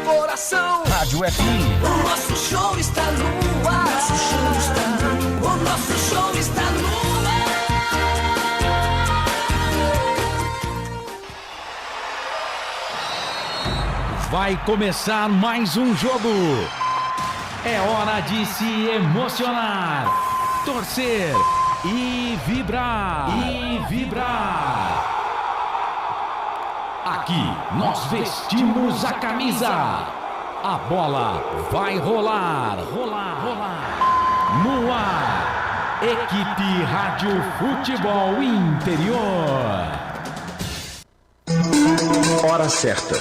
coração. Rádio FM. O nosso show está no ar. O nosso show está no ar. Vai começar mais um jogo. É hora de se emocionar, torcer e vibrar. Aqui nós vestimos a camisa. A bola vai rolar. No ar, Equipe Rádio Futebol Interior. Hora certa.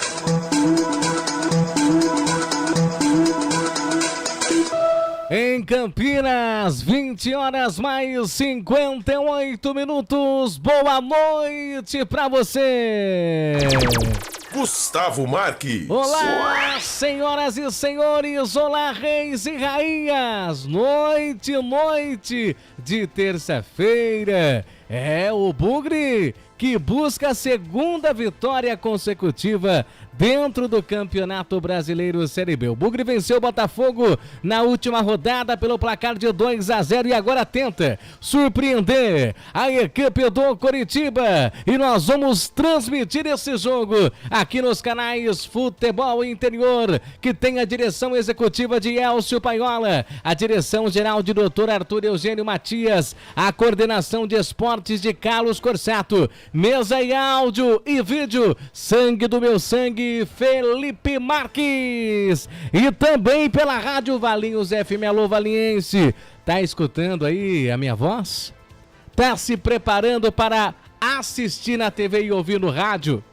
Em Campinas, 20 horas mais 58 minutos. Boa noite pra você. Gustavo Marques. Olá, senhoras e senhores. Olá, reis e rainhas. Noite de terça-feira. É o Bugre que busca a segunda vitória consecutiva dentro do Campeonato Brasileiro Série B. O Bugre venceu o Botafogo na última rodada pelo placar de 2-0 e agora tenta surpreender a equipe do Coritiba. E nós vamos transmitir esse jogo aqui nos canais Futebol Interior, que tem a direção executiva de Elcio Paiola, a direção geral de Dr. Arthur Eugênio Matias, a coordenação de esportes de Carlos Corsato, mesa e áudio e vídeo, sangue do meu sangue, Felipe Marques. E também pela Rádio Valinhos FM. Alô, Valiense, tá escutando aí a minha voz? Tá se preparando para assistir na TV e ouvir no rádio?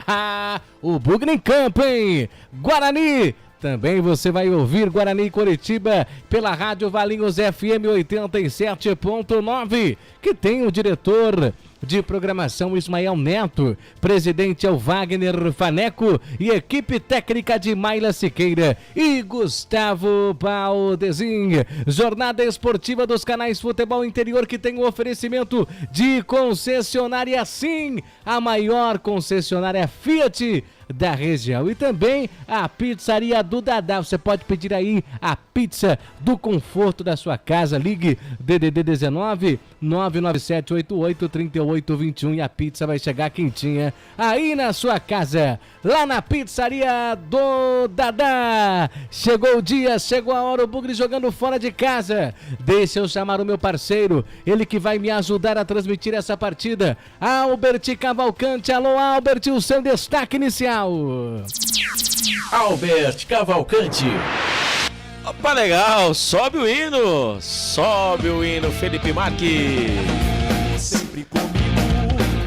Ah, o Bugre em campo, hein? Guarani! Também você vai ouvir Guarani e Coritiba pela Rádio Valinhos FM 87.9, que tem o diretor de programação Ismael Neto, presidente é o Wagner Faneco e equipe técnica de Maila Siqueira e Gustavo Baldezin. Jornada esportiva dos canais Futebol Interior, que tem o oferecimento de concessionária Sim, a maior concessionária Fiat da região, e também a pizzaria do Dadá. Você pode pedir aí a pizza do conforto da sua casa. Ligue DDD 19 997 88 3821 e a pizza vai chegar quentinha aí na sua casa, lá na pizzaria do Dadá. Chegou o dia, chegou a hora, o Bugre jogando fora de casa. Deixa eu chamar o meu parceiro, ele que vai me ajudar a transmitir essa partida, Albert Cavalcante. Alô, Albert, o seu destaque inicial. Albert Cavalcante. Opa, legal, sobe o hino, Felipe Marques. Sempre comigo.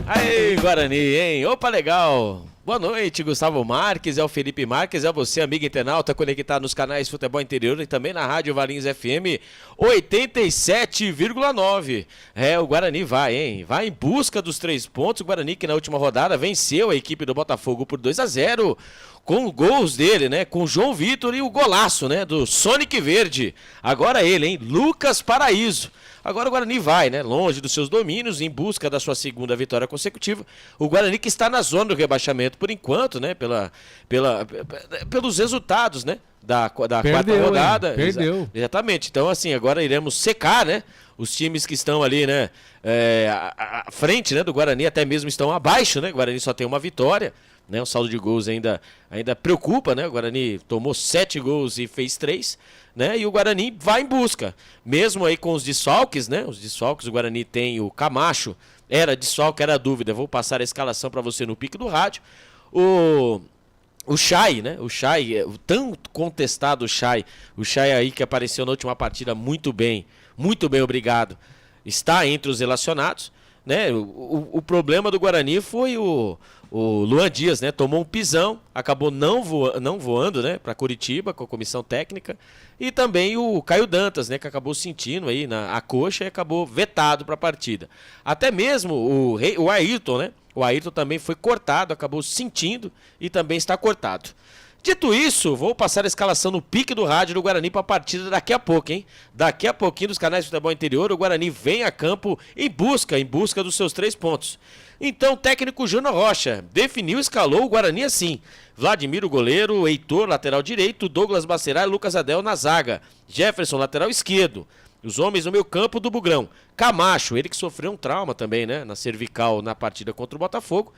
Aí, Guarani, hein? Opa, legal. Boa noite, Gustavo Marques, é o Felipe Marques, é você, amigo internauta, conectado nos canais Futebol Interior e também na Rádio Valinhos FM 87,9. O Guarani vai, hein? Vai em busca dos 3 pontos. O Guarani, que na última rodada venceu a equipe do Botafogo por 2-0. Com gols dele, né? Com o João Vitor e o golaço, né? Do Sonic Verde. Agora ele, hein? Lucas Paraíso. Agora o Guarani vai, né? Longe dos seus domínios, em busca da sua segunda vitória consecutiva. O Guarani que está na zona do rebaixamento por enquanto, né? Pelos resultados, né? Da quarta rodada. Perdeu. Exatamente. Então, assim, agora iremos secar, né? Os times que estão ali, né? À frente, né? Do Guarani, até mesmo estão abaixo, né? O Guarani só tem uma vitória. Né, o saldo de gols ainda preocupa, né? O Guarani tomou 7 gols e fez 3, né? E o Guarani vai em busca, mesmo aí com os desfalques, né? Os desfalques, o Guarani tem o Camacho, era desfalque, era dúvida. Vou passar a escalação para você no pique do rádio. O Chay, né? O Chay, o tão contestado Chay, o Chay aí que apareceu na última partida muito bem, obrigado. Está entre os relacionados, né? O problema do Guarani foi o Luan Dias, né? Tomou um pisão, acabou não voando, né? Para Curitiba com a comissão técnica. E também o Caio Dantas, né? Que acabou sentindo aí a coxa e acabou vetado para a partida. Até mesmo o Ayrton, né? O Ayrton também foi cortado, acabou sentindo e também está cortado. Dito isso, vou passar a escalação no pique do rádio do Guarani para a partida daqui a pouco, hein? Daqui a pouquinho, dos canais de futebol interior, o Guarani vem a campo em busca dos seus 3 pontos. Então, o técnico Júnior Rocha definiu e escalou o Guarani assim: Vladimir, o goleiro, Heitor, lateral direito, Douglas Bacelar e Lucas Adel na zaga, Jefferson, lateral esquerdo. Os homens no meio campo do Bugrão: Camacho, ele que sofreu um trauma também, né, na cervical na partida contra o Botafogo,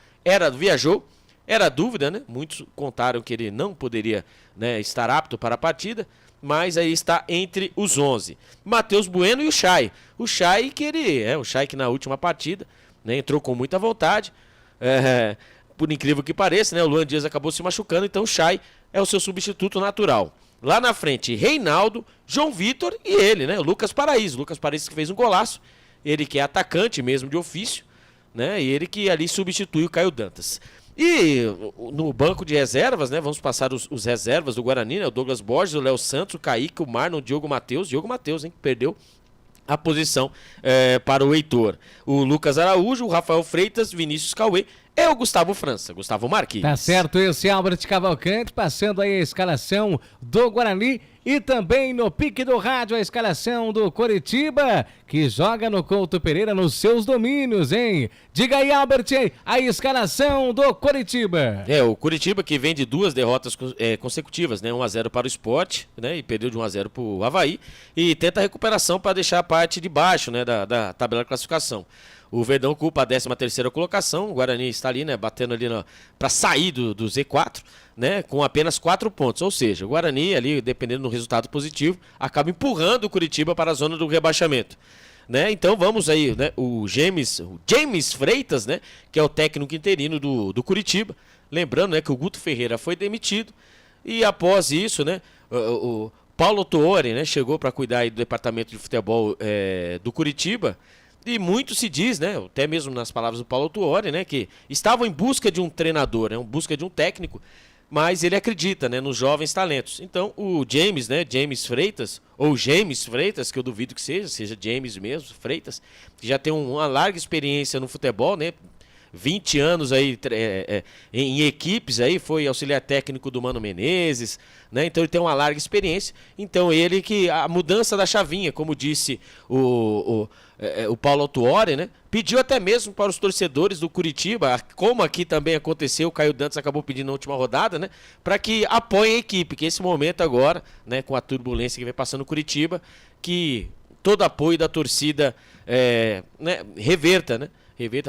viajou. Era dúvida, né? Muitos contaram que ele não poderia, né, estar apto para a partida, mas aí está entre os 11. Matheus Bueno e o Chay. O Chay que na última partida, né, entrou com muita vontade. Por incrível que pareça, né, o Luan Dias acabou se machucando, então o Chay é o seu substituto natural. Lá na frente, Reinaldo, João Vitor e ele, né, o Lucas Paraíso. Lucas Paraíso que fez um golaço, ele que é atacante mesmo de ofício, né, e ele que ali substitui o Caio Dantas. E no banco de reservas, né, vamos passar os reservas do Guarani, né, o Douglas Borges, o Léo Santos, o Kaique, o Marlon, o Diogo Matheus, hein, que perdeu a posição para o Heitor. O Lucas Araújo, o Rafael Freitas, Vinícius Cauê e o Gustavo França, Gustavo Marques. Tá certo, esse é Albert Cavalcante, passando aí a escalação do Guarani e também no pique do rádio a escalação do Coritiba, que joga no Couto Pereira nos seus domínios, hein? Diga aí, Albert, a escalação do Coritiba. O Coritiba que vem de 2 derrotas consecutivas, né? 1-0 para o Sport, né? E perdeu de 1-0 para o Avaí, e tenta a recuperação para deixar a parte de baixo, né, da tabela de classificação. O Verdão ocupa a 13ª colocação, o Guarani está ali, né, batendo ali para sair do Z4, né, com apenas 4 pontos. Ou seja, o Guarani ali, dependendo do resultado positivo, acaba empurrando o Curitiba para a zona do rebaixamento. Né? Então vamos aí, né, o James Freitas, né, que é o técnico interino do Curitiba. Lembrando, né, que o Guto Ferreira foi demitido e após isso, né, o Paulo Tuori, né, chegou para cuidar aí do departamento de futebol do Curitiba. E muito se diz, né, até mesmo nas palavras do Paulo Tuori, né, que estavam em busca de um treinador, né, em busca de um técnico, mas ele acredita, né, nos jovens talentos. Então o James, né, James Freitas, ou James Freitas, que eu duvido que seja James mesmo, Freitas, que já tem uma larga experiência no futebol, né, 20 anos aí em equipes, aí foi auxiliar técnico do Mano Menezes, né? Então ele tem uma larga experiência. Então ele que a mudança da chavinha, como disse o Paulo Tuori, né? Pediu até mesmo para os torcedores do Curitiba, como aqui também aconteceu, o Caio Dantas acabou pedindo na última rodada, né? Para que apoiem a equipe, que esse momento agora, né, com a turbulência que vem passando no Curitiba, que todo apoio da torcida né, reverta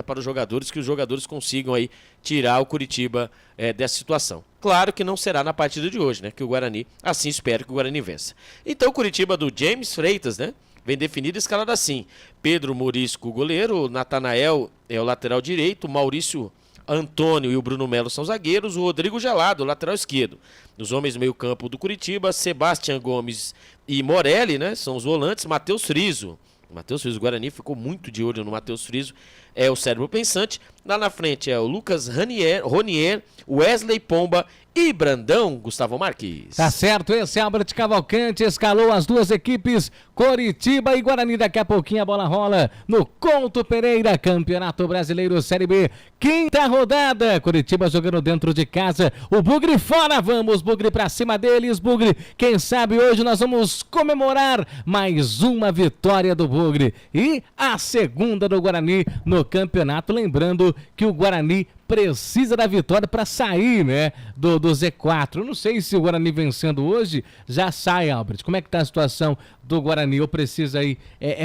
para os jogadores, que os jogadores consigam aí tirar o Curitiba dessa situação. Claro que não será na partida de hoje, né? Que o Guarani, assim espero que o Guarani vença. Então o Curitiba do James Freitas, né? Vem definido escalado assim: Pedro Morisco, o goleiro, o Natanael é o lateral direito, o Maurício Antônio e o Bruno Melo são zagueiros, o Rodrigo Gelado, lateral esquerdo. Os homens do meio campo do Curitiba, Sebastião Gomes e Morelli, né? São os volantes, Matheus Friso. O Guarani ficou muito de olho no Matheus Friso, é o cérebro pensante. Lá na frente é o Lucas Ronier, Wesley Pomba e Brandão, Gustavo Marques. Tá certo, esse é Albert Cavalcante, escalou as duas equipes, Coritiba e Guarani. Daqui a pouquinho a bola rola no Couto Pereira, Campeonato Brasileiro Série B, 5ª rodada. Coritiba jogando dentro de casa, o Bugre fora, vamos Bugre pra cima deles, Bugre, quem sabe hoje nós vamos comemorar mais uma vitória do Bugre e a segunda do Guarani no campeonato, lembrando que o Guarani precisa da vitória para sair, né, do Z4. Eu não sei se o Guarani vencendo hoje já sai, Albert. Como é que tá a situação do Guarani? Ou precisa aí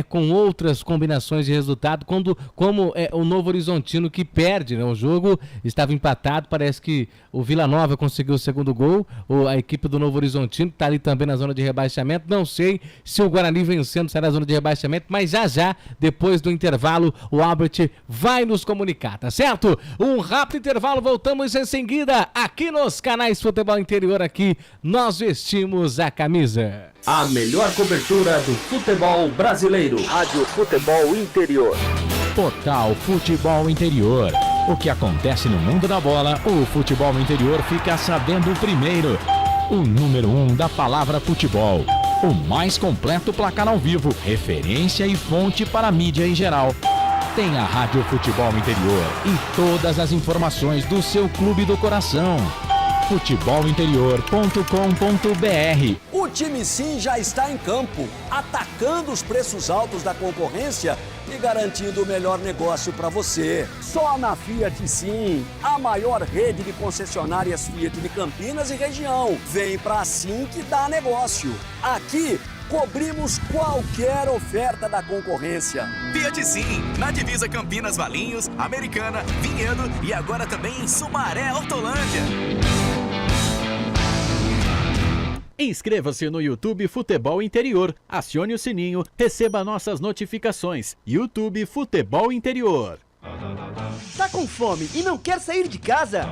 com outras combinações de resultado, como o Novo Horizontino que perde, né? O jogo estava empatado, parece que o Vila Nova conseguiu o segundo gol, ou a equipe do Novo Horizontino está ali também na zona de rebaixamento. Não sei se o Guarani vencendo sai na zona de rebaixamento, mas já, depois do intervalo, o Albert vai nos comunicar, tá certo? Um rápido intervalo, voltamos em seguida aqui nos canais Futebol Interior, aqui nós vestimos a camisa. A melhor cobertura do futebol brasileiro. Rádio Futebol Interior. Total Futebol Interior. O que acontece no mundo da bola, o Futebol Interior fica sabendo primeiro. O número 1 da palavra futebol. O mais completo placar ao vivo, referência e fonte para a mídia em geral. Tem a Rádio Futebol Interior e todas as informações do seu clube do coração. futebolinterior.com.br. O time Sim já está em campo, atacando os preços altos da concorrência e garantindo o melhor negócio para você. Só na Fiat Sim, a maior rede de concessionárias Fiat de Campinas e região. Vem pra Sim que dá negócio. Aqui, cobrimos qualquer oferta da concorrência. Fiat Sim, na divisa Campinas, Valinhos, Americana, Vinhedo e agora também em Sumaré, Hortolândia. Inscreva-se no YouTube Futebol Interior, acione o sininho, receba nossas notificações. YouTube Futebol Interior. Tá com fome e não quer sair de casa?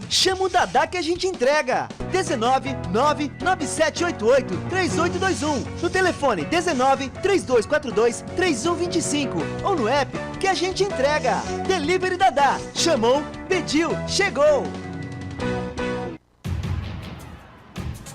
Chama o Dadá que a gente entrega. 19 99788 3821. No telefone 19 3242 3125 ou no app que a gente entrega. Delivery Dadá. Chamou, pediu, chegou.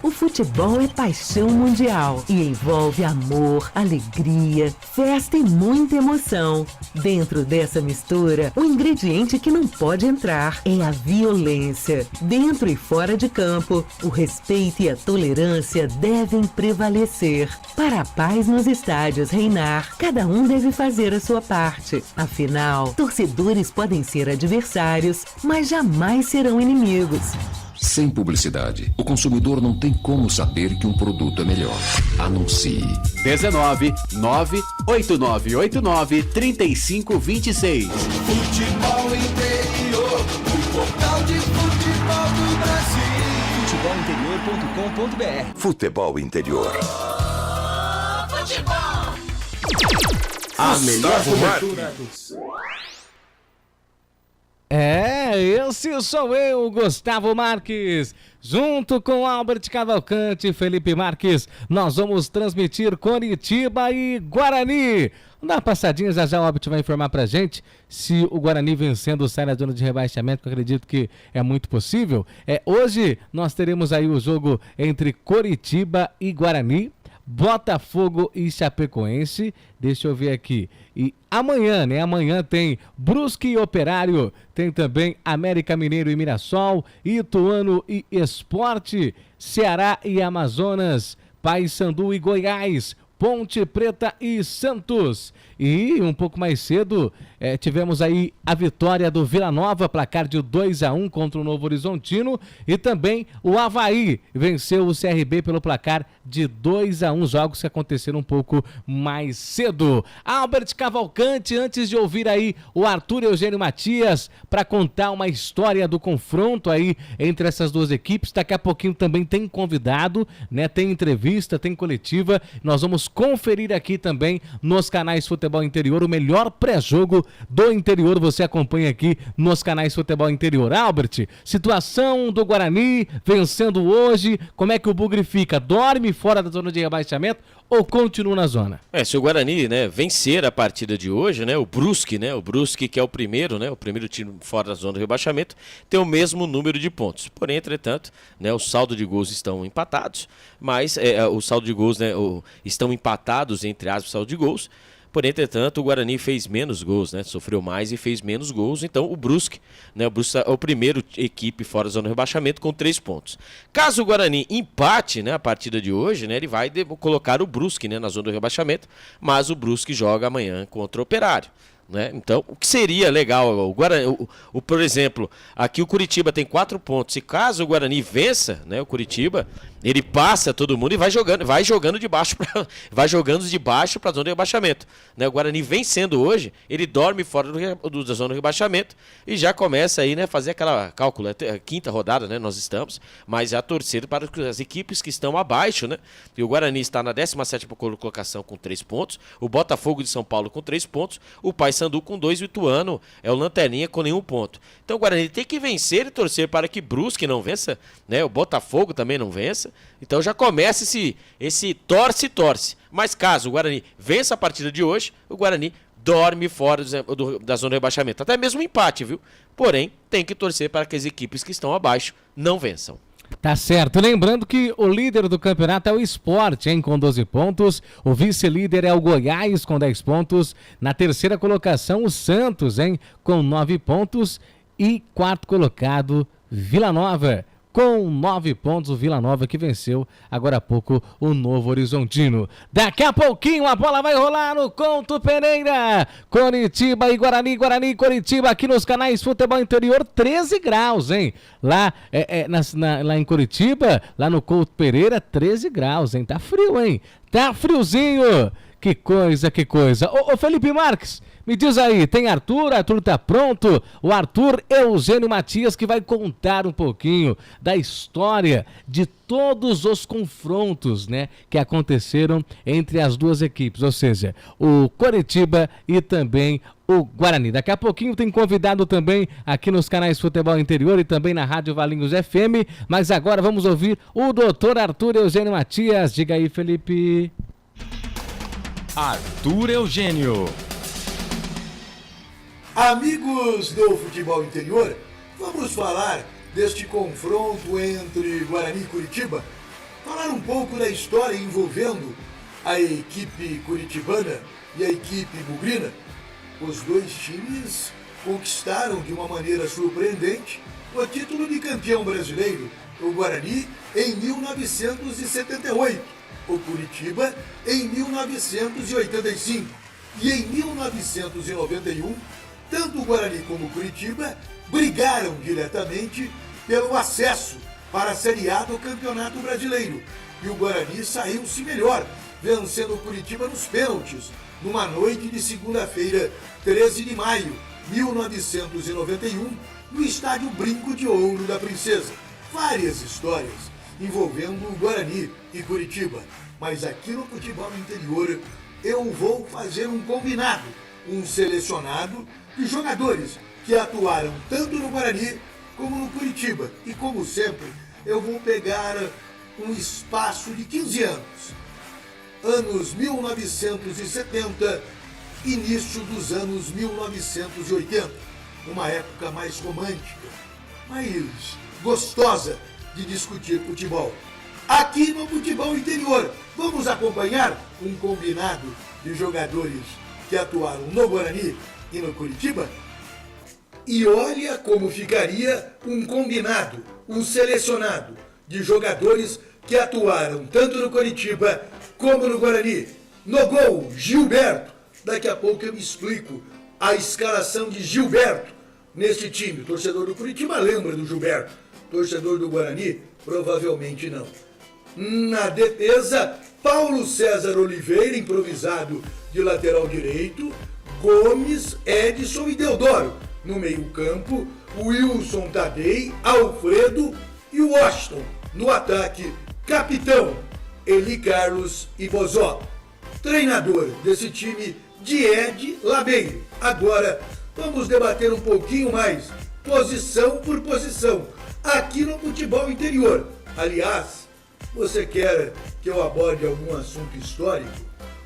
O futebol é paixão mundial e envolve amor, alegria, festa e muita emoção. Dentro dessa mistura, o ingrediente que não pode entrar é a violência. Dentro e fora de campo, o respeito e a tolerância devem prevalecer. Para a paz nos estádios reinar, cada um deve fazer a sua parte. Afinal, torcedores podem ser adversários, mas jamais serão inimigos. Sem publicidade, o consumidor não tem como saber que um produto é melhor. Anuncie. 19 98989 3526. Futebol Interior, o portal de futebol do Brasil. Futebolinterior.com.br. Futebol Interior. Futebol. A melhor Gustavo cobertura Marques. Esse sou eu, Gustavo Marques. Junto com Albert Cavalcante e Felipe Marques, nós vamos transmitir Coritiba e Guarani. Dá uma passadinha, já o Albert vai informar pra gente se o Guarani vencendo sai na zona de rebaixamento, que eu acredito que é muito possível. Hoje nós teremos aí o jogo entre Coritiba e Guarani, Botafogo e Chapecoense. Deixa eu ver aqui. E amanhã, Amanhã tem Brusque e Operário. Tem também América Mineiro e Mirassol, Ituano e Sport, Ceará e Amazonas, Paysandu e Goiás, Ponte Preta e Santos. E um pouco mais cedo tivemos aí a vitória do Vila Nova, placar de 2-1 contra o Novo Horizontino, e também o Avaí venceu o CRB pelo placar de 2-1, jogos que aconteceram um pouco mais cedo. Albert Cavalcante, antes de ouvir aí o Arthur Eugênio Matias para contar uma história do confronto aí entre essas duas equipes, daqui a pouquinho também tem convidado, tem entrevista, tem coletiva, nós vamos conferir aqui também nos canais Futebol Interior, o melhor pré-jogo do interior, você acompanha aqui nos canais Futebol Interior. Albert, situação do Guarani vencendo hoje, como é que o Bugre fica? Dorme fora da zona de rebaixamento ou continua na zona? Se o Guarani, vencer a partida de hoje, o Brusque, que é o primeiro time fora da zona de rebaixamento, tem o mesmo número de pontos. Porém, entretanto, o saldo de gols estão empatados, mas o saldo de gols, estão empatados, entre aspas, o saldo de gols. Porém, entretanto, o Guarani fez menos gols, sofreu mais e fez menos gols. Então, o Brusque é o primeiro equipe fora da zona de rebaixamento com 3 pontos. Caso o Guarani empate a partida de hoje, ele vai colocar o Brusque na zona do rebaixamento, mas o Brusque joga amanhã contra o Operário. Então, o que seria legal, o Guarani, por exemplo, aqui o Coritiba tem 4 pontos, e caso o Guarani vença, o Coritiba, ele passa todo mundo e vai jogando de baixo para a zona de rebaixamento. O Guarani vencendo hoje, ele dorme fora da zona de rebaixamento e já começa aí, fazer aquela cálculo, a 5ª rodada, nós estamos, mas já torcer para as equipes que estão abaixo, E o Guarani está na 17ª colocação com 3 pontos, o Botafogo de São Paulo com 3 pontos, o Paysandu com 2 e o Ituano é o lanterninha com nenhum ponto. Então o Guarani tem que vencer e torcer para que Brusque não vença, o Botafogo também não vença. Então já começa esse torce. Mas caso o Guarani vença a partida de hoje, o Guarani dorme fora da zona de rebaixamento. Até mesmo um empate, viu? Porém, tem que torcer para que as equipes que estão abaixo não vençam. Tá certo. Lembrando que o líder do campeonato é o Sport, com 12 pontos. O vice-líder é o Goiás, com 10 pontos. Na 3ª colocação, o Santos, com 9 pontos. E 4º colocado, Vila Nova, com 9 pontos. O Vila Nova que venceu agora há pouco o Novo Horizontino. Daqui a pouquinho a bola vai rolar no Couto Pereira. Coritiba e Guarani, Guarani e Coritiba aqui nos canais Futebol Interior, 13 graus, hein? Lá, lá em Coritiba, lá no Couto Pereira, 13 graus, hein? Tá frio, hein? Tá friozinho. Que coisa, que coisa. Ô Felipe Marques, me diz aí, tem Arthur tá pronto? O Arthur Eugênio Matias que vai contar um pouquinho da história de todos os confrontos, né, que aconteceram entre as duas equipes, ou seja, o Coritiba e também o Guarani. Daqui a pouquinho tem convidado também aqui nos canais Futebol Interior e também na Rádio Valinhos FM, mas agora vamos ouvir o doutor Arthur Eugênio Matias. Diga aí, Felipe. Arthur Eugênio. Amigos do Futebol Interior, vamos falar deste confronto entre Guarani e Coritiba, falar um pouco da história envolvendo a equipe curitibana e a equipe bugrina. Os dois times conquistaram de uma maneira surpreendente o título de campeão brasileiro, o Guarani em 1978. O Coritiba em 1985 e em 1991, tanto o Guarani como o Coritiba brigaram diretamente pelo acesso para a Série A do Campeonato Brasileiro e o Guarani saiu-se melhor, vencendo o Coritiba nos pênaltis, numa noite de segunda-feira, 13 de maio de 1991, no estádio Brinco de Ouro da Princesa. Várias histórias envolvendo o Guarani e Coritiba, mas aqui no Futebol Interior eu vou fazer um combinado, um selecionado de jogadores que atuaram tanto no Guarani como no Coritiba. E como sempre, eu vou pegar um espaço de 15 anos. Anos 1970, início dos anos 1980. Uma época mais romântica, mais gostosa de discutir futebol. Aqui no Futebol Interior, vamos acompanhar um combinado de jogadores que atuaram no Guarani e no Coritiba? E olha como ficaria um combinado, um selecionado de jogadores que atuaram tanto no Coritiba como no Guarani. No gol, Gilberto. Daqui a pouco eu me explico a escalação de Gilberto neste time. O torcedor do Coritiba lembra do Gilberto. Torcedor do Guarani, provavelmente não. Na defesa, Paulo César Oliveira, improvisado de lateral direito, Gomes, Edson e Deodoro. No meio-campo, Wilson Tadei, Alfredo e Washington. No ataque, capitão, Eli Carlos e Bozó. Treinador desse time, Diede Labeiro. Agora, vamos debater um pouquinho mais, posição por posição, aqui no Futebol Interior. Aliás, você quer que eu aborde algum assunto histórico?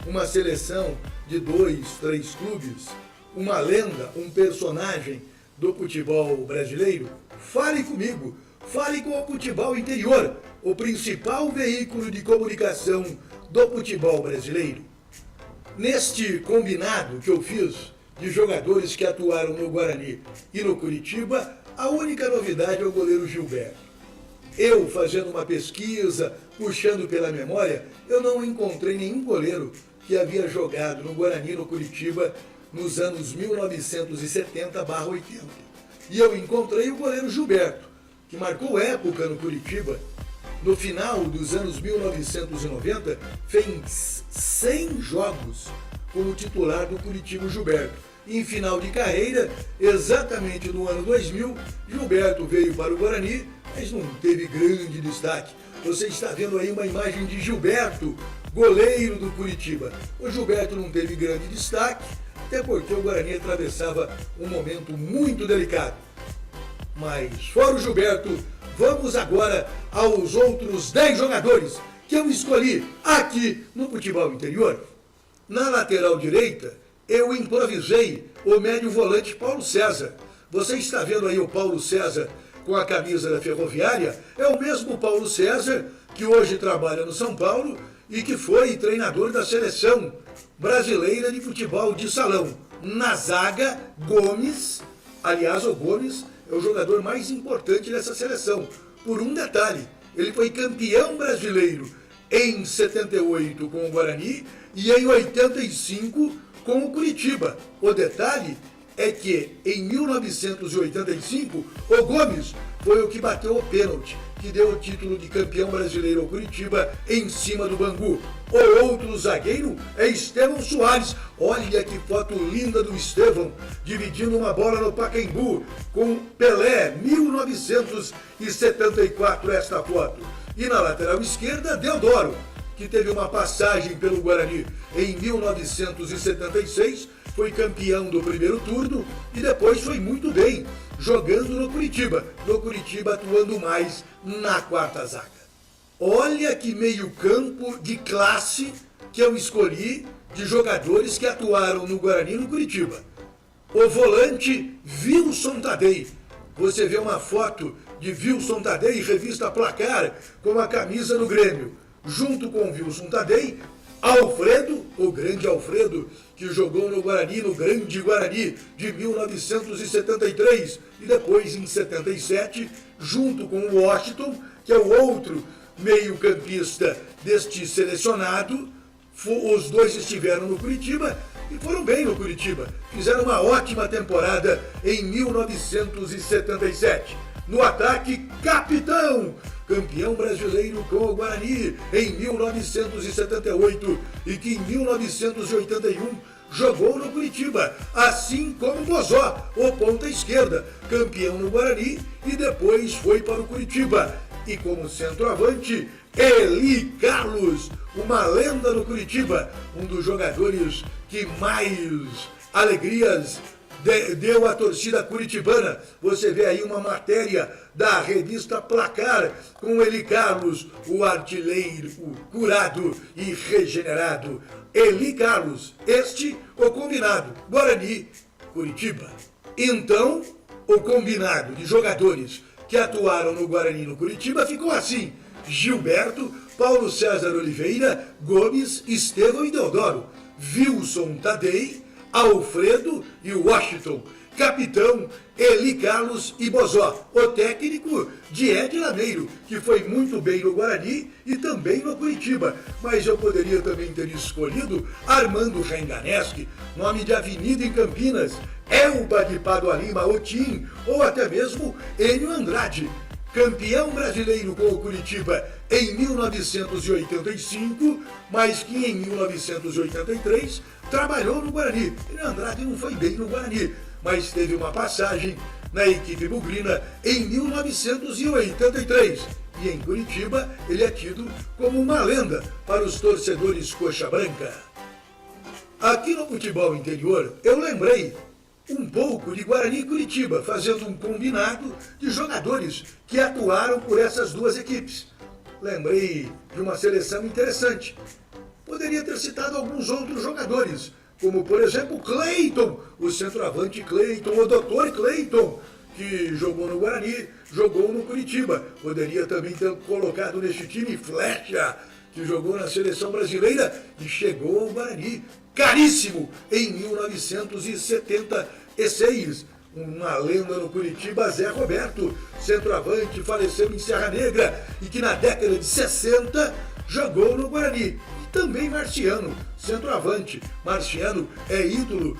Uma seleção de 2, 3 clubes? Uma lenda, um personagem do futebol brasileiro? Fale comigo, fale com o Futebol Interior, o principal veículo de comunicação do futebol brasileiro. Neste combinado que eu fiz de jogadores que atuaram no Guarani e no Coritiba, a única novidade é o goleiro Gilberto. Eu, fazendo uma pesquisa, puxando pela memória, eu não encontrei nenhum goleiro que havia jogado no Guarani e no Coritiba nos anos 1970/80. E eu encontrei o goleiro Gilberto, que marcou época no Coritiba. No final dos anos 1990, fez 100 jogos como titular do Coritiba Gilberto. E em final de carreira, exatamente no ano 2000, Gilberto veio para o Guarani, mas não teve grande destaque. Você está vendo aí uma imagem de Gilberto, goleiro do Coritiba. O Gilberto não teve grande destaque, até porque o Guarani atravessava um momento muito delicado. Mas fora o Gilberto, vamos agora aos outros 10 jogadores que eu escolhi aqui no Futebol Interior. Na lateral direita, eu improvisei o médio volante Paulo César. Você está vendo aí o Paulo César com a camisa da Ferroviária? É o mesmo Paulo César que hoje trabalha no São Paulo e que foi treinador da seleção brasileira de futebol de salão. Na zaga, Gomes. Aliás, o Gomes é o jogador mais importante dessa seleção. por um detalhe. Ele foi campeão brasileiro em 78 com o Guarani e em 85 com o Curitiba. O detalhe é que em 1985 o Gomes foi o que bateu o pênalti, que deu o título de campeão brasileiro ao Curitiba em cima do Bangu. O outro zagueiro é Estevão Soares. Olha que foto linda do Estevão, dividindo uma bola no Pacaembu com Pelé, 1974 esta foto. E na lateral esquerda, Deodoro, que teve uma passagem pelo Guarani em 1976, foi campeão do primeiro turno e depois foi muito bem jogando no Curitiba. No Curitiba atuando mais na quarta zaga. Olha que meio-campo de classe que eu escolhi de jogadores que atuaram no Guarani e no Curitiba. O volante Wilson Tadei. Você vê uma foto de Wilson Tadei, revista Placar, com a camisa do Grêmio. Junto com Wilson Tadei, Alfredo, o grande Alfredo, que jogou no Guarani, no grande Guarani de 1973 e depois em 77, junto com o Washington, que é o outro meio-campista deste selecionado. Os dois estiveram no Curitiba e foram bem no Curitiba. Fizeram uma ótima temporada em 1977. No ataque, capitão, campeão brasileiro com o Guarani em 1978 e que em 1981 jogou no Curitiba, assim como Bozó, o ponta esquerda, campeão no Guarani e depois foi para o Curitiba. E como centroavante, Eli Carlos, uma lenda no Curitiba, um dos jogadores que mais alegrias deu à torcida curitibana. Você vê aí uma matéria da revista Placar com Eli Carlos, o artilheiro, o curado e regenerado. Eli Carlos, este o combinado, Guarani, Curitiba. Então, o combinado de jogadores que atuaram no Guarani e no Curitiba ficou assim: Gilberto, Paulo César Oliveira, Gomes, Estevão e Deodoro, Wilson Tadei, Alfredo e Washington, capitão Eli Carlos e Bozó, o técnico de Ed Lameiro, que foi muito bem no Guarani e também no Curitiba, mas eu poderia também ter escolhido Armando Renganeschi, nome de avenida em Campinas, Elba de Padua Lima Otim, ou até mesmo Enio Andrade, campeão brasileiro com o Curitiba em 1985, mas que em 1983 trabalhou no Guarani. E Andrade não foi bem no Guarani, mas teve uma passagem na equipe bugrina em 1983. E em Curitiba ele é tido como uma lenda para os torcedores coxa branca. Aqui no futebol interior eu lembrei um pouco de Guarani e Curitiba, fazendo um combinado de jogadores que atuaram por essas duas equipes. Lembrei de uma seleção interessante. Poderia ter citado alguns outros jogadores, como por exemplo Cleiton, o centroavante Cleiton, o doutor Cleiton, que jogou no Guarani, jogou no Curitiba. Poderia também ter colocado neste time Flecha, que jogou na seleção brasileira e chegou ao Guarani caríssimo em 1976. Uma lenda no Curitiba, Zé Roberto, centroavante, faleceu em Serra Negra e que na década de 60 jogou no Guarani. E também Marciano, centroavante. Marciano é ídolo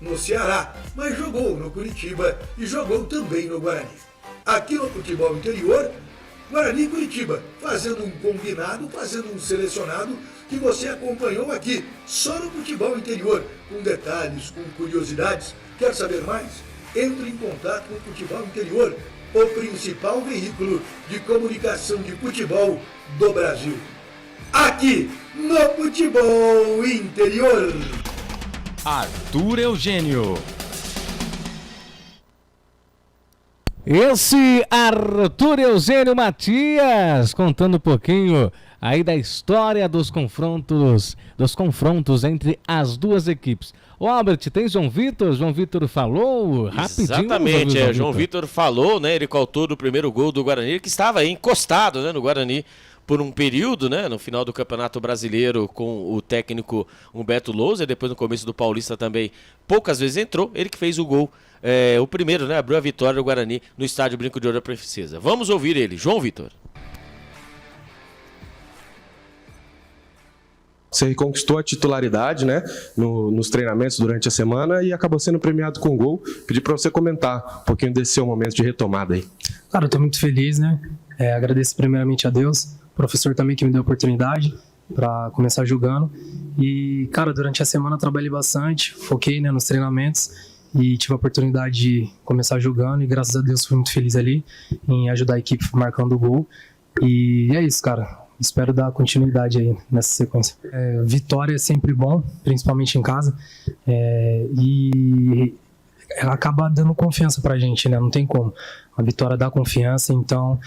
no Ceará, mas jogou no Curitiba e jogou também no Guarani. Aqui no futebol interior, Guarani e Curitiba, fazendo um combinado, fazendo um selecionado que você acompanhou aqui, só no futebol interior, com detalhes, com curiosidades. Quer saber mais? Entre em contato com o Futebol Interior, o principal veículo de comunicação de futebol do Brasil. Aqui no Futebol Interior. Arthur Eugênio. Esse Arthur Eugênio Matias contando um pouquinho aí da história dos confrontos entre as duas equipes. Ô Albert, tem João Vitor? João Vitor falou rapidinho. Exatamente, João Vitor falou, né? Ele autor do primeiro gol do Guarani, que estava aí encostado, né, no Guarani por um período, né, no final do Campeonato Brasileiro com o técnico Humberto Lousa, depois no começo do Paulista também poucas vezes entrou, ele que fez o gol o primeiro, né? Abriu a vitória do Guarani no estádio Brinco de Ouro da Princesa. Vamos ouvir ele, João Vitor. Você conquistou a titularidade, né, nos treinamentos durante a semana e acabou sendo premiado com um gol. Pedi para você comentar um pouquinho desse seu momento de retomada aí. Cara, eu tô muito feliz, né? Agradeço primeiramente a Deus, o professor também que me deu a oportunidade para começar jogando. E, cara, durante a semana eu trabalhei bastante, foquei, né, nos treinamentos e tive a oportunidade de começar jogando e graças a Deus fui muito feliz ali em ajudar a equipe marcando o gol. E é isso, cara. Espero dar continuidade aí nessa sequência. Vitória é sempre bom, principalmente em casa, e acaba dando confiança pra gente, né? Não tem como. A vitória dá confiança, então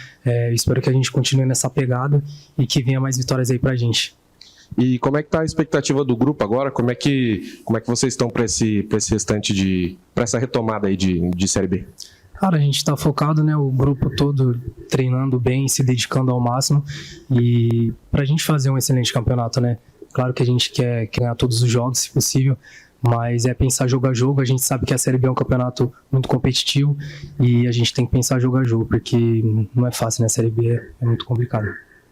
espero que a gente continue nessa pegada e que venha mais vitórias aí pra gente. E como é que tá a expectativa do grupo agora? Como é que vocês estão para esse restante para essa retomada aí de Série B? Cara, a gente está focado, né, o grupo todo treinando bem, se dedicando ao máximo e pra gente fazer um excelente campeonato, né? Claro que a gente quer ganhar todos os jogos, se possível, mas pensar jogo a jogo. A gente sabe que a Série B é um campeonato muito competitivo e a gente tem que pensar jogo a jogo, porque não é fácil, né? A Série B é muito complicado.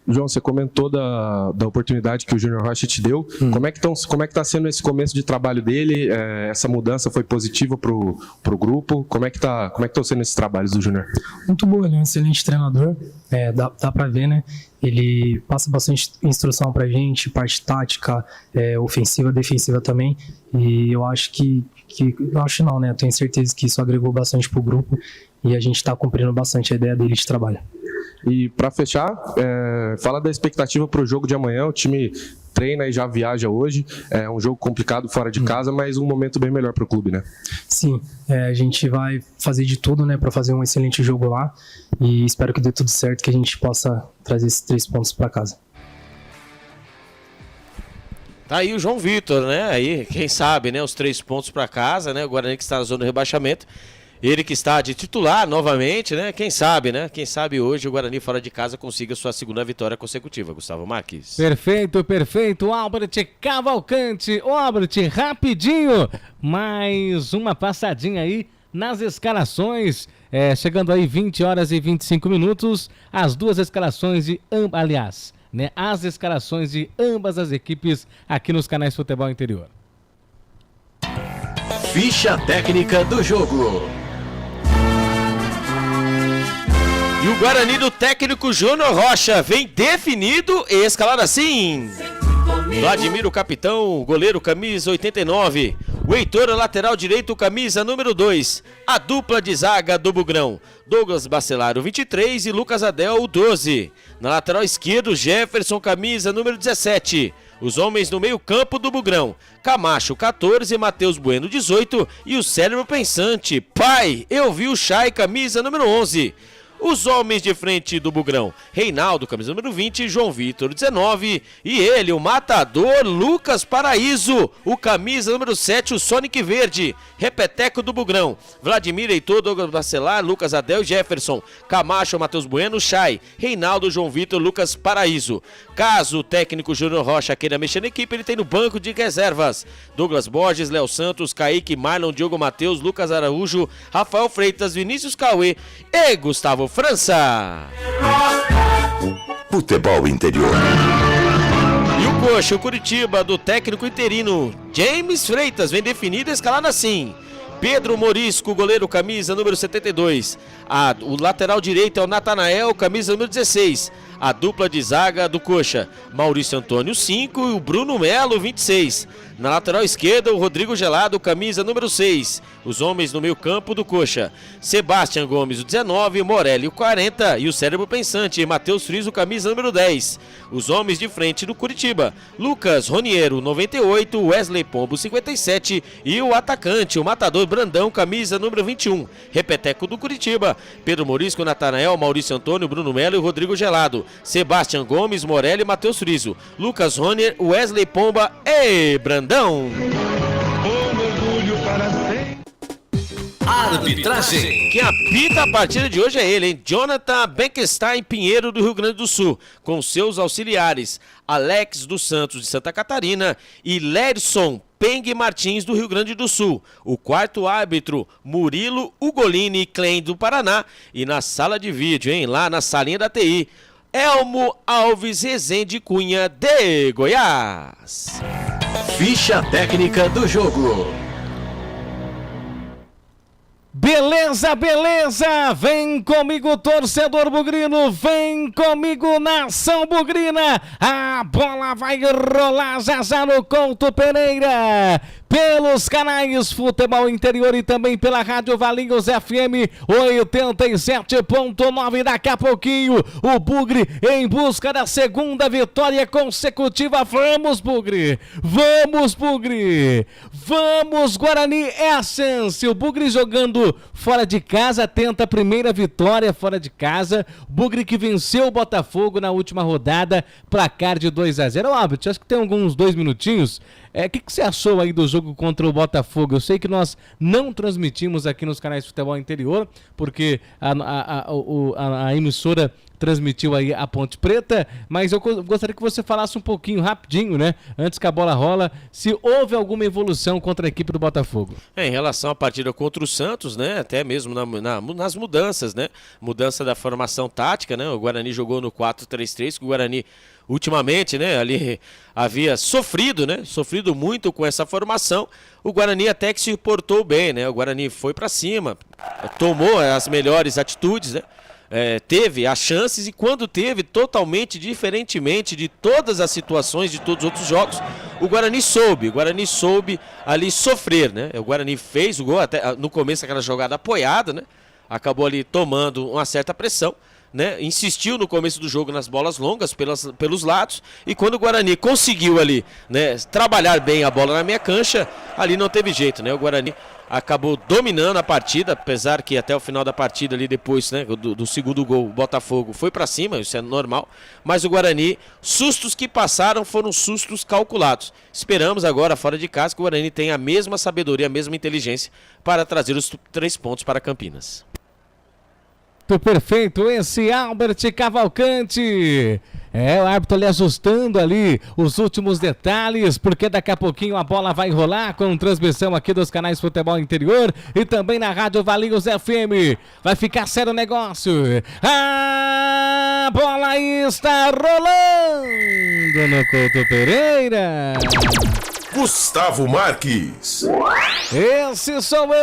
João, você comentou da oportunidade que o Júnior Rocha te deu. Como é que está sendo esse começo de trabalho dele? Essa mudança foi positiva pro grupo? Como é que estão sendo esses trabalhos do Júnior? Muito bom, ele é um excelente treinador. Dá para ver, né? Ele passa bastante instrução pra gente, parte tática, ofensiva, defensiva também. E eu acho eu acho não, né? Eu tenho certeza que isso agregou bastante pro grupo e a gente está cumprindo bastante a ideia dele de trabalho. E para fechar, fala da expectativa para o jogo de amanhã. O time treina e já viaja hoje. É um jogo complicado fora de casa, mas um momento bem melhor para o clube, né? Sim, a gente vai fazer de tudo, né, para fazer um excelente jogo lá e espero que dê tudo certo, que a gente possa trazer esses 3 pontos para casa. Tá aí o João Vitor, né? Aí, quem sabe, né? Os 3 pontos para casa, né? O Guarani que está na zona do rebaixamento. Ele que está de titular novamente, né? Quem sabe, né? Quem sabe hoje o Guarani fora de casa consiga sua segunda vitória consecutiva, Gustavo Marques. Perfeito. Albert Cavalcante. Albert, rapidinho. Mais uma passadinha aí nas escalações. Chegando aí 20 horas e 25 minutos. As duas escalações de aliás, né? As escalações de ambas as equipes aqui nos canais Futebol Interior. Ficha técnica do jogo. E o Guarani do técnico Júnior Rocha vem definido e escalado assim: Vladimir, o capitão, goleiro, camisa 89. O Heitor, lateral direito, camisa número 2. A dupla de zaga do Bugrão: Douglas Bacelar, o 23, e Lucas Adel, o 12. Na lateral esquerdo, Jefferson, camisa número 17. Os homens no meio campo do Bugrão: Camacho, 14, Matheus Bueno, 18. E o cérebro pensante: pai, eu vi o Chay, camisa número 11. Os homens de frente do Bugrão: Reinaldo, camisa número 20, João Vitor, 19. E ele, o matador, Lucas Paraíso, o camisa número 7, o Sonic Verde. Repeteco do Bugrão: Vladimir, Heitor, Douglas Bacelar, Lucas Adel, Jefferson, Camacho, Matheus Bueno, Chay, Reinaldo, João Vitor, Lucas Paraíso. Caso o técnico Júnior Rocha queira mexer na equipe, ele tem no banco de reservas: Douglas Borges, Léo Santos, Kaique, Marlon, Diogo Matheus, Lucas Araújo, Rafael Freitas, Vinícius Cauê e Gustavo França. Futebol Interior. E o coxa, o Curitiba, do técnico interino James Freitas, vem definido e escalado assim: Pedro Morisco, goleiro, camisa número 72. O lateral direito é o Natanael, camisa número 16. A dupla de zaga do coxa: Maurício Antônio, 5, e o Bruno Melo, 26. Na lateral esquerda, o Rodrigo Gelado, camisa número 6. Os homens no meio campo do coxa: Sebastião Gomes, o 19, Morelli, o 40, e o cérebro pensante, Matheus Friso, camisa número 10. Os homens de frente do Curitiba: Lucas Roniero, 98, Wesley Pombo, 57, e o atacante, o matador Brandão, camisa número 21. Repeteco do Curitiba: Pedro Morisco, Natanael, Maurício Antônio, Bruno Melo e Rodrigo Gelado. Sebastião Gomes, Morelli e Matheus Friso. Lucas Ronier, Wesley Pomba e Brandão. Arbitragem. Quem apita a partida de hoje é ele, hein? Jonathan Beckstein Pinheiro, do Rio Grande do Sul, com seus auxiliares Alex dos Santos, de Santa Catarina, e Lerson Peng Martins, do Rio Grande do Sul. O quarto árbitro, Murilo Ugolini Klein, do Paraná. E na sala de vídeo, lá na salinha da TI, Elmo Alves Rezende Cunha, de Goiás. Ficha técnica do jogo. Beleza, beleza! Vem comigo, torcedor bugrino, vem comigo, nação bugrina! A bola vai rolar já no Couto Pereira, pelos canais Futebol Interior e também pela Rádio Valinhos FM 87.9. Daqui a pouquinho, o Bugre em busca da segunda vitória consecutiva. Vamos, Bugre! Vamos, Bugre! Vamos, Guarani! É a chance. O Bugre jogando fora de casa, tenta a primeira vitória fora de casa. Bugre que venceu o Botafogo na última rodada, placar de 2-0. Albert, acho que tem alguns 2 minutinhos. O que você achou aí do jogo contra o Botafogo? Eu sei que nós não transmitimos aqui nos canais de Futebol Interior, porque a emissora transmitiu aí a Ponte Preta, mas eu gostaria que você falasse um pouquinho, rapidinho, né? Antes que a bola rola, se houve alguma evolução contra a equipe do Botafogo. Em relação à partida contra o Santos, né? Até mesmo nas mudanças, né? Mudança da formação tática, né? O Guarani jogou no 4-3-3, que o Guarani ultimamente, né, ali havia sofrido muito com essa formação. O Guarani até que se portou bem, né? O Guarani foi para cima, tomou as melhores atitudes, né? Teve as chances, e quando teve, totalmente diferentemente de todas as situações de todos os outros jogos, o Guarani soube ali sofrer, né? O Guarani fez o gol, até no começo aquela jogada apoiada, né? Acabou ali tomando uma certa pressão, né? Insistiu no começo do jogo nas bolas longas pelos lados, e quando o Guarani conseguiu ali, né, trabalhar bem a bola na meia cancha, ali não teve jeito, né? O Guarani acabou dominando a partida, apesar que até o final da partida ali depois, né, do segundo gol, o Botafogo foi pra cima, isso é normal, mas o Guarani, sustos que passaram foram sustos calculados. Esperamos agora, fora de casa, que o Guarani tenha a mesma sabedoria, a mesma inteligência para trazer os 3 pontos para Campinas. Perfeito, esse Albert Cavalcante. O árbitro ali ajustando ali os últimos detalhes, porque daqui a pouquinho a bola vai rolar com transmissão aqui dos canais Futebol Interior e também na Rádio Valinhos FM. Vai ficar sério o negócio. A bola está rolando no Couto Pereira. Gustavo Marques. Esse sou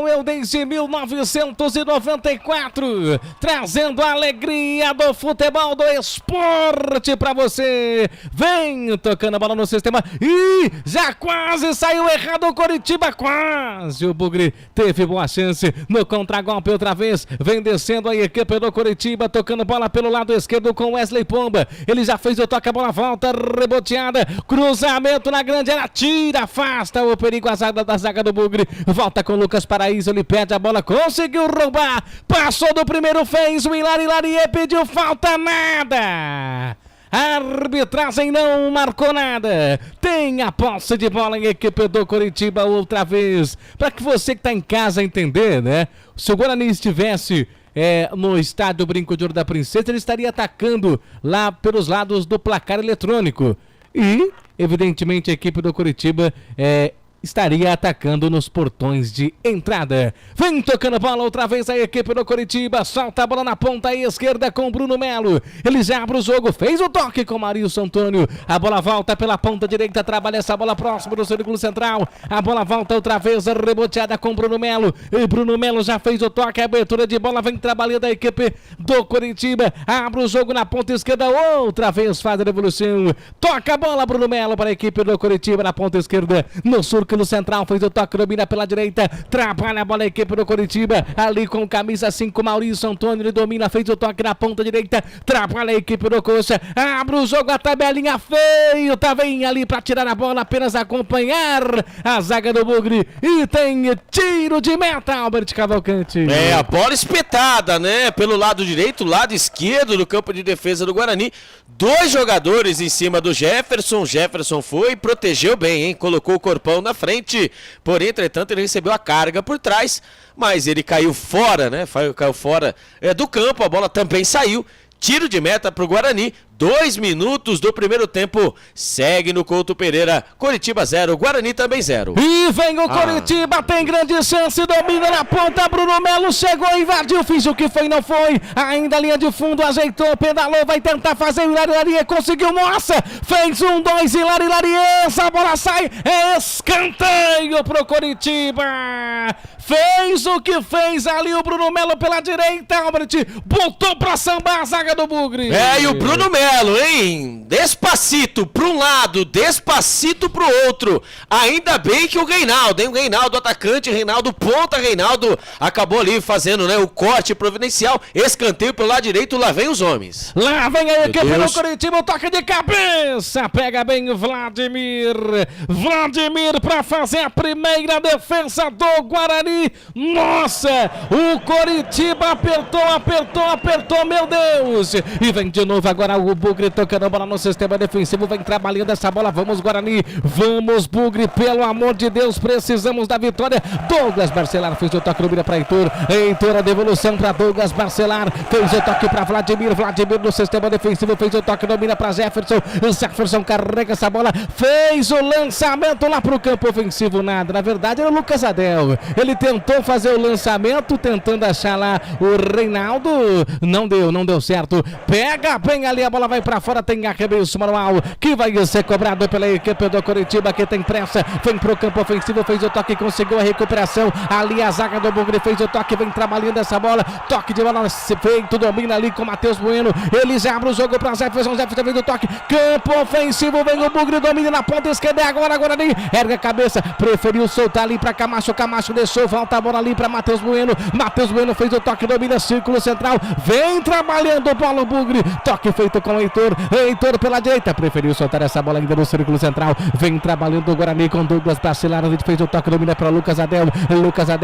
eu desde 1994, trazendo a alegria do futebol, do esporte pra você. Vem tocando a bola no sistema e já quase saiu errado o Coritiba, quase. O Bugre teve boa chance no contragolpe outra vez. Vem descendo a equipe do Coritiba, tocando bola pelo lado esquerdo com Wesley Pomba. Ele já fez o toque, a bola volta, reboteada, cruzamento na grande área, tira, afasta o perigo da zaga do Bugre. Volta com o Lucas Paraíso, ele pede a bola, conseguiu roubar, passou do primeiro, fez o Hilarie, pediu falta, nada. A arbitragem não marcou nada. Tem a posse de bola em equipe do Coritiba outra vez. Para que você que está em casa entender, né? Se o Guarani estivesse no estádio Brinco de Ouro da Princesa, ele estaria atacando lá pelos lados do placar eletrônico. E, evidentemente, a equipe do Coritiba estaria atacando nos portões de entrada. Vem tocando bola outra vez a equipe do Coritiba, solta a bola na ponta esquerda com Bruno Melo. Ele já abre o jogo, fez o toque com Marilson Antônio. A bola volta pela ponta direita, trabalha essa bola próximo do círculo central. A bola volta outra vez, reboteada com Bruno Melo. E Bruno Melo já fez o toque, a abertura de bola, vem trabalhando a equipe do Coritiba. Abre o jogo na ponta esquerda, outra vez faz a devolução. Toca a bola, Bruno Melo, para a equipe do Coritiba na ponta esquerda, no círculo central, fez o toque, domina pela direita, trabalha a bola a equipe do Coritiba, ali com camisa 5, Maurício Antônio, ele domina, fez o toque na ponta direita, trabalha a equipe do Coxa, abre o jogo, a tabelinha feio, tá bem ali pra tirar a bola, apenas acompanhar a zaga do Bugre, e tem tiro de meta, Albert Cavalcante. A bola espetada, né, pelo lado direito, lado esquerdo do campo de defesa do Guarani, 2 jogadores em cima do Jefferson foi, protegeu bem, hein, colocou o corpão na frente, porém, entretanto, ele recebeu a carga por trás, mas ele caiu fora, né? Caiu fora do campo, a bola também saiu. Tiro de meta para o Guarani, 2 minutos do primeiro tempo. Segue no Couto Pereira. Coritiba 0, Guarani também 0. E vem o Coritiba, tem grande chance, domina na ponta, Bruno Melo chegou, invadiu, fingiu que foi, não foi, ainda a linha de fundo, ajeitou, pedalou, vai tentar fazer o Hilari, conseguiu, nossa, fez 1-2, Hilari, essa bola sai, é escanteio pro Coritiba. Fez o que fez ali o Bruno Melo pela direita, Albert, botou pra sambar a zaga do Bugre. E o Bruno Melo, hein? Despacito pra um lado, despacito pro outro. Ainda bem que o Reinaldo, hein? O Reinaldo, atacante, Reinaldo, ponta, Reinaldo, acabou ali fazendo, né, o corte providencial, escanteio pelo lado direito, lá vem os homens. Lá vem a equipe do Coritiba, o toque de cabeça, pega bem o Vladimir pra fazer a primeira defesa do Guarani. Nossa, o Coritiba apertou, meu Deus. E vem de novo agora o Bugre tocando a bola no sistema defensivo, vem trabalhando essa bola, vamos Guarani, vamos Bugre, pelo amor de Deus, precisamos da vitória. Douglas Barcelar fez o toque no mira para Heitor, a devolução para Douglas Barcelar, fez o toque para Vladimir no sistema defensivo, fez o toque no mira para Jefferson carrega essa bola, fez o lançamento lá pro campo ofensivo, nada, na verdade era o Lucas Adel, ele tentou fazer o lançamento, tentando achar lá o Reinaldo, não deu certo, pega bem ali, a bola vai pra fora, tem arremesso manual, que vai ser cobrado pela equipe do Coritiba, que tem pressa, vem pro campo ofensivo, fez o toque, conseguiu a recuperação, ali a zaga do Bugre fez o toque, vem trabalhando essa bola, toque de bola feito, domina ali com o Matheus Bueno, ele já abre o jogo pra Jefferson fez o toque, campo ofensivo, vem o Bugre, domina na ponta esquerda, agora ergue a cabeça, preferiu soltar ali pra Camacho deixou, volta a bola ali pra Matheus Bueno fez o toque, domina círculo central, vem trabalhando o Paulo Bugre, toque feito com o Heitor pela direita, preferiu soltar essa bola ainda no círculo central, vem trabalhando o Guarani com Douglas Barcelar, a gente fez o toque, domina para Lucas Adel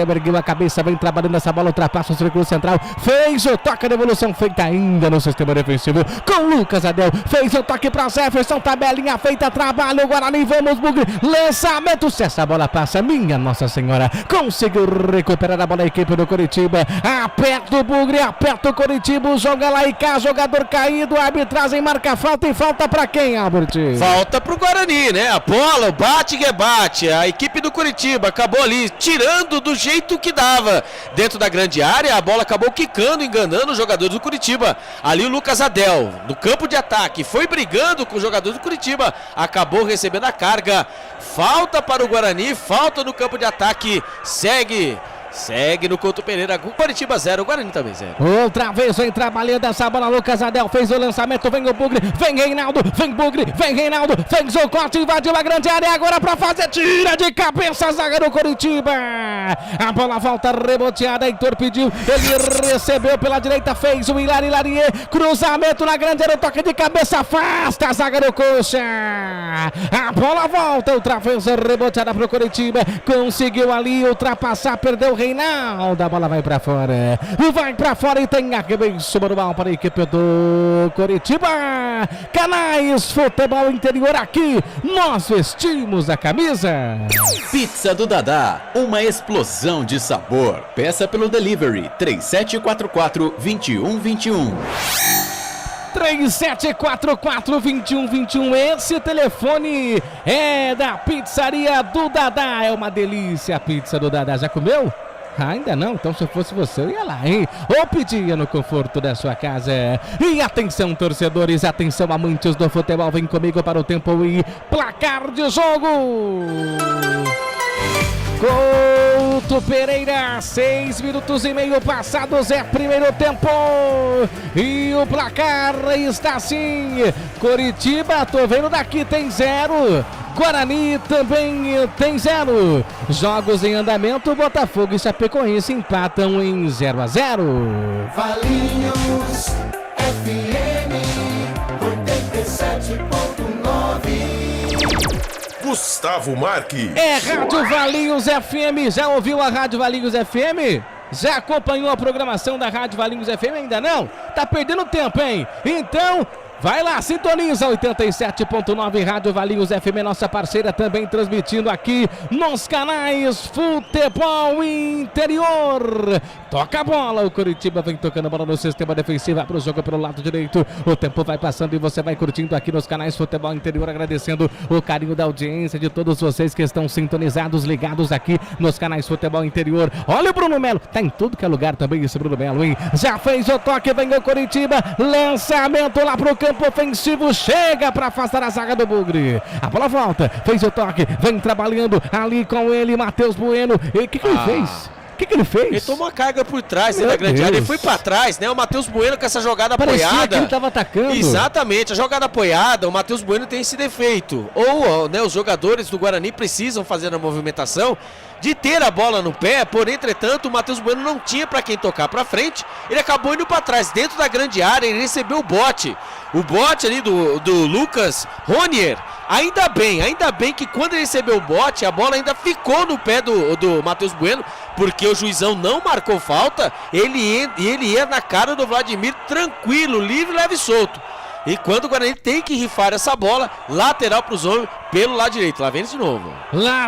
ergueu a cabeça, vem trabalhando essa bola, ultrapassa o círculo central, fez o toque, a devolução feita ainda no sistema defensivo com Lucas Adel, fez o toque pra Jefferson, tabelinha feita, trabalha o Guarani, vamos Bugre, lançamento, se essa bola passa, minha Nossa Senhora, conseguiu recuperar a bola a equipe do Coritiba, aperta o Bugre, aperta o Coritiba, joga lá e cá, jogador caído, a arbitragem marca falta, e falta pra quem, Albert? Falta pro Guarani, né? A bola, o bate-rebate, a equipe do Coritiba acabou ali tirando do jeito que dava dentro da grande área, a bola acabou quicando, enganando os jogadores do Coritiba, ali o Lucas Adel, no campo de ataque, foi brigando com os jogadores do Coritiba, acabou recebendo a carga, falta para o Guarani, falta no campo de ataque, segue no Couto Pereira, Coritiba 0, Guarani também 0. Outra vez vem trabalhando essa bola, Lucas Adel fez o lançamento, vem o Bugre, vem Reinaldo, vem Bugre, vem Reinaldo, fez o corte, invadiu a grande área, agora pra fazer, tira de cabeça a zaga do Coritiba, a bola volta reboteada, Heitor pediu, ele recebeu pela direita, fez o Hilari, cruzamento na grande área, toque de cabeça, afasta a zaga do Coxa, a bola volta, outra vez reboteada pro Coritiba, conseguiu ali ultrapassar, perdeu o Reinaldo, a bola vai pra fora e tem arremesso manual para a equipe do Coritiba. Canais Futebol Interior, aqui nós vestimos a camisa. Pizza do Dadá, uma explosão de sabor. Peça pelo delivery 3744-2121. 3744-2121. Esse telefone é da Pizzaria do Dadá. É uma delícia a pizza do Dadá. Já comeu? Ainda não? Então se eu fosse você eu ia lá, hein? Ou pedia no conforto da sua casa. E atenção torcedores, atenção amantes do futebol, vem comigo para o tempo e placar de jogo. Couto Pereira, 6 minutos e meio passados, é primeiro tempo. E o placar está assim: Coritiba, tô vendo daqui, tem 0. Guarani também tem 0. Jogos em andamento, Botafogo e Chapecoense empatam em 0-0. Valinhos FM 87.9. Gustavo Marques. É Rádio Valinhos FM. Já ouviu a Rádio Valinhos FM? Já acompanhou a programação da Rádio Valinhos FM? Ainda não? Tá perdendo tempo, hein? Então, Vai lá, sintoniza 87.9 Rádio Valinhos FM, nossa parceira, também transmitindo aqui nos canais Futebol Interior. Toca a bola, o Coritiba vem tocando a bola no sistema defensivo, abre o jogo pelo lado direito. O tempo vai passando e você vai curtindo aqui nos canais Futebol Interior, agradecendo o carinho da audiência de todos vocês que estão sintonizados, ligados aqui nos canais Futebol Interior. Olha o Bruno Melo, tá em tudo que é lugar também esse Bruno Melo, hein? Já fez o toque, vem o Coritiba, lançamento lá pro campo ofensivo, chega para afastar a zaga do Bugre. A bola volta, fez o toque, vem trabalhando ali com ele, Matheus Bueno. E o que ele fez? O que ele fez? Ele tomou uma carga por trás da grande área, ele foi pra trás, né? O Matheus Bueno com essa jogada Parecia apoiada. Que ele tava atacando. Exatamente, a jogada apoiada, o Matheus Bueno tem esse defeito. Ou, né, os jogadores do Guarani precisam fazer a movimentação de ter a bola no pé, porém, entretanto, o Matheus Bueno não tinha para quem tocar para frente, ele acabou indo para trás, dentro da grande área, ele recebeu o bote ali do Lucas Ronier. Ainda bem que quando ele recebeu o bote, a bola ainda ficou no pé do Matheus Bueno, porque o juizão não marcou falta, ele ia na cara do Vladimir tranquilo, livre, leve e solto. E quando o Guarani tem que rifar essa bola, lateral para os homens, pelo lado direito. Lá vem de novo. Lá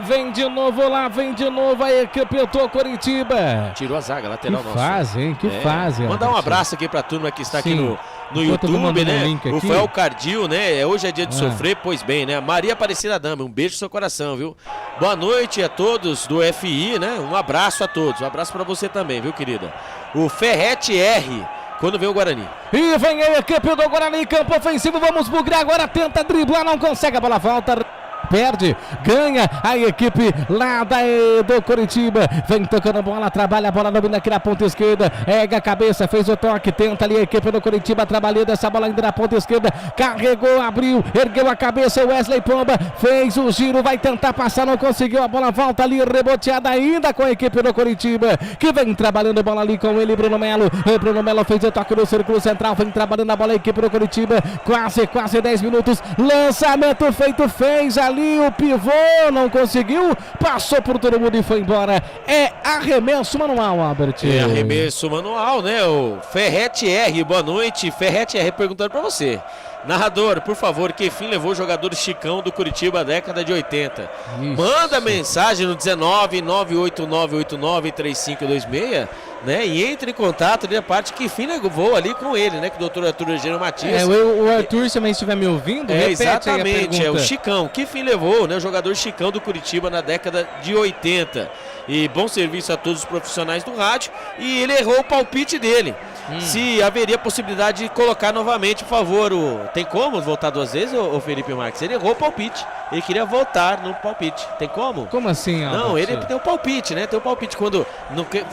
vem de novo a equipe do Coritiba. Tirou a zaga, lateral nosso. Que fazem. Mandar um abraço aqui para a turma que está aqui no YouTube, né? O Fel Cardil, né? Hoje é dia de sofrer, pois bem, né? Maria Aparecida Dama, um beijo no seu coração, viu? Boa noite a todos do FI, né? Um abraço a todos. Um abraço para você também, viu, querida? O Ferrete R. Quando vem o Guarani. E vem a equipe do Guarani, campo ofensivo, vamos Bugre agora, tenta driblar, não consegue, a bola volta, perde, ganha a equipe lá do Coritiba, vem tocando a bola, trabalha a bola, domina aqui na ponta esquerda, erga a cabeça, fez o toque, tenta ali a equipe do Coritiba, trabalhando essa bola ainda na ponta esquerda, carregou, abriu, ergueu a cabeça, Wesley Pomba, fez o giro, vai tentar passar, não conseguiu, a bola volta ali, reboteada ainda com a equipe do Coritiba, que vem trabalhando a bola ali com ele, Bruno Melo fez o toque no círculo central, vem trabalhando a bola a equipe do Coritiba, quase 10 minutos, lançamento feito, fez ali o pivô, não conseguiu, passou por todo mundo e foi embora. É arremesso manual, Albert. É arremesso manual, né? O Ferrete R, boa noite. Ferrete R perguntando pra você. Narrador, por favor, que fim levou o jogador Chicão do Curitiba década de 80? Isso. Manda mensagem no 19 98989 3526, né? E entre em contato ali a parte que fim levou ali com ele, né? Que o doutor Arthur Eugênio Matias. O Arthur, se também estiver me ouvindo, exatamente, o Chicão. Que fim levou, né? O jogador Chicão do Curitiba na década de 80. E bom serviço a todos os profissionais do rádio. E ele errou o palpite dele. Se haveria possibilidade de colocar novamente, por favor, tem como voltar duas vezes, o Felipe Marques? Ele errou o palpite, ele queria voltar no palpite, tem como? Como assim, Albert? Não, ele tem o palpite, né? Tem o palpite quando,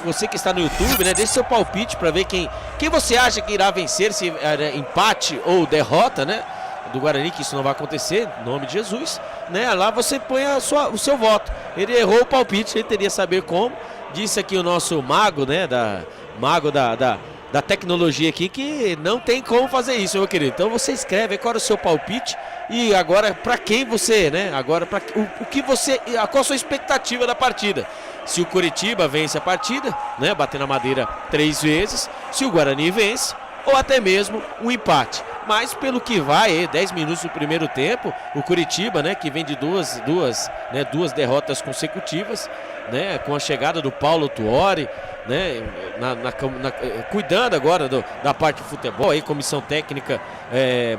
você que está no YouTube, né? Deixe seu palpite para ver quem você acha que irá vencer, se empate ou derrota, né? Do Guarani, que isso não vai acontecer, em nome de Jesus, né? Lá você põe o seu voto. Ele errou o palpite, ele teria saber como. Disse aqui o nosso mago, né? Mago da tecnologia aqui, que não tem como fazer isso, meu querido. Então você escreve qual é o seu palpite e agora para quem você, né? Agora qual a sua expectativa da partida? Se o Coritiba vence a partida, né? Bater na madeira 3 vezes, se o Guarani vence ou até mesmo um empate. Mas pelo que vai, 10 minutos do primeiro tempo, o Coritiba, né, que vem de duas derrotas consecutivas, né, com a chegada do Paulo Tuori, né, cuidando agora da parte de futebol, aí comissão técnica,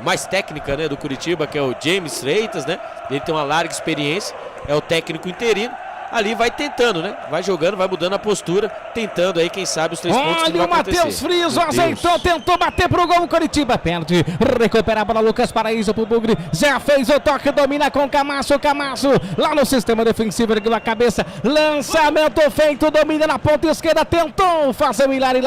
mais técnica, né, do Coritiba, que é o James Freitas, né, ele tem uma larga experiência, é o técnico interino. Ali vai tentando, né? Vai jogando, vai mudando a postura, tentando aí, quem sabe, os 3 pontos que não vai acontecer. Olha o Matheus Friso, azeitou, tentou bater pro gol, o Coritiba perde, recupera a bola, Lucas Paraíso pro Bugre, já fez o toque, domina com Camacho, lá no sistema defensivo, ergueu a cabeça, lançamento feito, domina na ponta esquerda, tentou fazer o Hilari,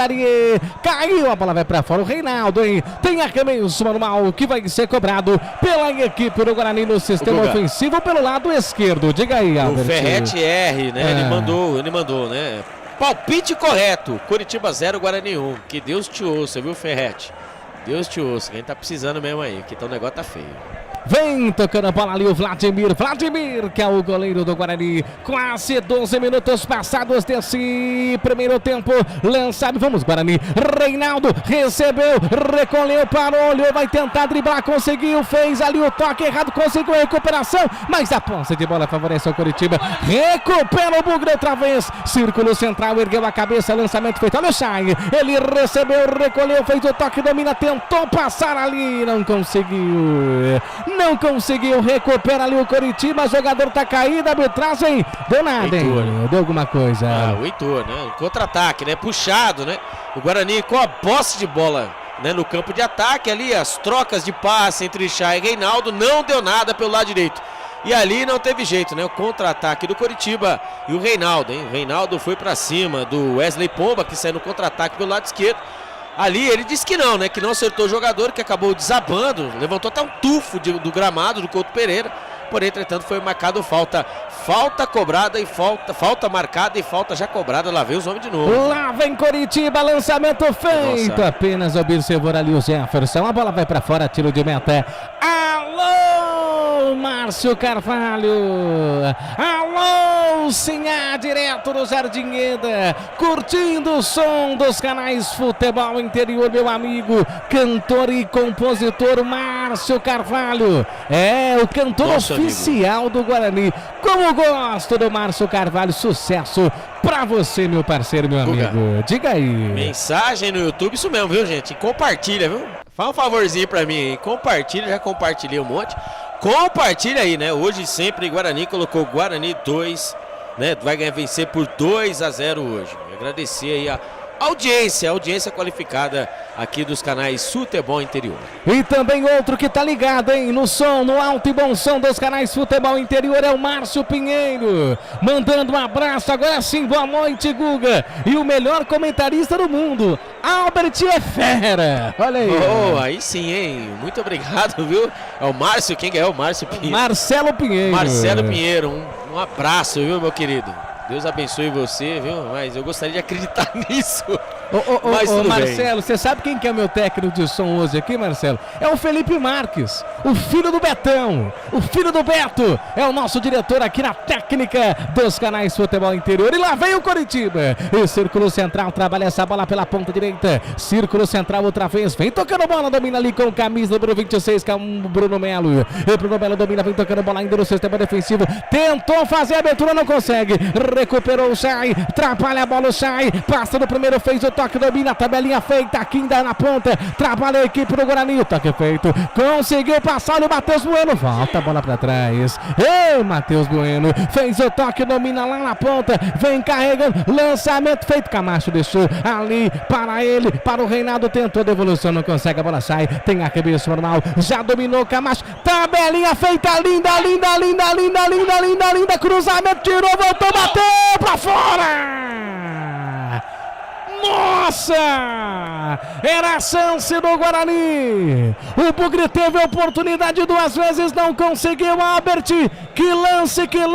caiu, a bola vai pra fora, o Reinaldo, hein? Tem arremesso manual que vai ser cobrado pela equipe do Guarani no sistema ofensivo pelo lado esquerdo, diga aí, Albert. O Ferrete R, né? Ele mandou, né? Palpite correto. Coritiba 0, Guarani 1. Que Deus te ouça, viu, Ferrete? Deus te ouça. Quem tá precisando mesmo aí, que o negócio tá feio. Vem tocando a bola ali o Vladimir, que é o goleiro do Guarani. Quase 12 minutos passados desse primeiro tempo. Lançado, vamos Guarani. Reinaldo recebeu, recolheu, parou, olhou, vai tentar driblar, conseguiu, fez ali o toque errado, conseguiu a recuperação, mas a posse de bola favorece o Coritiba. Recupera o Bugre outra vez. Círculo central, ergueu a cabeça, lançamento feito. Olha o Chay, ele recebeu, recolheu, fez o toque, domina, tentou passar ali, não conseguiu, recupera ali o Coritiba, o jogador tá caído, a arbitragem deu nada, hein? Deu alguma coisa. O Heitor, né? Contra-ataque, né? Puxado, né? O Guarani com a posse de bola, né? No campo de ataque ali, as trocas de passe entre Chay e Reinaldo, não deu nada pelo lado direito. E ali não teve jeito, né? O contra-ataque do Coritiba e o Reinaldo, hein? O Reinaldo foi pra cima do Wesley Pomba, que saiu no contra-ataque pelo lado esquerdo. Ali ele disse que não, né? Que não acertou o jogador, que acabou desabando, levantou até um tufo do gramado do Couto Pereira. Porém, entretanto, foi marcado falta. Falta cobrada e falta marcada e falta já cobrada. Lá vem os homens de novo. Lá vem Coritiba, lançamento feito. Nossa. Apenas observou ali o Jefferson. A bola vai pra fora, tiro de meta. Alô, Márcio Carvalho. Alô, Sinhá, direto do Jardim Eda. Curtindo o som dos canais Futebol Interior, meu amigo. Cantor e compositor Márcio Carvalho. É, o cantor oficial do Guarani. Como gosto do Márcio Carvalho, sucesso pra você, meu parceiro, meu amigo. Diga aí. Mensagem no YouTube, isso mesmo, viu, gente? Compartilha, viu? Fala um favorzinho pra mim aí. Compartilha, já compartilhei um monte. Compartilha aí, né? Hoje sempre Guarani colocou Guarani 2, né? Vai vencer por 2-0 hoje. Agradecer aí a audiência qualificada aqui dos canais Futebol Interior. E também outro que tá ligado, hein, no som, no alto e bom som dos canais Futebol Interior é o Márcio Pinheiro, mandando um abraço, agora sim, boa noite, Guga, e o melhor comentarista do mundo, Albert é fera, olha aí. Aí sim, hein, muito obrigado, viu, é o Márcio, quem é o Márcio Pinheiro? Marcelo Pinheiro, um abraço, viu, meu querido. Deus abençoe você, viu? Mas eu gostaria de acreditar nisso. Mas tudo Marcelo, você sabe quem que é o meu técnico de som hoje aqui, Marcelo? É o Felipe Marques, o filho do Betão, o filho do Beto. É o nosso diretor aqui na técnica dos canais Futebol Interior. E lá vem o Coritiba. E círculo central, trabalha essa bola pela ponta direita. Círculo central outra vez. Vem tocando bola, domina ali com o camisa número 26, que é o Bruno Melo. E Bruno Melo domina, vem tocando bola ainda no sistema defensivo. Tentou fazer a abertura, não consegue. Recuperou o Chay, atrapalha a bola o Chay, passa no primeiro, fez o toque, domina, tabelinha feita, aqui ainda na ponta, trabalha a equipe do Guarani, o toque feito, conseguiu passar o Matheus Bueno, volta a bola pra trás, Matheus Bueno, fez o toque, domina lá na ponta, vem carregando, lançamento feito, Camacho deixou ali para ele, para o Reinaldo, tentou a devolução, não consegue, a bola sai, tem a cabeça normal, já dominou Camacho, tabelinha feita, linda, cruzamento, tirou, voltou, bateu pra fora! Nossa! Era a chance do Guarani. O Bugre teve a oportunidade 2 vezes, não conseguiu, Albert. Que lance, que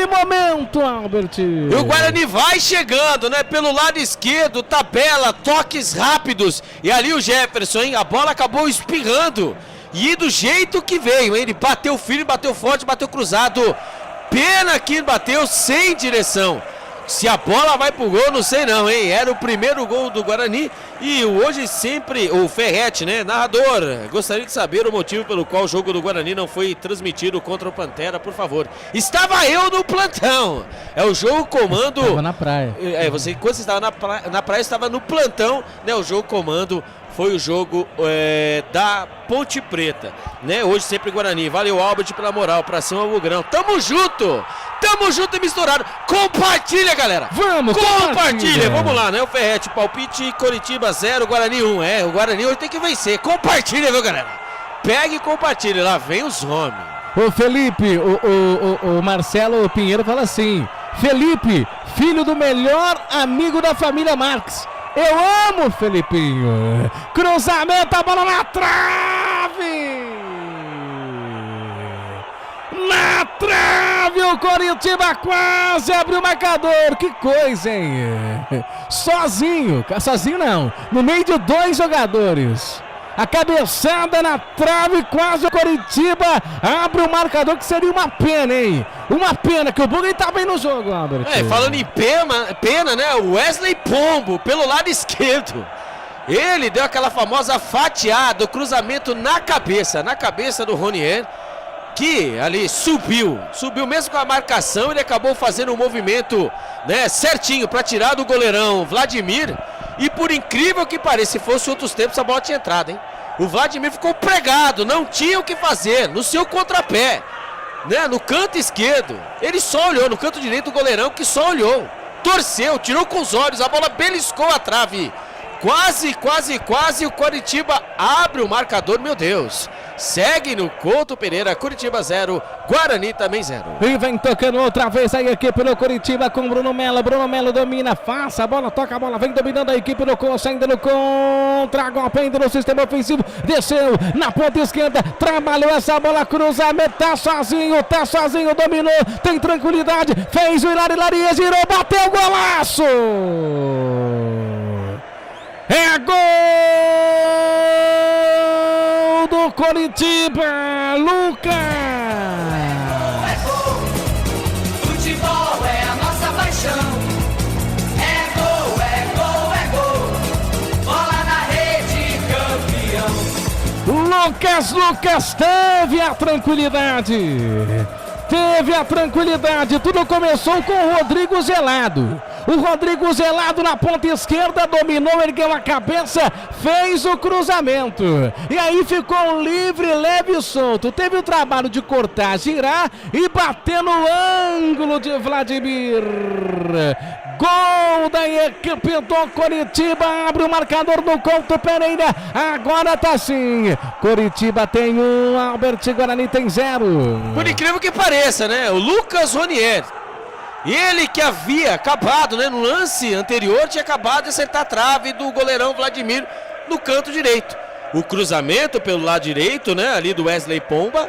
momento, Albert. E o Guarani vai chegando, né? Pelo lado esquerdo, tabela, toques rápidos. E ali o Jefferson, hein? A bola acabou espirrando. E do jeito que veio, hein? Ele bateu firme, bateu forte, bateu cruzado. Pena que bateu sem direção. Se a bola vai pro gol, não sei não, hein? Era o primeiro gol do Guarani. E hoje sempre o Ferretti, né? Narrador, gostaria de saber o motivo pelo qual o jogo do Guarani não foi transmitido contra o Pantera, por favor. Estava eu no plantão. É o jogo comando. Estava na praia. Quando você estava na praia, estava no plantão, né? O jogo comando foi o jogo da Ponte Preta, né? Hoje sempre Guarani. Valeu, Albert, pela moral. Pra cima, o Bugrão. Tamo junto e misturado. Compartilha, galera. Compartilha. Vamos lá, né? O Ferretti, palpite, Coritiba 0, Guarani 1. O Guarani hoje tem que vencer. Compartilha, viu, galera? Pega e compartilha. Lá vem os homens. O Felipe, o Marcelo Pinheiro fala assim: Felipe, filho do melhor amigo da família Marques. Eu amo o Felipinho. Cruzamento, a bola na trave. Na trave, o Coritiba quase abriu o marcador. Que coisa, hein? Sozinho não. No meio de 2 jogadores. A cabeçada na trave, quase o Coritiba abre o marcador, que seria uma pena, hein? Uma pena, que o Bugre tá bem no jogo, Albert. Falando em pena, né? O Wesley Pombo, pelo lado esquerdo. Ele deu aquela famosa fatiada, o cruzamento na cabeça do Ronier, que ali subiu mesmo com a marcação. Ele acabou fazendo um movimento, né, certinho para tirar do goleirão Vladimir. E por incrível que pareça, se fosse outros tempos, a bola tinha entrado, hein? O Vladimir ficou pregado, não tinha o que fazer, no seu contrapé, né, no canto esquerdo. Ele só olhou, no canto direito, o goleirão que só olhou, torceu, tirou com os olhos, a bola beliscou a trave. Quase o Coritiba abre o marcador, meu Deus. Segue no Couto Pereira, Coritiba 0, Guarani também 0. E vem tocando outra vez a equipe do Coritiba com Bruno Melo. Bruno Melo domina, faça a bola, toca a bola, vem dominando a equipe do Coxa, ainda no contra-golpe, ainda no sistema ofensivo. Desceu na ponta esquerda, trabalhou essa bola, cruzamento, tá sozinho, dominou, tem tranquilidade, fez o Hilaria, girou, bateu, golaço! É gol do Coritiba, Lucas! É gol, futebol é a nossa paixão. É gol, bola na rede, campeão. Lucas teve a tranquilidade, tudo começou com o Rodrigo Gelado. O Rodrigo Gelado na ponta esquerda dominou, ergueu a cabeça, fez o cruzamento. E aí ficou livre, leve e solto. Teve o trabalho de cortar, girar e bater no ângulo de Vladimir. Gol da equipe do Coritiba, abre o marcador do Couto Pereira. Agora tá sim. Coritiba tem 1, Albert, Guarani tem 0. Por incrível que pareça, né? O Lucas Ronier. Ele que havia acabado, né, no lance anterior, tinha acabado de acertar a trave do goleirão Vladimir no canto direito. O cruzamento pelo lado direito, né, ali do Wesley Pomba,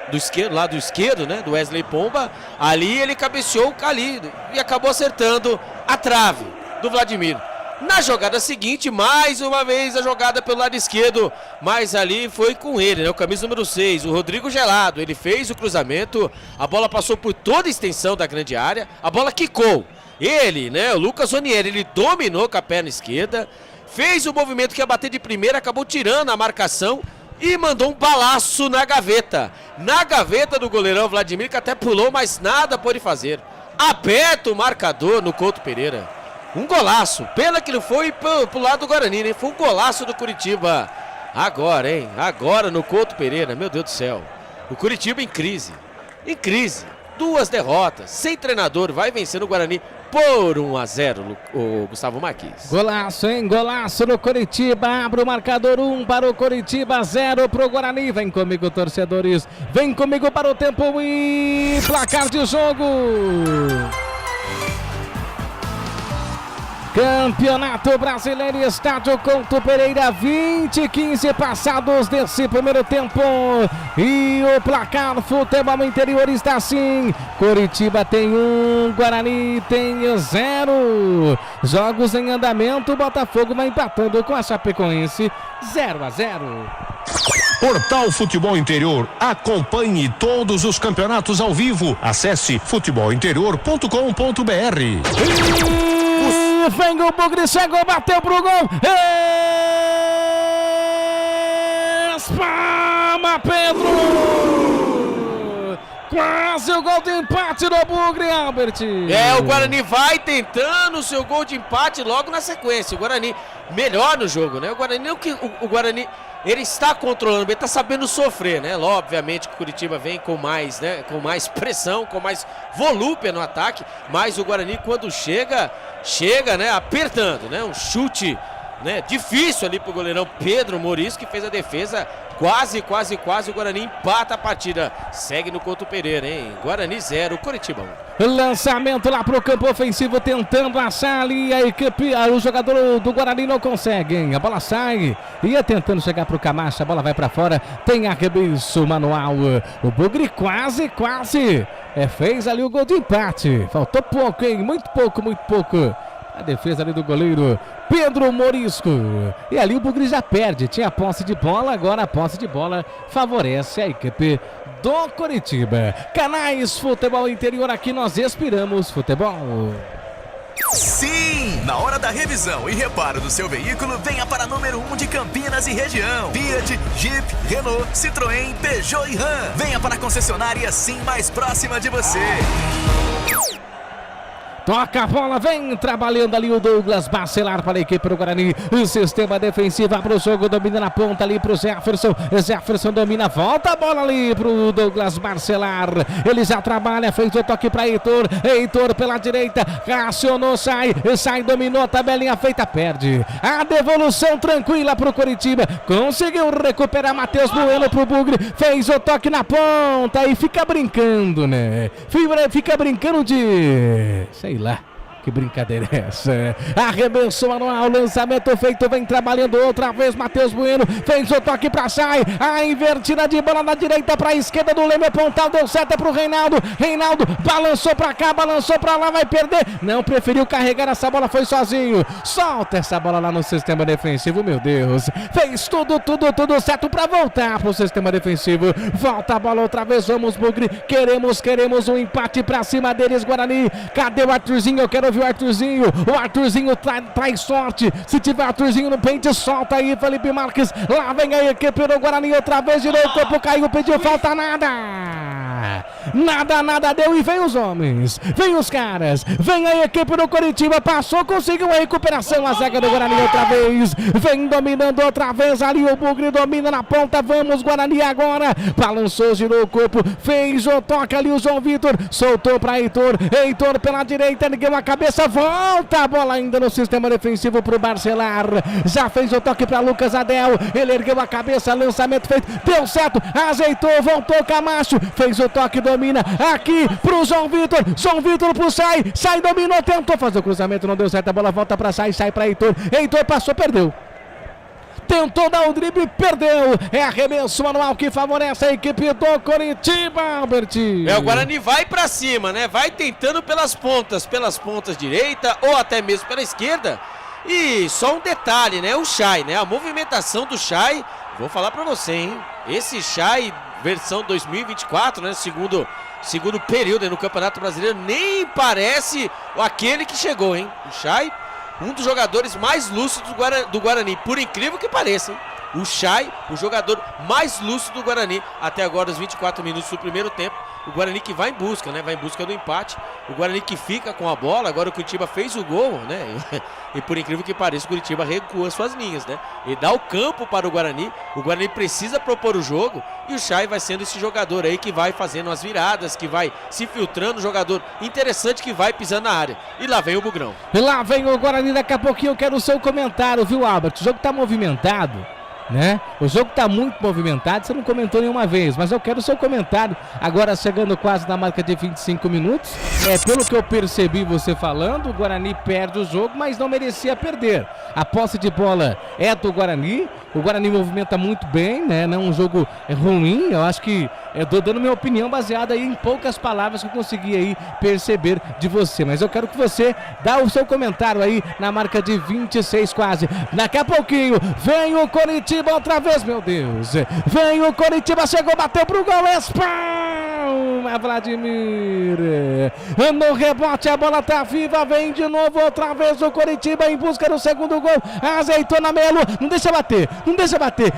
lado esquerdo, né, do Wesley Pomba, ali ele cabeceou ali e acabou acertando a trave do Vladimir. Na jogada seguinte, mais uma vez a jogada pelo lado esquerdo, mas ali foi com ele, né, o camisa número 6, o Rodrigo Gelado. Ele fez o cruzamento, a bola passou por toda a extensão da grande área, a bola quicou. Ele, né, o Lucas Ronier, ele dominou com a perna esquerda, fez o movimento que ia bater de primeira, acabou tirando a marcação e mandou um balaço na gaveta do goleirão Vladimir, que até pulou, mas nada pôde fazer. Aberto o marcador no Couto Pereira. Um golaço, pena que ele foi pro lado do Guarani, né? Foi um golaço do Coritiba. Agora, hein? Agora no Couto Pereira, meu Deus do céu. O Coritiba em crise. 2 derrotas, sem treinador, vai vencendo o Guarani por 1-0, o Gustavo Marques. Golaço, hein? Golaço do Coritiba, abre o marcador, 1 para o Coritiba, 0 para o Guarani. Vem comigo, torcedores, vem comigo para o tempo e placar de jogo. Campeonato Brasileiro, Estádio Couto Pereira, 20-15 passados desse primeiro tempo. E o placar futebol interior está assim: Coritiba tem 1, Guarani tem 0. Jogos em andamento, Botafogo vai empatando com a Chapecoense 0-0. Portal Futebol Interior. Acompanhe todos os campeonatos ao vivo. Acesse futebolinterior.com.br. Vem o Bugre, chegou, bateu pro gol. Espalma, Pedro! Quase o gol de empate do Bugre, Albert. O Guarani vai tentando o seu gol de empate logo na sequência. O Guarani melhor no jogo, né? O Guarani ele está controlando bem, está sabendo sofrer, né? Obviamente que o Coritiba vem com mais, né? Com mais pressão, com mais volúpia no ataque, mas o Guarani quando chega, né? Apertando, né? Um chute, né? Difícil ali pro goleirão Pedro Maurício, que fez a defesa. Quase o Guarani empata a partida. Segue no Couto Pereira, hein? Guarani 0, Coritiba 1. Lançamento lá pro campo ofensivo, tentando achar ali a equipe. O jogador do Guarani não consegue, hein? A bola sai, ia tentando chegar pro Camacho, a bola vai pra fora. Tem arremesso manual. O Bugre quase fez ali o gol de empate. Faltou pouco, hein? Muito pouco. A defesa ali do goleiro Pedro Morisco. E ali o Bugre já perde. Tinha posse de bola, agora a posse de bola favorece a equipe do Coritiba. Canais Futebol Interior, aqui nós expiramos futebol. Sim! Na hora da revisão e reparo do seu veículo, venha para a número 1 de Campinas e região. Fiat, Jeep, Renault, Citroën, Peugeot e Ram. Venha para a concessionária Sim mais próxima de você. Toca a bola, vem trabalhando ali o Douglas Bacelar para a equipe do Guarani. O sistema defensivo para o jogo, domina na ponta ali para o Jefferson. Jefferson domina, volta a bola ali para o Douglas Bacelar. Ele já trabalha, fez o toque para Heitor. Heitor pela direita, acionou, sai, dominou, a tabelinha feita, perde. A devolução tranquila para o Coritiba. Conseguiu recuperar Matheus Bueno para o Bugre. Fez o toque na ponta e fica brincando, né? Fica brincando de... sei lá, que brincadeira é essa? Arrebençou manual, lançamento feito, vem trabalhando outra vez, Matheus Bueno, fez o toque pra Chay, a invertida de bola da direita pra esquerda do Leme Pontal, deu certo pro Reinaldo, balançou pra cá, balançou pra lá, vai perder, não, preferiu carregar essa bola, foi sozinho, solta essa bola lá no sistema defensivo, meu Deus, fez tudo certo pra voltar pro sistema defensivo, volta a bola outra vez, vamos Bugre, queremos um empate pra cima deles, Guarani, cadê o Arthurzinho? Eu quero ouvir o Arthurzinho traz sorte, se tiver Arthurzinho no pente, solta aí Felipe Marques, lá vem a equipe do Guarani outra vez, girou o corpo, caiu, pediu falta, nada, deu e vem os homens, vem os caras, vem a equipe do Coritiba, passou, conseguiu a recuperação, a zaga do Guarani outra vez, vem dominando outra vez ali, o Bugre domina na ponta, vamos Guarani agora, balançou, girou o corpo, fez o toque ali o João Vitor, soltou para Heitor pela direita, ergueu a cabeça, volta a bola ainda no sistema defensivo pro Bacelar, já fez o toque para Lucas Adel, ele ergueu a cabeça, lançamento feito, deu certo, ajeitou, voltou Camacho, fez o toque, domina aqui pro João Vitor pro Sai dominou, tentou fazer o cruzamento, não deu certo, a bola volta pra Sai pra Heitor passou, perdeu. Tentou dar o drible, perdeu. É arremesso manual que favorece a equipe do Coritiba, Albertinho. O Guarani vai pra cima, né? Vai tentando pelas pontas direita ou até mesmo pela esquerda. E só um detalhe, né? O Chay, né? A movimentação do Chay, vou falar pra você, hein? Esse Chay, versão 2024, né? Segundo período aí no Campeonato Brasileiro, nem parece aquele que chegou, hein? O Chay, um dos jogadores mais lúcidos do Guarani, por incrível que pareça, hein? O Chay, o jogador mais lúcido do Guarani, até agora os 24 minutos do primeiro tempo. O Guarani que vai em busca, né? Vai em busca do empate. O Guarani que fica com a bola. Agora o Curitiba fez o gol, né? E por incrível que pareça, o Curitiba recua suas linhas, né? E dá o campo para o Guarani. O Guarani precisa propor o jogo. E o Chay vai sendo esse jogador aí que vai fazendo as viradas, que vai se filtrando. Jogador interessante que vai pisando na área. E lá vem o Bugrão. E lá vem o Guarani. Daqui a pouquinho eu quero o seu comentário, viu, Albert? O jogo tá movimentado, né? O jogo tá muito movimentado, você não comentou nenhuma vez, mas eu quero o seu comentário. Agora chegando quase na marca de 25 minutos. Pelo que eu percebi você falando, o Guarani perde o jogo, mas não merecia perder. A posse de bola é do Guarani. O Guarani movimenta muito bem, né? Não é um jogo ruim. Eu acho que eu tô dando minha opinião baseada aí em poucas palavras que eu consegui aí perceber de você. Mas eu quero que você dá o seu comentário aí na marca de 26 quase. Daqui a pouquinho vem o Coritiba outra vez, meu Deus. Vem o Coritiba, chegou, bateu pro gol, espalma Vladimir. No rebote a bola tá viva, vem de novo outra vez o Coritiba em busca do segundo gol. Azeitou na meia lua, não deixa bater.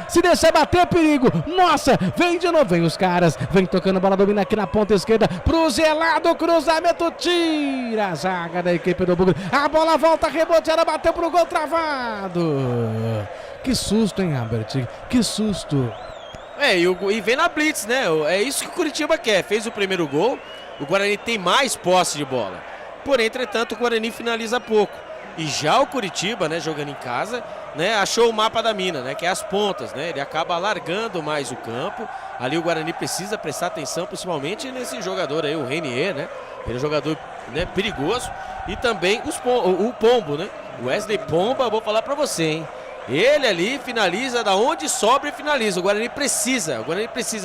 Se deixar bater é perigo. Nossa, vem de novo, vem os caras. Vem tocando bola, domina aqui na ponta esquerda pro Gelado, cruzamento, tira a zaga da equipe do Bugre. A bola volta, reboteada, bateu pro gol, travado. Que susto, hein, Albert? Que susto. E vem na blitz, né? É isso que o Curitiba quer. Fez o primeiro gol. O Guarani tem mais posse de bola. Porém, entretanto, o Guarani finaliza pouco. E já o Curitiba, né, jogando em casa, né, achou o mapa da mina, né, que é as pontas, né? Ele acaba alargando mais o campo. Ali o Guarani precisa prestar atenção, principalmente nesse jogador aí, o Renier, né? Ele é um jogador, né, perigoso. E também o Pombo, né? O Wesley Pomba, vou falar pra você, hein? Ele ali finaliza da onde sobra e finaliza. O Guarani precisa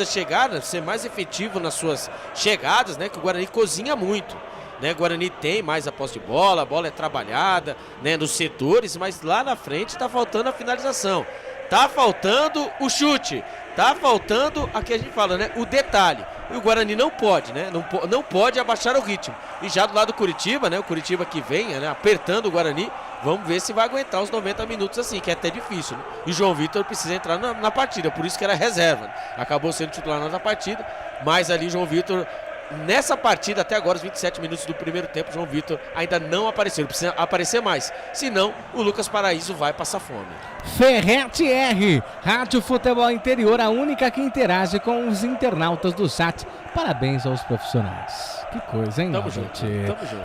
chegar, ser mais efetivo nas suas chegadas, né? Que o Guarani cozinha muito. né? Guarani tem mais a posse de bola, a bola é trabalhada, né, nos setores, mas lá na frente tá faltando a finalização. Tá faltando o chute, tá faltando, aqui a gente fala, né, o detalhe. E o Guarani não pode, né, não pode abaixar o ritmo. E já do lado do Curitiba, né, o Curitiba que vem, né, apertando o Guarani, vamos ver se vai aguentar os 90 minutos assim, que é até difícil, né? E o João Vitor precisa entrar na partida, por isso que era reserva, né? Acabou sendo titular na partida, mas ali João Vitor... Nessa partida, até agora, os 27 minutos do primeiro tempo, João Vitor ainda não apareceu. Ele precisa aparecer mais. Senão, o Lucas Paraíso vai passar fome. Ferrete R, Rádio Futebol Interior, a única que interage com os internautas do chat. Parabéns aos profissionais. Que coisa, hein, Tamo junto.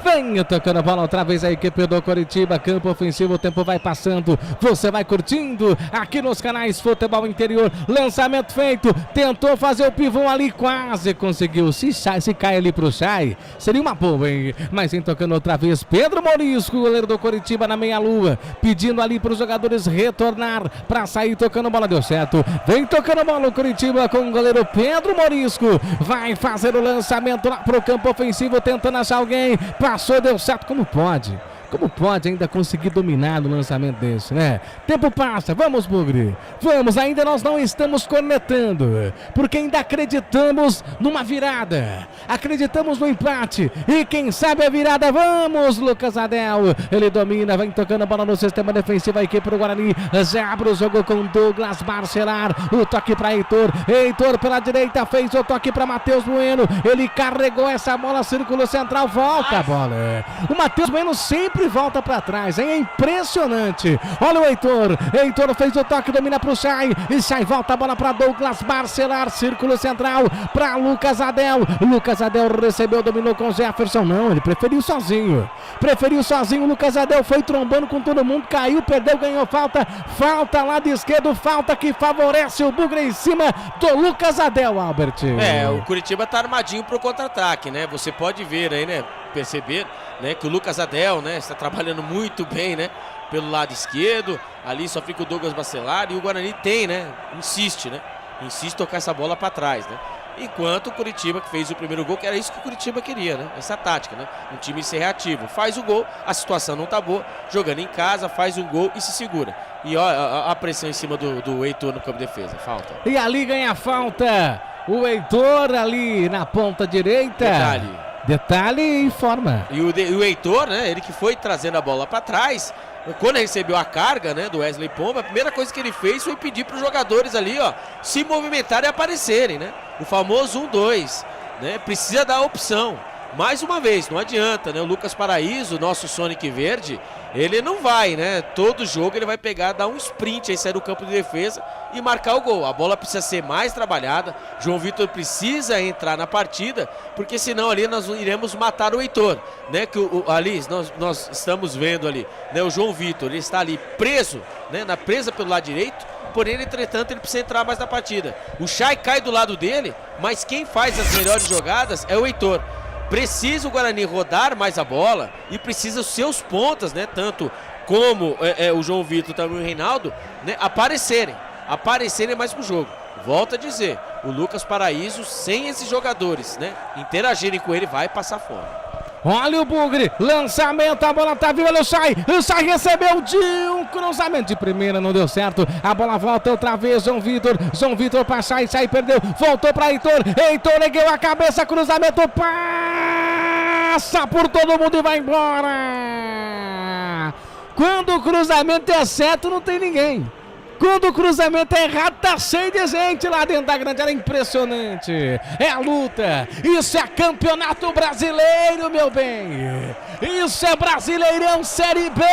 Venha tocando a bola outra vez a equipe do Coritiba. Campo ofensivo, o tempo vai passando. Você vai curtindo aqui nos canais Futebol Interior. Lançamento feito. Tentou fazer o pivô ali, quase conseguiu. Se cai ali pro Chay, seria uma boa, hein? Mas vem tocando outra vez. Pedro Morisco, goleiro do Coritiba na meia-lua. Pedindo ali para os jogadores retornar para sair tocando bola. Deu certo. Vem tocando bola o Coritiba com o goleiro Pedro Morisco. Vai fazer o lançamento lá pro campo ofensivo, tentando achar alguém. Passou, deu certo. Como pode? Como pode ainda conseguir dominar no lançamento desse, né? Tempo passa, vamos, Bugre. Vamos, ainda nós não estamos cornetando, porque ainda acreditamos numa virada. Acreditamos no empate. E quem sabe a virada, vamos, Lucas Adel. Ele domina, vem tocando a bola no sistema defensivo, a equipe do Guarani. Já abre o jogo com Douglas Barcelar. O toque para Heitor. Heitor pela direita, fez o toque para Matheus Bueno. Ele carregou essa bola, círculo central, volta a bola. O Matheus Bueno sempre volta para trás, hein? É impressionante. Olha o Heitor. Heitor fez o toque, domina pro Chay. E Chay volta a bola para Douglas Barcelar. Círculo central para Lucas Adel. Lucas Adel recebeu, dominou com Jefferson. Não, ele preferiu sozinho. Lucas Adel foi trombando com todo mundo. Caiu, perdeu, ganhou falta. Falta lado esquerdo. Falta que favorece o Bugre em cima do Lucas Adel, Albert. O Curitiba tá armadinho pro contra-ataque, né? Você pode ver aí, né? Perceber, né, que o Lucas Adel, né, está trabalhando muito bem, né, pelo lado esquerdo. Ali só fica o Douglas Bacelar e o Guarani tem, né, insiste tocar essa bola para trás, né. Enquanto o Curitiba, que fez o primeiro gol, que era isso que o Curitiba queria, né, essa tática, né, um time ser reativo. Faz o gol, a situação não tá boa, jogando em casa, faz um gol e se segura. E ó, a pressão em cima do Heitor no campo de defesa, falta. E ali ganha a falta, o Heitor ali na ponta direita. Detalhe e forma. E o Heitor, né, ele que foi trazendo a bola para trás, quando recebeu a carga, né, do Wesley Pomba, a primeira coisa que ele fez foi pedir para os jogadores ali, ó, se movimentarem e aparecerem, né? O famoso 1-2, né? Precisa dar opção. Mais uma vez, não adianta, né? O Lucas Paraíso, nosso Sonic Verde, ele não vai, né? Todo jogo ele vai pegar, dar um sprint aí, sair do campo de defesa e marcar o gol. A bola precisa ser mais trabalhada. João Vitor precisa entrar na partida, porque senão ali nós iremos matar o Heitor, né? Que ali nós estamos vendo ali, né? O João Vitor, ele está ali preso, né? Presa pelo lado direito. Porém, entretanto, ele precisa entrar mais na partida. O Chay cai do lado dele, mas quem faz as melhores jogadas é o Heitor. Precisa o Guarani rodar mais a bola e precisa os seus pontas, né? Tanto como o João Vitor, também o Reinaldo, né? Aparecerem mais pro jogo. Volto a dizer, o Lucas Paraíso, sem esses jogadores, né, interagirem com ele, vai passar fome. Olha o Bugre, lançamento, a bola tá viva, olha o Chay recebeu de um cruzamento de primeira, não deu certo, a bola volta outra vez, João Vitor para Chay perdeu, voltou para Heitor ergueu a cabeça, cruzamento, passa por todo mundo e vai embora. Quando o cruzamento é certo, não tem ninguém. Quando o cruzamento é errado, tá cheio de gente lá dentro da grande área, impressionante. É a luta, isso é campeonato brasileiro, meu bem. Isso é Brasileirão Série B,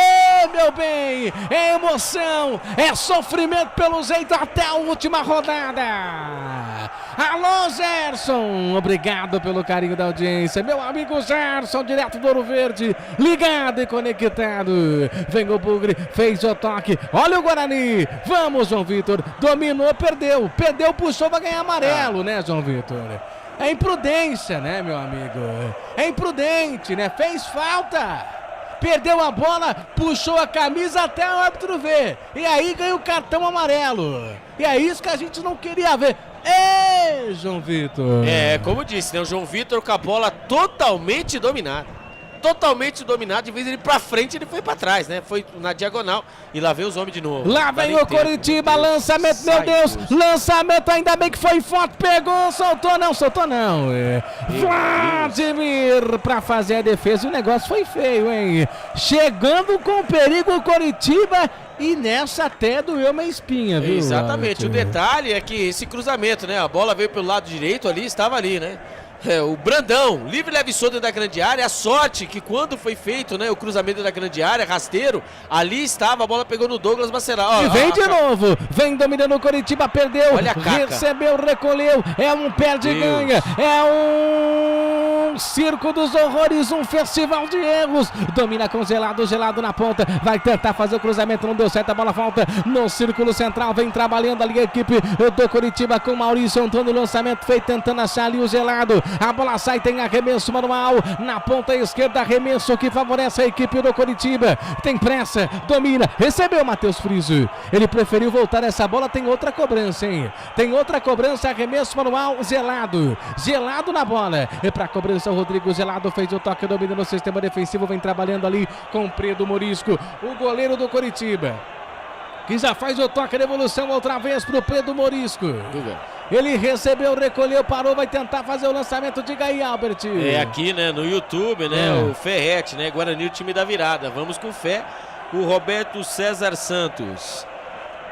meu bem. É emoção, é sofrimento pelo jeito até a última rodada. Alô, Gerson, obrigado pelo carinho da audiência. Meu amigo Gerson, direto do Ouro Verde, ligado e conectado. Vem o Bugre, fez o toque, olha o Guarani. Vamos, João Vitor, dominou, perdeu, puxou, vai ganhar amarelo, né, João Vitor? É imprudência, né, meu amigo? É imprudente, né? Fez falta. Perdeu a bola, puxou a camisa até o árbitro ver. E aí ganha o cartão amarelo. E é isso que a gente não queria ver. Ei, João Vitor. Como disse, né? O João Vitor com a bola totalmente dominada. totalmente dominado, de vez ele pra frente, ele foi pra trás, né? Foi na diagonal e lá vem os homens de novo. Lá vem o Coritiba, lançamento, meu Deus, lançamento, ainda bem que foi forte, pegou, soltou não. Vladimir pra fazer a defesa, o negócio foi feio, hein? Chegando com perigo o Coritiba e nessa até doeu uma espinha, viu? Exatamente, o detalhe é que esse cruzamento, né? A bola veio pelo lado direito ali, estava ali, né? O Brandão, livre, leve e solto da grande área. A sorte que quando foi feito, né, o cruzamento da grande área, rasteiro, ali estava, a bola pegou no Douglas Maceral. E vem de novo, vem dominando o Coritiba, perdeu, olha a caca. Recebeu, recolheu, é um perde-ganha, é um circo dos horrores, um festival de erros. Domina com gelado na ponta, vai tentar fazer o cruzamento, não deu certo, a bola volta no círculo central, vem trabalhando ali a equipe do Coritiba com Maurício Antônio, lançamento feito, tentando achar ali o gelado. A bola sai, tem arremesso manual na ponta esquerda, arremesso que favorece a equipe do Coritiba. Tem pressa, domina, recebeu Matheus Friso. Ele preferiu voltar essa bola, tem outra cobrança, hein? Tem outra cobrança, arremesso manual, gelado na bola. E pra cobrança o Rodrigo Gelado fez o toque, domina no sistema defensivo, vem trabalhando ali com o Pedro Morisco, o goleiro do Coritiba, que já faz o toque de evolução outra vez pro Pedro Morisco. Ele recebeu, recolheu, parou, vai tentar fazer o lançamento. Diga aí, Albert. É aqui, né, no YouTube, né, o Ferrete, né, Guarani, o time da virada. Vamos com fé, o Roberto César Santos.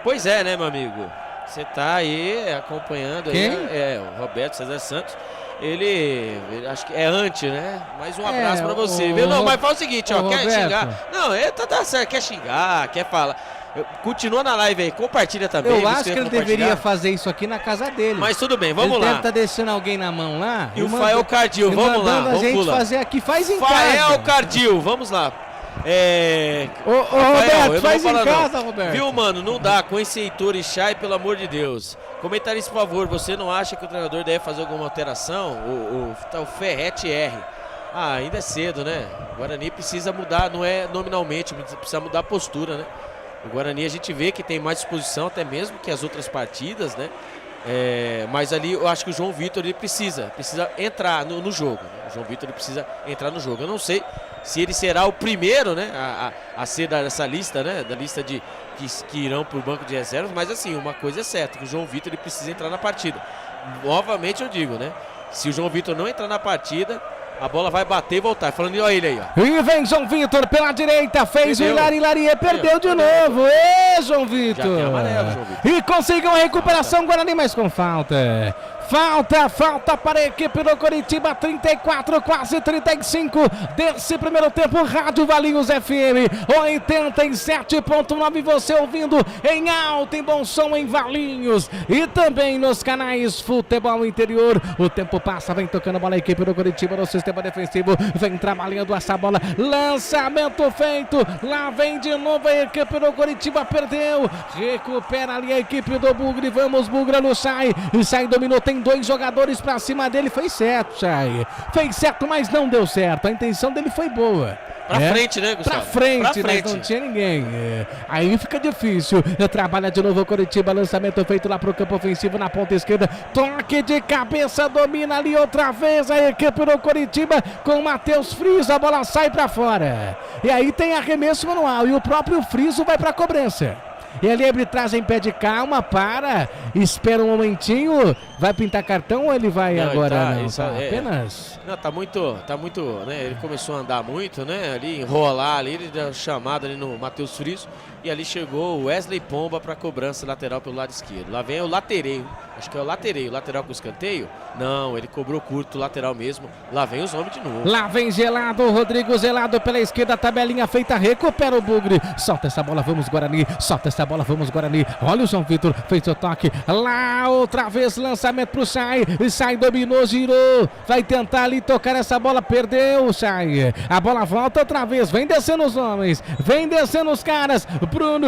Pois é, né, meu amigo? Você tá aí acompanhando. Quem? Aí, o Roberto César Santos. Ele acho que é antes, né? Mais um abraço pra você, viu? Não, mas fala o seguinte, ó, quer xingar? Não, tá certo, quer xingar, quer falar. Continua na live aí, compartilha também. Eu acho que ele deveria fazer isso aqui na casa dele. Mas tudo bem, vamos lá. Ele tá deixando alguém na mão lá. E o Fael Cardil, vamos lá, vamos a gente fazer aqui, faz em casa. Fael Cardil, vamos lá. Roberto, faz em casa, Roberto. Viu, mano, não dá com esse Heitor e Chay, pelo amor de Deus. Comentarista, por favor, você não acha que o treinador deve fazer alguma alteração? O Ferrete R. Ainda é cedo, né? O Guarani precisa mudar, não é nominalmente, precisa mudar a postura, né? O Guarani a gente vê que tem mais disposição até mesmo que as outras partidas, né? Mas ali eu acho que o João Vitor ele precisa entrar no jogo, né? O João Vitor ele precisa entrar no jogo. Eu não sei se ele será o primeiro, né, a ser dessa lista, né, da lista de que irão por banco de reservas, mas assim, uma coisa é certa, que o João Vitor ele precisa entrar na partida. Novamente eu digo, né? Se o João Vitor não entrar na partida, a bola vai bater e voltar. Falando, olha ele aí, ó. E vem João Vitor pela direita, fez o Hilari, perdeu de novo. João Vitor. Já tem amarelo, João Vitor. E conseguiu a recuperação, Guarani, mas com falta. Falta para a equipe do Coritiba, 34, quase 35 desse primeiro tempo. Rádio Valinhos FM 87.9, você ouvindo em alto, em bom som em Valinhos e também nos canais Futebol Interior. O tempo passa, vem tocando a bola a equipe do Coritiba no sistema defensivo, vem trabalhando essa bola, lançamento feito, lá vem de novo a equipe do Coritiba, perdeu, recupera ali a equipe do Bugre, vamos Bugre no Chay, dominou, tem dois jogadores pra cima dele, fez certo, Chay. Fez certo, mas não deu certo. A intenção dele foi boa. Pra frente, né, Gustavo? Pra frente, mas não tinha ninguém. Aí fica difícil. Trabalha de novo o Coritiba, lançamento feito lá pro campo ofensivo na ponta esquerda. Toque de cabeça, domina ali outra vez a equipe do Coritiba com o Matheus Friso. A bola sai pra fora. E aí tem arremesso manual e o próprio Friso vai pra cobrança. E ali a arbitragem pede calma, espera um momentinho, vai pintar cartão ou ele vai agora? Apenas? Não, tá muito, né, ele começou a andar muito, né, ali, enrolar ali, ele deu chamada ali no Matheus Friso, e ali chegou o Wesley Pomba para cobrança lateral pelo lado esquerdo. Lá vem o latereio, acho que é o lateral com escanteio. Não, ele cobrou curto, lateral mesmo. Lá vem os homens de novo. Lá vem Gelado, Rodrigo Gelado pela esquerda, tabelinha feita, recupera o Bugre. Solta essa bola, vamos Guarani. Solta essa bola, vamos Guarani. Olha o João Vitor, fez o toque. Lá outra vez, lançamento pro Chay. Chay dominou, girou. Vai tentar ali tocar essa bola, perdeu o Chay. A bola volta outra vez, vem descendo os homens, vem descendo os caras. Bruno,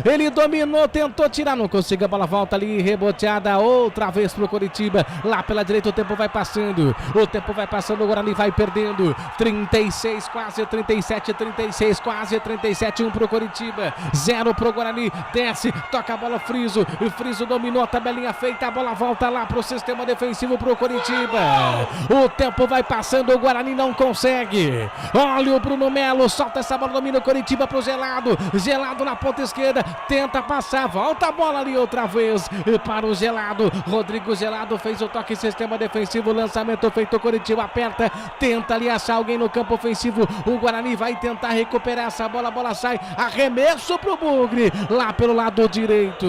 ele dominou, tentou tirar, não conseguiu. A bola volta ali, reboteada outra vez pro Coritiba. Lá pela direita o tempo vai passando, o Guarani vai perdendo, 36, quase 37, 36, quase 37, 1 pro Coritiba, 0 pro pro Guarani, desce, toca a bola Friso, o Friso dominou a tabelinha feita, a bola volta lá pro sistema defensivo pro Coritiba. O tempo vai passando, o Guarani não consegue. Olha o Bruno Melo, solta essa bola, domina o Coritiba pro Gelado, Gelado na ponta esquerda, tenta passar, volta a bola ali outra vez para o Gelado, Rodrigo Gelado fez o toque, sistema defensivo, lançamento feito, o Coritiba aperta, tenta ali achar alguém no campo ofensivo, o Guarani vai tentar recuperar essa bola, a bola sai, arremesso pro Bugre, lá pelo lado direito.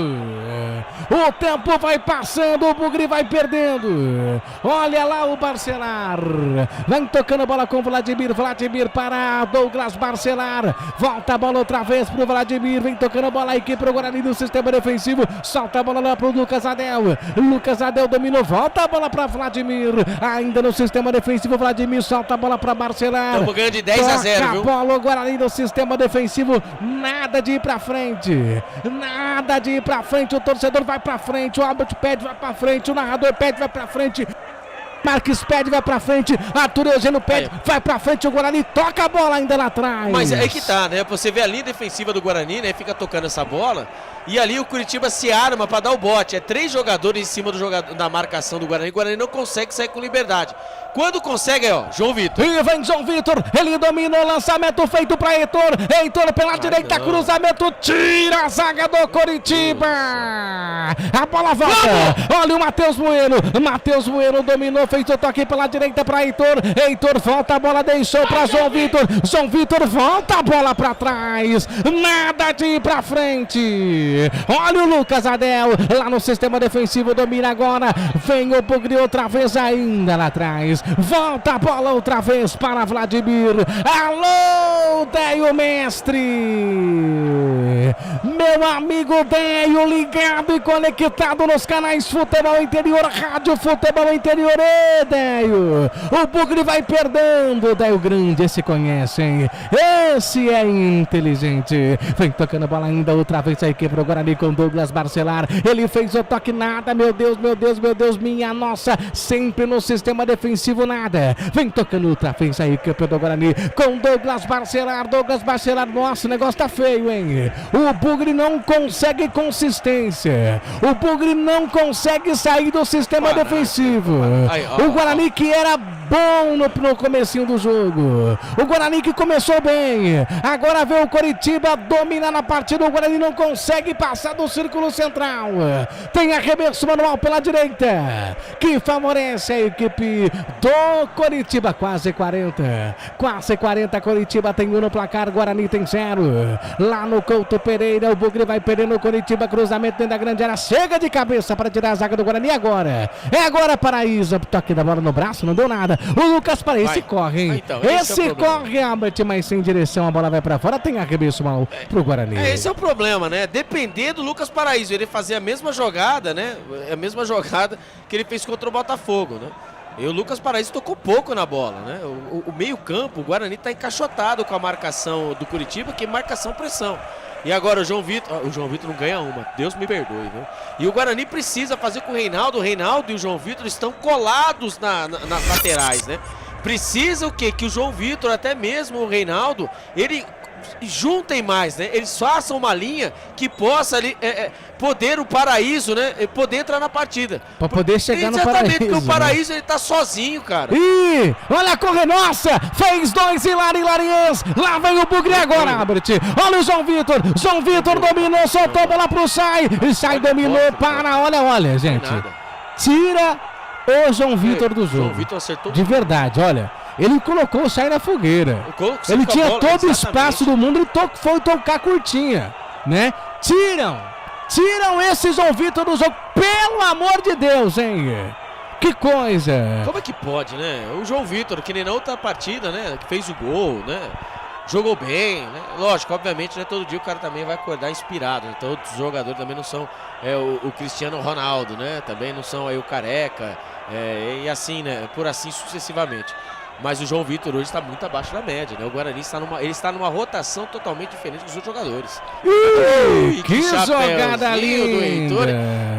O tempo vai passando, o Bugre vai perdendo. Olha lá o Barcelar, vai tocando a bola com o Vladimir para Douglas Barcelar, volta a bola outra vez pro Vladimir, vem tocando a bola aqui pro Guarani no sistema defensivo, solta a bola lá pro Lucas Adel, Lucas Adel dominou, volta a bola pra Vladimir, ainda no sistema defensivo, Vladimir solta a bola pra Barcelar. Estamos ganhando de 10-0, viu? A bola, o Guarani no sistema defensivo, nada de ir pra frente, nada de ir pra frente, o torcedor vai pra frente, o Albert pede, vai pra frente, o narrador pede, vai pra frente, Marques pede, vai pra frente, Arthur Eugênio pede, vai pra frente, o Guarani toca a bola ainda lá atrás. Mas é que tá, né? Você vê a linha defensiva do Guarani, né? Fica tocando essa bola e ali o Curitiba se arma pra dar o bote. É 3 jogadores em cima do jogador, da marcação do Guarani. O Guarani não consegue sair com liberdade. Quando consegue, ó, João Vitor. E vem João Vitor, ele dominou, lançamento feito pra Heitor, Heitor pela direita, não. Cruzamento, tira a zaga do Coritiba. A bola volta, olha o Matheus Bueno dominou, fez o toque pela direita pra Heitor, Heitor volta a bola, deixou pra João Vitor volta a bola pra trás, nada de ir pra frente. Olha o Lucas Adel, lá no sistema defensivo, domina agora, vem o Bugre outra vez ainda lá atrás. Volta a bola outra vez para Vladimir. Alô, Deio Mestre. Meu amigo Deio, ligado e conectado nos canais Futebol Interior, Rádio Futebol Interior. Ê, Deio, o Bugre vai perdendo. Deio grande, esse conhece, hein? Esse é inteligente. Vem tocando a bola ainda outra vez aí, quebrou o Guarani com Douglas Barcelar. Ele fez o toque, nada, meu Deus, minha nossa, sempre no sistema defensivo. Nada, vem tocando outra vez aí, campeão do Guarani com Douglas Barcelar, nossa, o negócio tá feio, hein? O Bugre não consegue consistência, o Bugre não consegue sair do sistema defensivo. O Guarani que era bom no comecinho do jogo, o Guarani que começou bem, agora vê o Coritiba dominar na partida, o Guarani não consegue passar do círculo central, tem arremesso manual pela direita, que favorece a equipe do Coritiba, quase 40, Coritiba tem 1 no placar, Guarani tem 0, lá no Couto Pereira, o Bugre vai perdendo, o Coritiba, cruzamento dentro da grande área, chega de cabeça para tirar a zaga do Guarani, agora Paraíso, toque da bola no braço, não deu nada, o Lucas Paraíso corre, hein? Então, esse corre, Albert, mas sem direção, a bola vai para fora, tem arremesso mal pro Guarani. Esse é o problema, né? Depender do Lucas Paraíso, ele fazer a mesma jogada, né? A mesma jogada que ele fez contra o Botafogo, né? E o Lucas Paraíso tocou pouco na bola, né? O meio-campo, o Guarani está encaixotado com a marcação do Curitiba, que é marcação-pressão. E agora o João Vitor não ganha uma, Deus me perdoe, viu? E o Guarani precisa fazer com o Reinaldo e o João Vitor estão colados nas laterais, né? Precisa o quê? Que o João Vitor, até mesmo o Reinaldo, ele juntem mais, né? Eles façam uma linha que possa ali poder o Paraíso, né? Poder entrar na partida. Pra poder chegar no Paraíso. Exatamente, porque o Paraíso, né? Ele tá sozinho, cara. Ih, olha a corre, nossa! Fez 2 Hilariens. Lá vem o Bugre agora, Albert. Olha o João Vitor dominou, soltou a bola pro Sai dominou, olha, gente. Tira o João Vitor do jogo. João Vitor acertou. De verdade, olha. Ele colocou o Sai na fogueira. Ele tinha todo o espaço do mundo e foi tocar curtinha, né? Tiram esse João Vitor do jogo, pelo amor de Deus, hein? Que coisa! Como é que pode, né? O João Vitor, que nem na outra partida, né? Que fez o gol, né? Jogou bem, né? Lógico, obviamente, né? Todo dia o cara também vai acordar inspirado. Né? Todos os jogadores também não são o Cristiano Ronaldo, né? Também não são aí o Careca, e assim, né? Por assim sucessivamente. Mas o João Vitor hoje está muito abaixo da média, né? O Guarani está numa rotação totalmente diferente dos outros jogadores. Que jogada linda!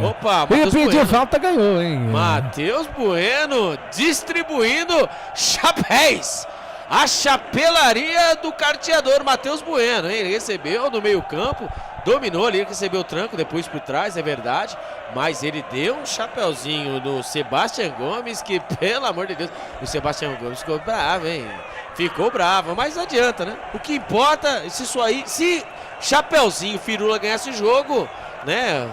Opa, e pediu falta, ganhou, hein? Matheus Bueno distribuindo chapéus. A chapelaria do carteador Matheus Bueno, hein? Ele recebeu no meio campo, dominou ali, recebeu o tranco depois por trás, é verdade, mas ele deu um chapeuzinho no Sebastião Gomes, que pelo amor de Deus, o Sebastião Gomes ficou bravo, hein? Ficou bravo, mas não adianta, né? O que importa, se Chapeuzinho Firula ganhasse o jogo, né?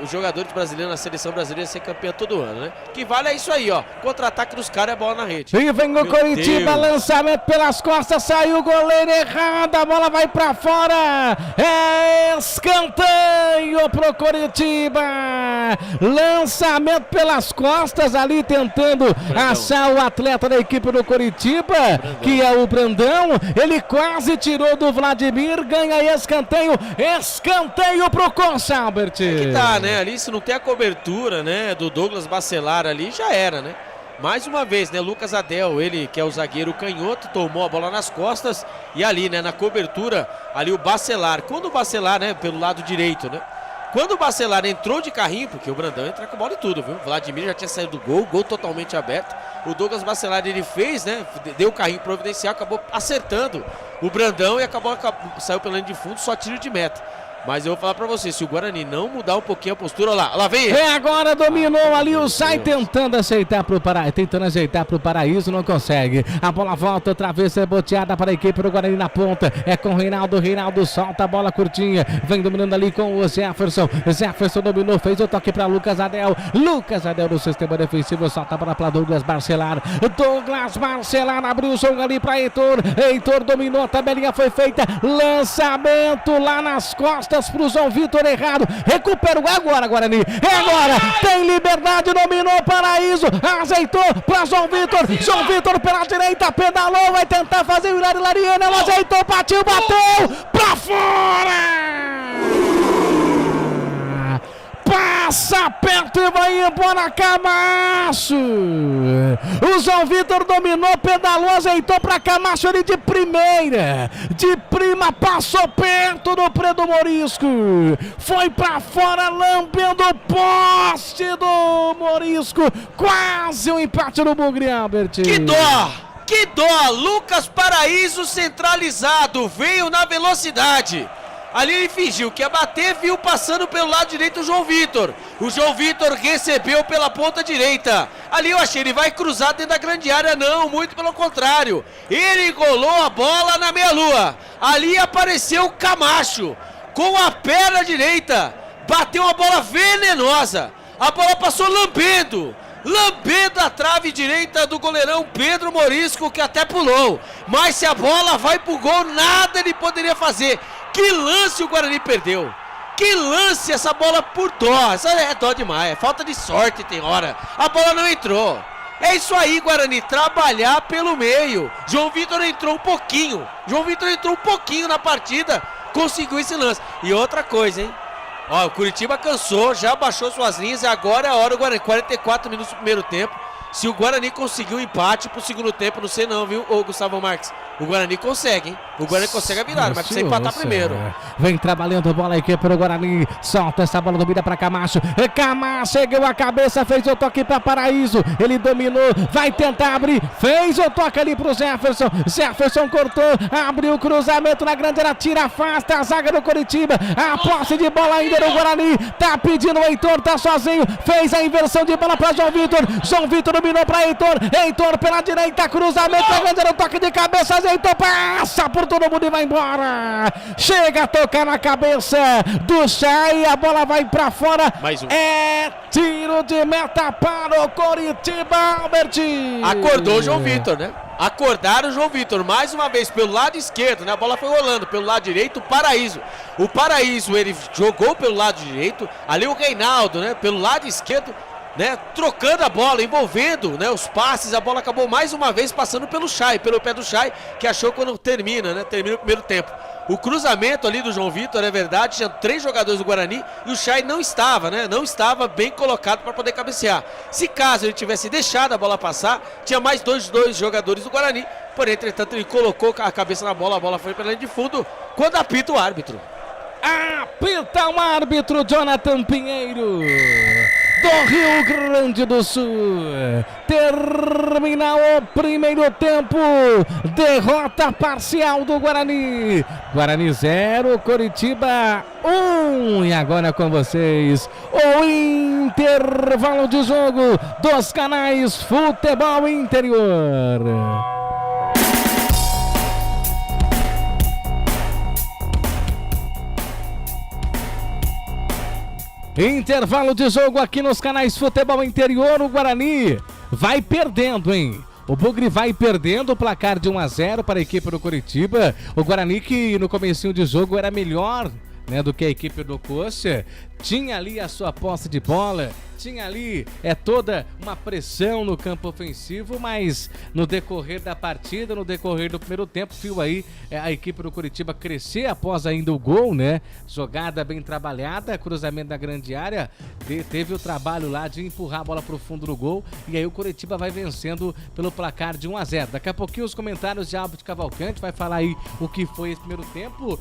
Os jogadores brasileiros na seleção brasileira ser campeão todo ano, né? O que vale é isso aí, ó. Contra-ataque dos caras é bola na rede. E vem o Coritiba, lançamento pelas costas, saiu o goleiro errado, a bola vai pra fora. É escanteio pro Coritiba. Lançamento pelas costas ali, tentando achar o atleta da equipe do Coritiba, que é o Brandão. Ele quase tirou do Vladimir, ganha escanteio. Escanteio pro Consalbert. É que tá, né? Ali se não tem a cobertura, né, do Douglas Bacelar ali, já era, né? Mais uma vez, né, Lucas Adel, ele que é o zagueiro canhoto, tomou a bola nas costas e ali, né, na cobertura, ali o Bacelar. Quando o Bacelar, né, pelo lado direito, né? Quando o Bacelar entrou de carrinho, porque o Brandão entra com bola e tudo, viu? O Vladimir já tinha saído do gol totalmente aberto. O Douglas Bacelar, ele fez, né, deu o carrinho providencial, acabou acertando o Brandão e saiu pela linha de fundo, só tiro de meta. Mas eu vou falar pra você, se o Guarani não mudar um pouquinho a postura, olha lá vem ele. Agora dominou ali o Sai tentando ajeitar pro Paraíso, não consegue. A bola volta outra vez, reboteada para a equipe do Guarani na ponta. É com o Reinaldo solta a bola curtinha. Vem dominando ali com o Jefferson. Jefferson dominou, fez o toque para Lucas Adel. Lucas Adel do sistema defensivo, solta a bola para Douglas Bacelar. Douglas Bacelar abriu o jogo ali para Heitor. Heitor dominou, a tabelinha foi feita. Lançamento lá nas costas pro João Vitor errado, recupera agora, Guarani, agora, tem liberdade, dominou o Paraíso, ajeitou pra João Vitor pela direita, pedalou, vai tentar fazer o Lariana, ela ajeitou, bateu pra fora! Passa perto e vai embora Camacho. O João Vitor dominou, pedalou, ajeitou para Camacho ali de primeira. De prima, passou perto do Pedro Morisco. Foi para fora, lambendo o poste do Morisco. Quase um empate no Bugre, Albert. Que dó! Que dó! Lucas Paraíso centralizado, veio na velocidade. Ali ele fingiu que ia bater, viu passando pelo lado direito o João Vitor. O João Vitor recebeu pela ponta direita. Ali eu achei, ele vai cruzar dentro da grande área. Não, muito pelo contrário. Ele golou a bola na meia-lua. Ali apareceu o Camacho com a perna direita. Bateu uma bola venenosa. A bola passou lambendo a trave direita do goleirão Pedro Morisco, que até pulou. Mas se a bola vai pro gol, nada ele poderia fazer. Que lance o Guarani perdeu. Que lance, essa bola por dó. Essa é dó demais, é falta de sorte tem hora. A bola não entrou. É isso aí, Guarani, trabalhar pelo meio. João Vitor entrou um pouquinho. Na partida, conseguiu esse lance. E outra coisa, hein? Ó, o Curitiba cansou, já baixou suas linhas e agora é a hora do Guarani. 44 minutos do primeiro tempo. Se o Guarani conseguir um empate pro segundo tempo, não sei não, viu, ô Gustavo Marques? O Guarani consegue, hein? O Guarani consegue a virada, mas precisa empatar primeiro. Vem trabalhando a bola aqui pro Guarani. Solta essa bola, domina pra Camacho. Camacho chegou a cabeça, fez o toque pra Paraíso. Ele dominou, vai tentar abrir. Fez o toque ali pro Jefferson. Jefferson cortou, abriu o cruzamento na grande área, tira, afasta a zaga do Coritiba. A posse de bola ainda no Guarani. Tá pedindo o Heitor, tá sozinho. Fez a inversão de bola pra João Vitor. João Vitor dominou pra Heitor. Heitor pela direita, cruzamento na grande área, toque de cabeça. Então passa por todo mundo e vai embora. Chega a tocar na cabeça do Chay. A bola vai pra fora. Mais um. É tiro de meta para o Coritiba, Albert. Acordou o João Vitor, né? Acordaram o João Vitor mais uma vez pelo lado esquerdo, né? A bola foi rolando pelo lado direito. O Paraíso, ele jogou pelo lado direito. Ali o Reinaldo, né? Pelo lado esquerdo, né, trocando a bola, envolvendo, né, os passes. A bola acabou mais uma vez passando pelo Chay, pelo pé do Chay, que achou quando termina o primeiro tempo. O cruzamento ali do João Vitor, é verdade, tinha 3 jogadores do Guarani e o Chay não estava bem colocado para poder cabecear. Se caso ele tivesse deixado a bola passar, tinha mais dois jogadores do Guarani, porém, entretanto, ele colocou a cabeça na bola, a bola foi pela linha de fundo, quando apita o árbitro. Apita o árbitro, Jonathan Pinheiro. do Rio Grande do Sul. Termina o primeiro tempo. Derrota parcial do Guarani. Guarani 0, Coritiba 1. E agora com vocês, o intervalo de jogo dos canais Futebol Interior. Intervalo de jogo aqui nos canais Futebol Interior. O Guarani vai perdendo, hein? O Bugre vai perdendo o placar de 1-0 para a equipe do Coritiba. O Guarani que no comecinho de jogo era melhor, né, do que a equipe do Coxa. Tinha ali a sua posse de bola, tinha ali toda uma pressão no campo ofensivo, mas no decorrer da partida, no decorrer do primeiro tempo, viu aí a equipe do Coritiba crescer após ainda o gol, né? Jogada bem trabalhada, cruzamento da grande área, teve o trabalho lá de empurrar a bola pro fundo do gol, e aí o Coritiba vai vencendo pelo placar de 1-0. Daqui a pouquinho os comentários de Albert Cavalcante vai falar aí o que foi esse primeiro tempo,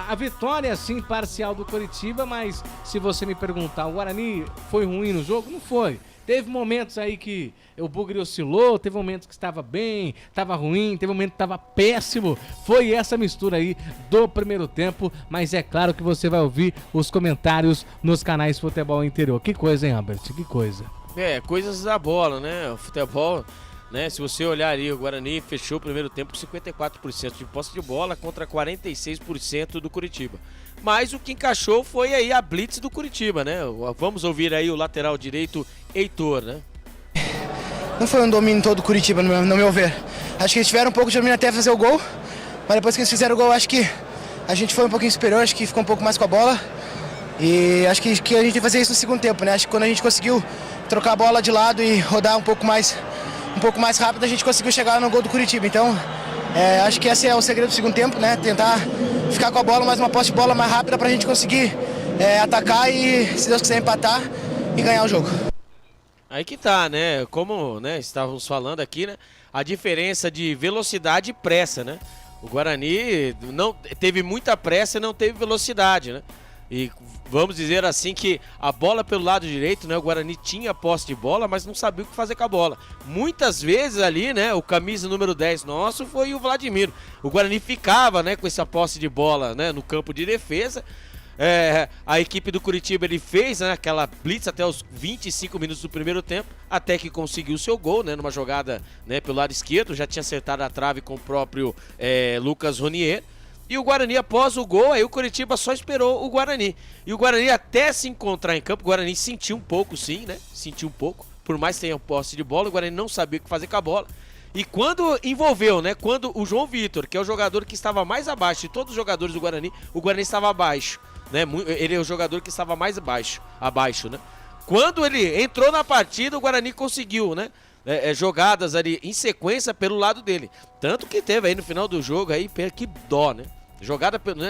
a vitória sim parcial do Coritiba, mas se você me perguntar, o Guarani foi ruim no jogo? Não foi. Teve momentos aí que o Bugre oscilou, teve momentos que estava bem, estava ruim, teve momentos que estava péssimo. Foi essa mistura aí do primeiro tempo, mas é claro que você vai ouvir os comentários nos canais Futebol Interior. Que coisa, hein, Albert? Que coisa. Coisas da bola, né? O futebol, né? Se você olhar ali, o Guarani fechou o primeiro tempo com 54% de posse de bola contra 46% do Coritiba. Mas o que encaixou foi aí a blitz do Coritiba, né? Vamos ouvir aí o lateral direito, Heitor, né? Não foi um domínio todo do Coritiba, no meu ver. Acho que eles tiveram um pouco de domínio até fazer o gol, mas depois que eles fizeram o gol, acho que a gente foi um pouquinho superior, acho que ficou um pouco mais com a bola. E acho que a gente tem que fazer isso no segundo tempo, né? Acho que quando a gente conseguiu trocar a bola de lado e rodar um pouco mais rápido, a gente conseguiu chegar no gol do Coritiba. Então, acho que esse é o segredo do segundo tempo, né? Tentar ficar com a bola, mais uma posse de bola mais rápida pra gente conseguir atacar e, se Deus quiser, empatar e ganhar o jogo. Aí que tá, né? Como, né, estávamos falando aqui, né? A diferença de velocidade e pressa, né? O Guarani não teve muita pressa e não teve velocidade, né? E vamos dizer assim que a bola pelo lado direito, né? O Guarani tinha posse de bola, mas não sabia o que fazer com a bola. Muitas vezes ali, né? O camisa número 10 nosso foi o Vladimir. O Guarani ficava, né? Com essa posse de bola, né? No campo de defesa. A equipe do Coritiba, ele fez, né, aquela blitz até os 25 minutos do primeiro tempo, até que conseguiu o seu gol, né? Numa jogada, né, pelo lado esquerdo, já tinha acertado a trave com o próprio Lucas Ronier. E o Guarani, após o gol, aí o Coritiba só esperou o Guarani. E o Guarani, até se encontrar em campo, o Guarani sentiu um pouco, sim, né? Sentiu um pouco. Por mais que tenha posse de bola, o Guarani não sabia o que fazer com a bola. E quando envolveu, né? Quando o João Vitor, que é o jogador que estava mais abaixo de todos os jogadores do Guarani, o Guarani estava abaixo, né? Ele é o jogador que estava mais abaixo, né? Quando ele entrou na partida, o Guarani conseguiu, né? Jogadas ali em sequência pelo lado dele. Tanto que teve aí no final do jogo aí, que dó, né?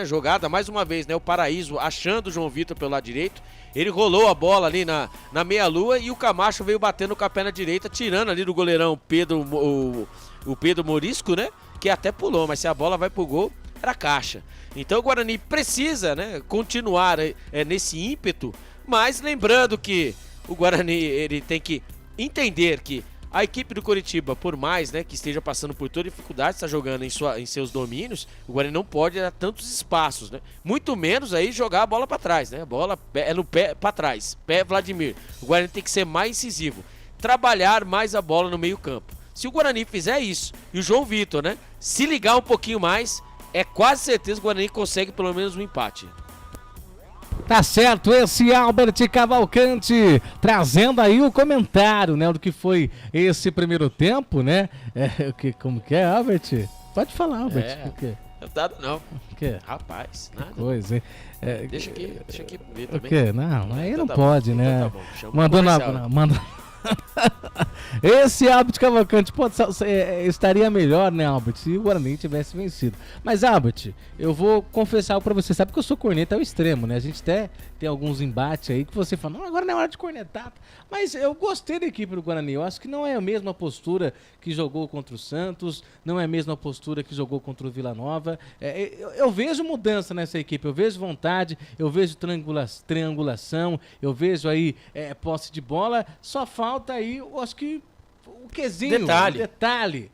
Jogada mais uma vez, né? O Paraíso achando o João Vitor pelo lado direito. Ele rolou a bola ali na meia-lua e o Camacho veio batendo com a perna direita, tirando ali do goleirão o Pedro Morisco, né? Que até pulou, mas se a bola vai pro gol, era caixa. Então o Guarani precisa, né, continuar nesse ímpeto, mas lembrando que o Guarani, ele tem que entender que a equipe do Coritiba, por mais, né, que esteja passando por toda dificuldade, está jogando em seus domínios, o Guarani não pode dar tantos espaços, né? Muito menos aí jogar a bola para trás, né? A bola é no pé para trás, pé Vladimir. O Guarani tem que ser mais incisivo, trabalhar mais a bola no meio-campo. Se o Guarani fizer isso e o João Vitor, né, se ligar um pouquinho mais, é quase certeza que o Guarani consegue pelo menos um empate. Tá certo, esse Albert Cavalcante trazendo aí o comentário, né, do que foi esse primeiro tempo, né? Como que é, Albert? Pode falar, Albert. O quê? Nada não. O quê? Rapaz, nada. Que coisa, hein? Deixa aqui ver também. O quê? Não, aí então não pode, bom. né? Então tá bom. Esse Albert Cavalcante estaria melhor, né, Albert, se o Guarani tivesse vencido. Mas, Albert, eu vou confessar pra você, sabe que eu sou corneta ao extremo, né? A gente até tem alguns embates aí que você fala, não, agora não é hora de cornetar. Mas eu gostei da equipe do Guarani, eu acho que não é a mesma postura que jogou contra o Santos, não é a mesma postura que jogou contra o Vila Nova. Eu vejo mudança nessa equipe, eu vejo vontade, eu vejo triangulação, eu vejo aí posse de bola, só falta aí, eu acho que o quezinho, detalhe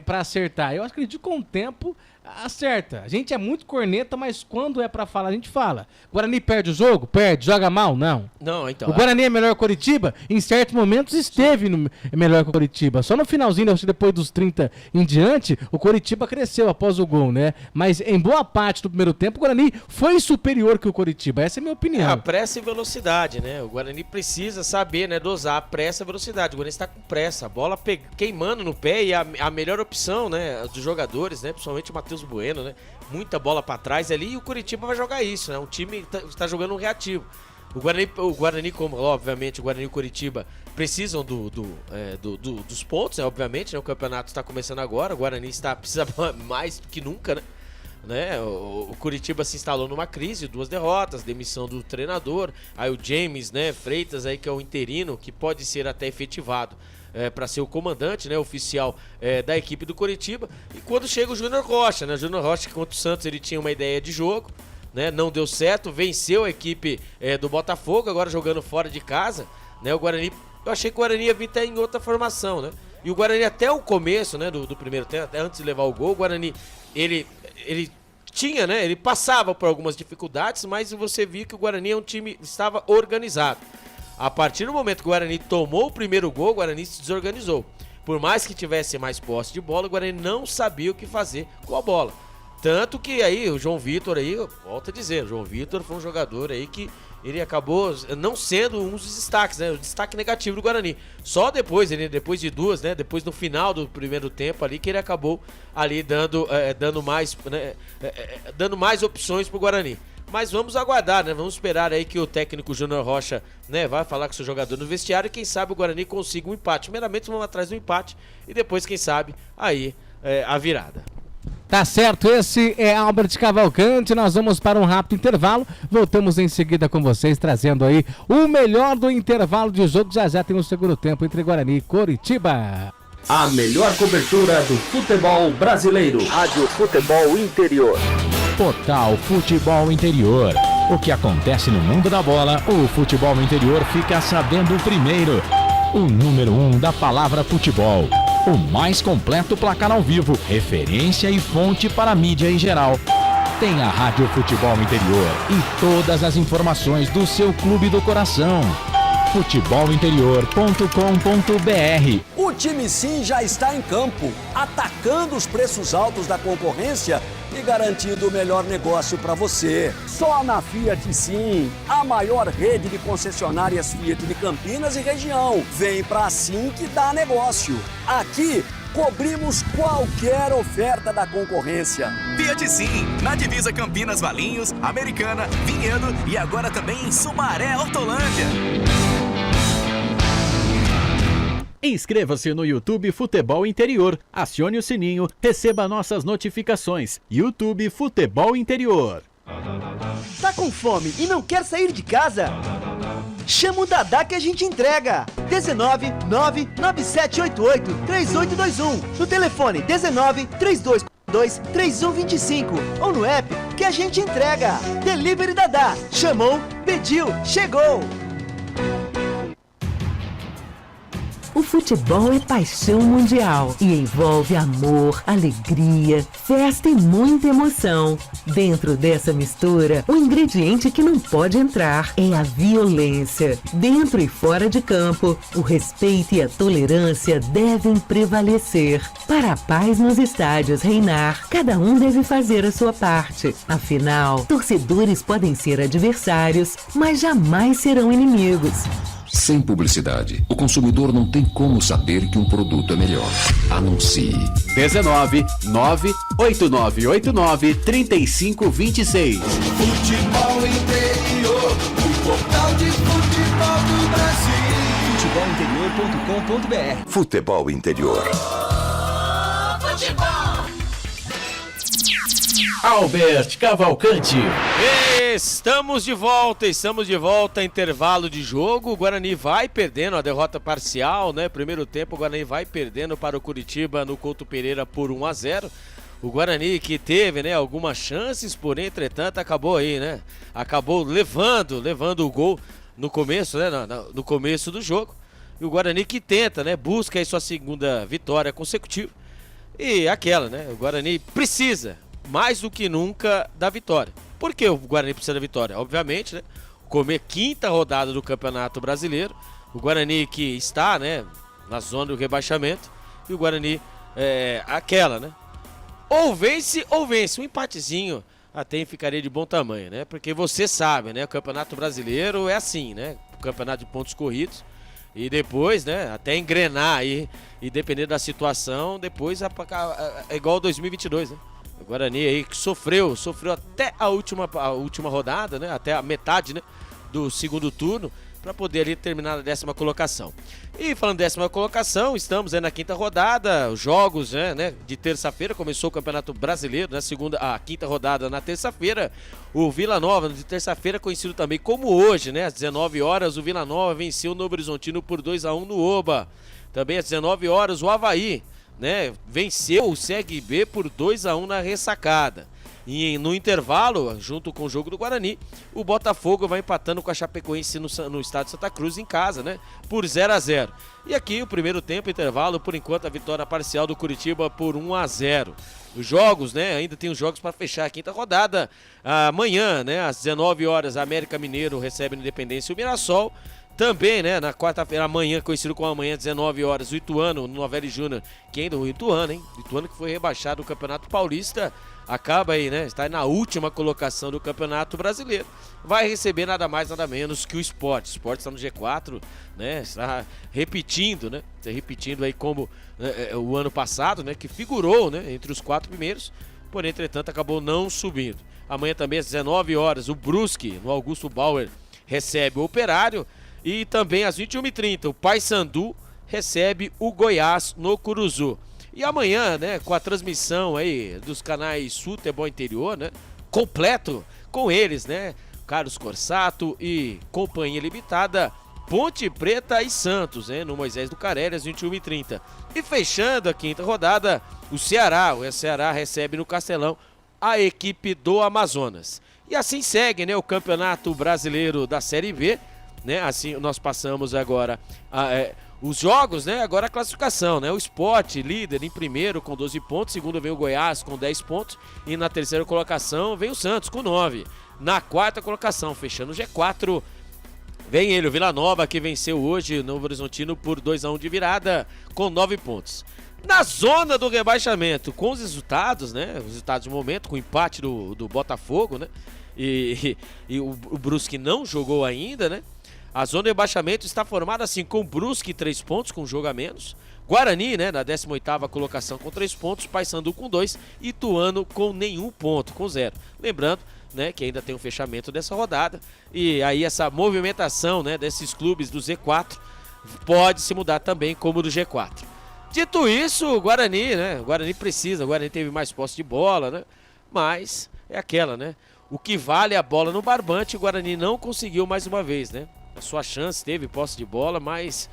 pra acertar. Eu acredito que com o tempo acerta. A gente é muito corneta, mas quando é pra falar, a gente fala. Guarani perde o jogo? Perde. Joga mal? Não. Não, então. O Guarani é melhor que o Coritiba? Em certos momentos esteve melhor que o Coritiba. Só no finalzinho, acho que depois dos 30 em diante, o Coritiba cresceu após o gol, né? Mas em boa parte do primeiro tempo, o Guarani foi superior que o Coritiba. Essa é a minha opinião. A pressa e velocidade, né? O Guarani precisa saber, né, dosar a pressa e velocidade. O Guarani está com pressa, a bola queimando no pé e a melhor opção, né, dos jogadores, né, principalmente o Matheus Bueno, né? Muita bola pra trás ali e o Coritiba vai jogar isso, né? O time tá jogando um reativo. O Guarani, como obviamente o Guarani e o Coritiba precisam dos pontos, né? Obviamente, né? O campeonato está começando agora, o Guarani precisa mais do que nunca, né? O Coritiba se instalou numa crise, 2 derrotas, demissão do treinador, aí o James, né, Freitas aí que é o interino, que pode ser até efetivado para ser o comandante, né, oficial da equipe do Coritiba. E quando chega o Júnior Rocha, né? O Júnior Rocha, que contra o Santos ele tinha uma ideia de jogo, né? Não deu certo, venceu a equipe do Botafogo, agora jogando fora de casa, né? O Guarani, eu achei que o Guarani ia vir até em outra formação, né? E o Guarani até o começo, né, do primeiro tempo, até antes de levar o gol, o Guarani ele tinha, né? Ele passava por algumas dificuldades, mas você viu que o Guarani é um time que estava organizado. A partir do momento que o Guarani tomou o primeiro gol, o Guarani se desorganizou. Por mais que tivesse mais posse de bola, o Guarani não sabia o que fazer com a bola. Tanto que aí o João Vitor aí, volto a dizer, o João Vitor foi um jogador aí que ele acabou não sendo um dos destaques, né? O destaque negativo do Guarani. Só depois de duas, né? Depois no final do primeiro tempo ali, que ele acabou ali dando mais opções pro Guarani. Mas vamos aguardar, né? Vamos esperar aí que o técnico Júnior Rocha, né, vai falar com o seu jogador no vestiário e quem sabe o Guarani consiga um empate. Primeiramente vamos atrás do empate e depois, quem sabe, aí a virada. Tá certo, esse é Albert Cavalcante, nós vamos para um rápido intervalo, voltamos em seguida com vocês, trazendo aí o melhor do intervalo de jogo, já tem o segundo tempo entre Guarani e Coritiba. A melhor cobertura do futebol brasileiro. Rádio Futebol Interior. Total Futebol Interior. O que acontece no mundo da bola, o futebol interior fica sabendo primeiro. O número 1 da palavra futebol. O mais completo placar ao vivo, referência e fonte para a mídia em geral. Tem a Rádio Futebol Interior e todas as informações do seu clube do coração. futebolinterior.com.br. O time Sim já está em campo, atacando os preços altos da concorrência e garantindo o melhor negócio para você. Só na Fiat Sim, a maior rede de concessionárias Fiat de Campinas e região. Vem pra Sim que dá negócio. Aqui cobrimos qualquer oferta da concorrência. Fiat Sim, na divisa Campinas, Valinhos, Americana, Vinhedo e agora também em Sumaré, Hortolândia. Inscreva-se no YouTube Futebol Interior, acione o sininho, receba nossas notificações. YouTube Futebol Interior. Tá com fome e não quer sair de casa? Chama o Dadá que a gente entrega. 19 99788 3821. No telefone 19 3242 3125 ou no app que a gente entrega. Delivery Dadá. Chamou, pediu, chegou. O futebol é paixão mundial e envolve amor, alegria, festa e muita emoção. Dentro dessa mistura, o ingrediente que não pode entrar é a violência. Dentro e fora de campo, o respeito e a tolerância devem prevalecer. Para a paz nos estádios reinar, cada um deve fazer a sua parte. Afinal, torcedores podem ser adversários, mas jamais serão inimigos. Sem publicidade, o consumidor não tem como saber que um produto é melhor. Anuncie. 19 98989 3526. Futebol Interior, o portal de futebol do Brasil. Futebol Interior futebol.com.br. Futebol Interior. Albert Cavalcante. Estamos de volta, intervalo de jogo. O Guarani vai perdendo a derrota parcial, né? Primeiro tempo, o Guarani vai perdendo para o Curitiba no Couto Pereira por 1-0. O Guarani que teve, né, algumas chances, porém, entretanto, acabou aí, né? Acabou levando o gol no começo, né? No começo do jogo. E o Guarani que tenta, né? Busca aí sua segunda vitória consecutiva. E aquela, né? O Guarani precisa, mais do que nunca, da vitória. Por que o Guarani precisa da vitória? Obviamente, né? Comer quinta rodada do Campeonato Brasileiro. O Guarani que está, né, na zona do rebaixamento. E o Guarani aquela, né? Ou vence. Um empatezinho até ficaria de bom tamanho, né? Porque você sabe, né? O Campeonato Brasileiro é assim, né? O campeonato de pontos corridos. E depois, né? Até engrenar aí e depender da situação, depois é igual 2022, né? O Guarani aí que sofreu até a última rodada, né? Até a metade, né, do segundo turno, para poder ali terminar na 10ª colocação. E falando 10ª colocação, estamos aí na 5ª rodada, os jogos, né, de terça-feira, começou o Campeonato Brasileiro, a 5ª rodada na terça-feira. O Vila Nova, de terça-feira, conhecido também como hoje, né, às 19 horas, o Vila Nova venceu o Novo Horizontino por 2-1 no Oba. Também às 19 horas, o Avaí, né, venceu o CRB por 2-1 na Ressacada. E no intervalo, junto com o jogo do Guarani, o Botafogo vai empatando com a Chapecoense no estádio Santa Cruz em casa, né, por 0-0. E aqui o primeiro tempo, intervalo, por enquanto a vitória parcial do Curitiba por 1-0. Os jogos, né, ainda tem os jogos para fechar a 5ª rodada. Amanhã, né, às 19 horas, América Mineiro recebe no Independência o Mirassol. Também, né, na quarta-feira, amanhã, conhecido como amanhã, 19 horas, o Ituano, no Novelli Júnior, que ainda o Ituano, hein? Ituano que foi rebaixado do Campeonato Paulista, acaba aí, né, está na última colocação do Campeonato Brasileiro, vai receber nada mais, nada menos que o Sport. O Sport está no G4, né, está repetindo, né, aí como o ano passado, né, que figurou, né, entre os 4 primeiros, porém, entretanto, acabou não subindo. Amanhã também, às 19 horas, o Brusque, no Augusto Bauer, recebe o Operário. E também às 21h30, o Paysandu recebe o Goiás no Curuzu. E amanhã, né, com a transmissão aí dos canais Futebol Interior, né, completo com eles, né, Carlos Corsato e Companhia Limitada, Ponte Preta e Santos, né, no Moisés do Carelli, às 21h30. E fechando a 5ª rodada, o Ceará recebe no Castelão a equipe do Amazonas. E assim segue, né, o Campeonato Brasileiro da Série B. Né, assim nós passamos agora os jogos, né, agora a classificação, né, o Sport líder em primeiro com 12 pontos, segundo vem o Goiás com 10 pontos e na terceira colocação vem o Santos com 9, na 4ª colocação, fechando o G4, vem ele, o Vila Nova, que venceu hoje o Novo Horizontino por 2-1 de virada com 9 pontos. Na zona do rebaixamento, com os resultados, né, os resultados de momento, com o empate do Botafogo, né, e o Brusque não jogou ainda, né. A zona de rebaixamento está formada assim, com Brusque 3 pontos, com jogo a menos. Guarani, né, na 18ª colocação com 3 pontos. Paysandu com 2. Ituano com nenhum ponto, com 0. Lembrando, né, que ainda tem um fechamento dessa rodada. E aí essa movimentação, né, desses clubes do Z4 pode se mudar também como do G4. Dito isso, o Guarani, né, o Guarani precisa. O Guarani teve mais posse de bola, né, mas é aquela, né. O que vale a bola no barbante, o Guarani não conseguiu mais uma vez, né. A sua chance, teve posse de bola, mas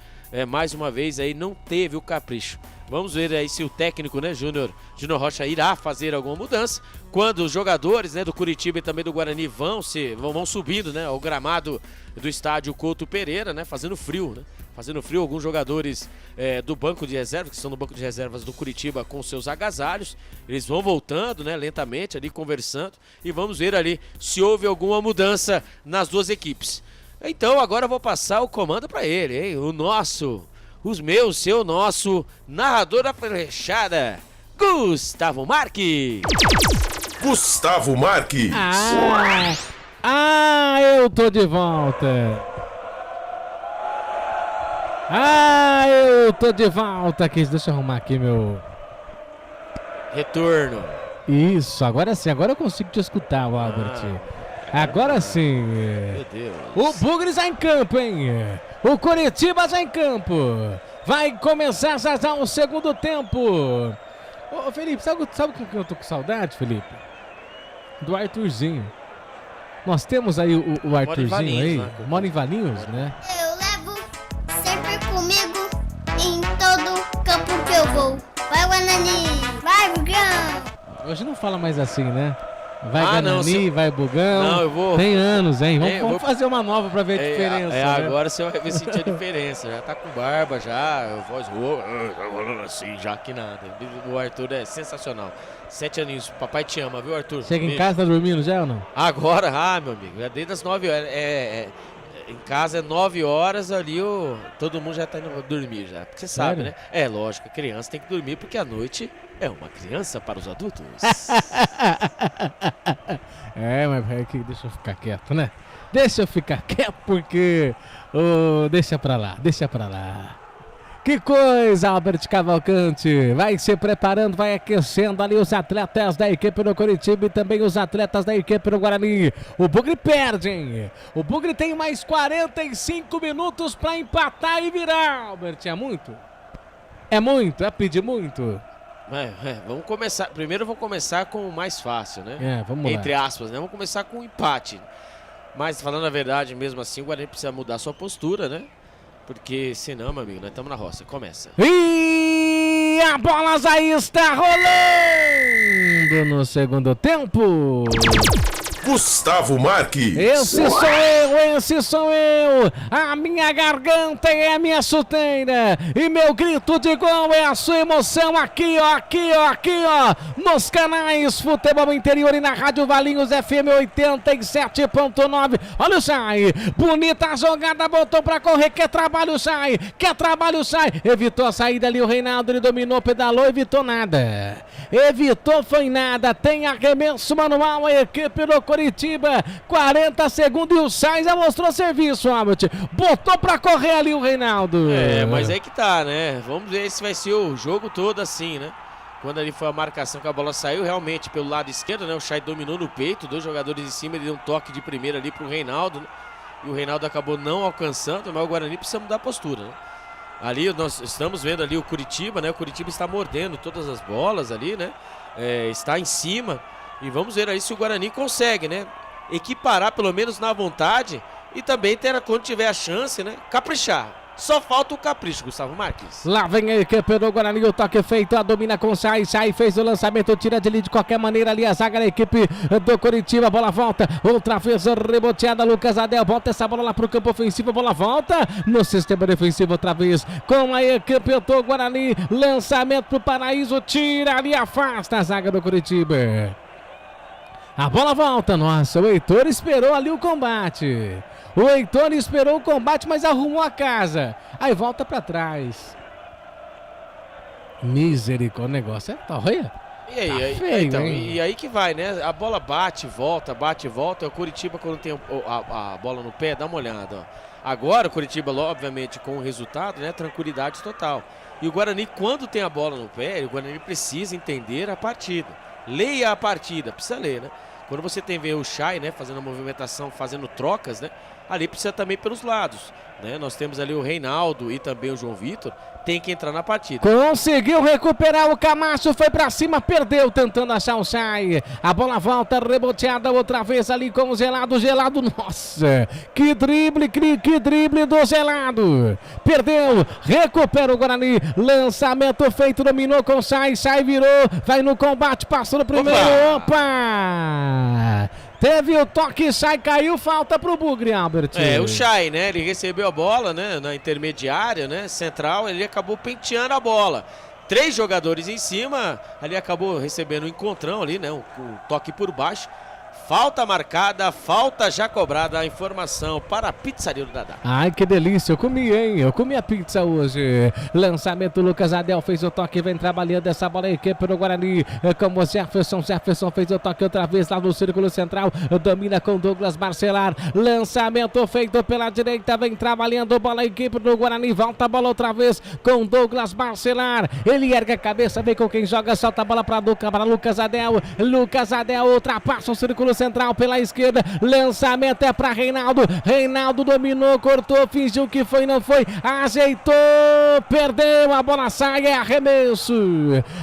mais uma vez aí não teve o capricho. Vamos ver aí se o técnico, né, Júnior Rocha irá fazer alguma mudança quando os jogadores, né, do Curitiba e também do Guarani vão subindo, né, ao gramado do estádio Couto Pereira, né, fazendo frio, alguns jogadores do banco de reservas, que estão no banco de reservas do Curitiba com seus agasalhos, eles vão voltando, né, lentamente ali conversando e vamos ver ali se houve alguma mudança nas duas equipes. Então agora eu vou passar o comando para ele, hein? Seu nosso narrador da fechada, Gustavo Marques. Gustavo Marques. Eu tô de volta. Eu tô de volta aqui. Deixa eu arrumar aqui meu retorno. Isso, agora sim, agora eu consigo te escutar, Albert. Agora sim. Meu Deus. O Bugre já em campo, hein? O Coritiba já em campo. Vai começar já o segundo tempo. Ô, Felipe, sabe com quem eu tô com saudade, Felipe? Do Arthurzinho. Nós temos aí o Arthurzinho aí. Mora em Valinhos, né? Eu levo sempre comigo em todo campo que eu vou. Vai, Guarani! Vai, Bugão! Hoje não fala mais assim, né? Vai Guarani, vai Bugão. Não, eu vou. Tem anos, hein? Vamos fazer uma nova pra ver a diferença. Né? Agora você vai sentir a diferença. Já tá com barba, já, voz rouca, assim, já que nada. O Arthur é sensacional. 7 aninhos, papai te ama, viu, Arthur? Chega em casa, tá dormindo já ou não? Agora, meu amigo, é desde as 9 horas. Em casa é 9 horas ali, todo mundo já tá indo dormir já. Porque você sabe, né? É lógico, a criança tem que dormir porque a noite é uma criança para os adultos. Mas deixa eu ficar quieto, né? Deixa eu ficar quieto porque... deixa pra lá. Que coisa, Albert Cavalcante. Vai se preparando, vai aquecendo ali os atletas da equipe do Coritiba e também os atletas da equipe do Guarani. O Bugre perde, hein? O Bugre tem mais 45 minutos pra empatar e virar, Albert. É muito? É muito? É pedir muito? Vamos começar. Primeiro eu vou começar com o mais fácil, né? Vamos lá. Entre aspas, né? Vamos começar com o empate. Mas falando a verdade, mesmo assim, o Guarani precisa mudar sua postura, né? Porque senão, meu amigo, nós estamos na roça. Começa. E a bola já está rolando no segundo tempo. Gustavo Marques. Esse sou eu. A minha garganta é a minha chuteira. E meu grito de gol é a sua emoção aqui, ó. Nos canais Futebol Interior e na Rádio Valinhos FM 87.9. Olha o Chay. Bonita a jogada, botou pra correr. Quer trabalho, Chay. Evitou a saída ali o Reinaldo. Ele dominou, pedalou, evitou nada. Foi nada. Tem arremesso manual a equipe do Coritiba, 40 segundos e o Sainz já mostrou serviço, Albert. Botou pra correr ali o Reinaldo. Mas aí que tá, né? Vamos ver se vai ser o jogo todo assim, né? Quando ali foi a marcação que a bola saiu, realmente pelo lado esquerdo, né? O Chay dominou no peito, 2 jogadores em cima, ele deu um toque de primeira ali pro Reinaldo, né? E o Reinaldo acabou não alcançando, mas o Guarani precisa mudar a postura, né? Ali nós estamos vendo ali o Coritiba, né? O Coritiba está mordendo todas as bolas ali, né? Está em cima. E vamos ver aí se o Guarani consegue, né? Equiparar pelo menos na vontade e também quando tiver a chance, né? Caprichar. Só falta o capricho, Gustavo Marques. Lá vem a equipe do Guarani, o toque feito, a domina com o Chay fez o lançamento, tira de ali de qualquer maneira ali a zaga da equipe do Coritiba, a bola volta, outra vez reboteada, Lucas Adel, bota essa bola lá pro campo ofensivo, a bola volta no sistema defensivo outra vez, com a equipe do Guarani, lançamento pro Paraíso, tira ali, afasta a zaga do Coritiba. A bola volta, nossa, o Heitor esperou ali o combate. Mas arrumou a casa. Aí volta pra trás. Misericórdia, o negócio é olha. E aí, feio, e aí que vai, né? A bola bate, volta. É o Coritiba quando tem a bola no pé, dá uma olhada, ó. Agora o Coritiba, obviamente, com o resultado, né? Tranquilidade total. E o Guarani, quando tem a bola no pé, o Guarani precisa entender a partida. Leia a partida, precisa ler, né? Quando você tem o Chay, né, fazendo a movimentação, fazendo trocas, né, ali precisa também pelos lados, né? Nós temos ali o Reinaldo e também o João Vitor, tem que entrar na partida. Conseguiu recuperar o Camacho, foi pra cima, perdeu tentando achar o Chay. A bola volta, reboteada outra vez ali com o Gelado, nossa, que drible do Gelado. Perdeu, recupera o Guarani, lançamento feito, dominou com o Chay virou, vai no combate, passou no primeiro, opa! Teve o toque, Chay caiu, falta pro Bugre, Albert. O Chay, né, ele recebeu a bola, né, na intermediária, né, central, ele acabou penteando a bola. 3 jogadores em cima, ali acabou recebendo um encontrão ali, né, um toque por baixo. Falta marcada, falta já cobrada, a informação para a Pizzaria do Dadá. Ai, que delícia, eu comi a pizza hoje. Lançamento, Lucas Adel fez o toque, vem trabalhando essa bola aí, equipe do Guarani, como Jefferson fez o toque outra vez lá no círculo central, domina com Douglas Barcelar, lançamento feito pela direita, vem trabalhando bola a equipe do Guarani, volta a bola outra vez com Douglas Barcelar, ele ergue a cabeça, vem com quem joga, solta a bola para Lucas Adel, ultrapassa o círculo central pela esquerda. Lançamento é para Reinaldo. Reinaldo dominou, cortou, fingiu que foi, não foi. Ajeitou, perdeu, a bola sai, é arremesso.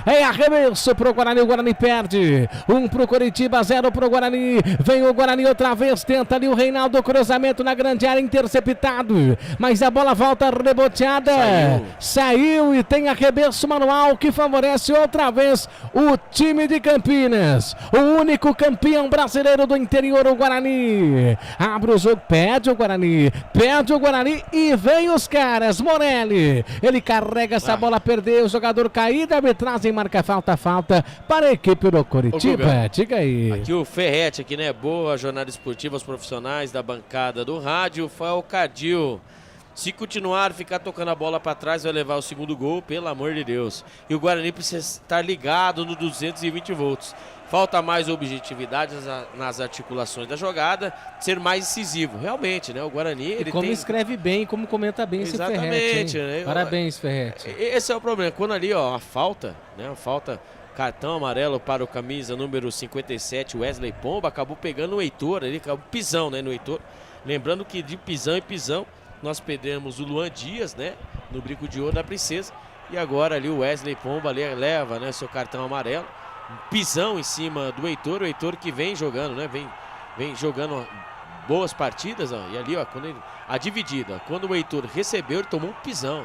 É arremesso pro Guarani, o Guarani perde. 1 pro Coritiba, 0 pro Guarani. Vem o Guarani outra vez, tenta ali o Reinaldo, cruzamento na grande área, interceptado. Mas a bola volta reboteada. Saiu e tem arremesso manual que favorece outra vez o time de Campinas. O único campeão brasileiro do interior, o Guarani. Abre o jogo, pede o Guarani e vem os caras. Morelli, ele carrega essa bola, perdeu, o jogador caído, a arbitragem marca falta para a equipe do Coritiba. Diga aí. Aqui o Ferretti, aqui, né? Boa jornada esportiva aos profissionais da bancada do rádio. Foi o Cardil. Se continuar, ficar tocando a bola para trás, vai levar o segundo gol, pelo amor de Deus. E o Guarani precisa estar ligado no 220 volts. Falta mais objetividade nas articulações da jogada, ser mais incisivo. Realmente, né? O Guarani, ele como tem... escreve bem, como comenta bem esse Ferretti. Exatamente, né? Parabéns, Ferretti. Esse é o problema. Quando ali, ó, a falta, né? A falta, cartão amarelo para o camisa número 57, Wesley Pomba, acabou pegando o Heitor, ele acabou pisão, né, no Heitor. Lembrando que de pisão em pisão, nós perdemos o Luan Dias, né? No brinco de ouro da Princesa. E agora ali o Wesley Pomba ali leva, né, seu cartão amarelo. Um pisão em cima do Heitor, o Heitor que vem jogando, né? Vem jogando boas partidas, ó. E ali, ó, quando ele, a dividida, ó, quando o Heitor recebeu, ele tomou um pisão.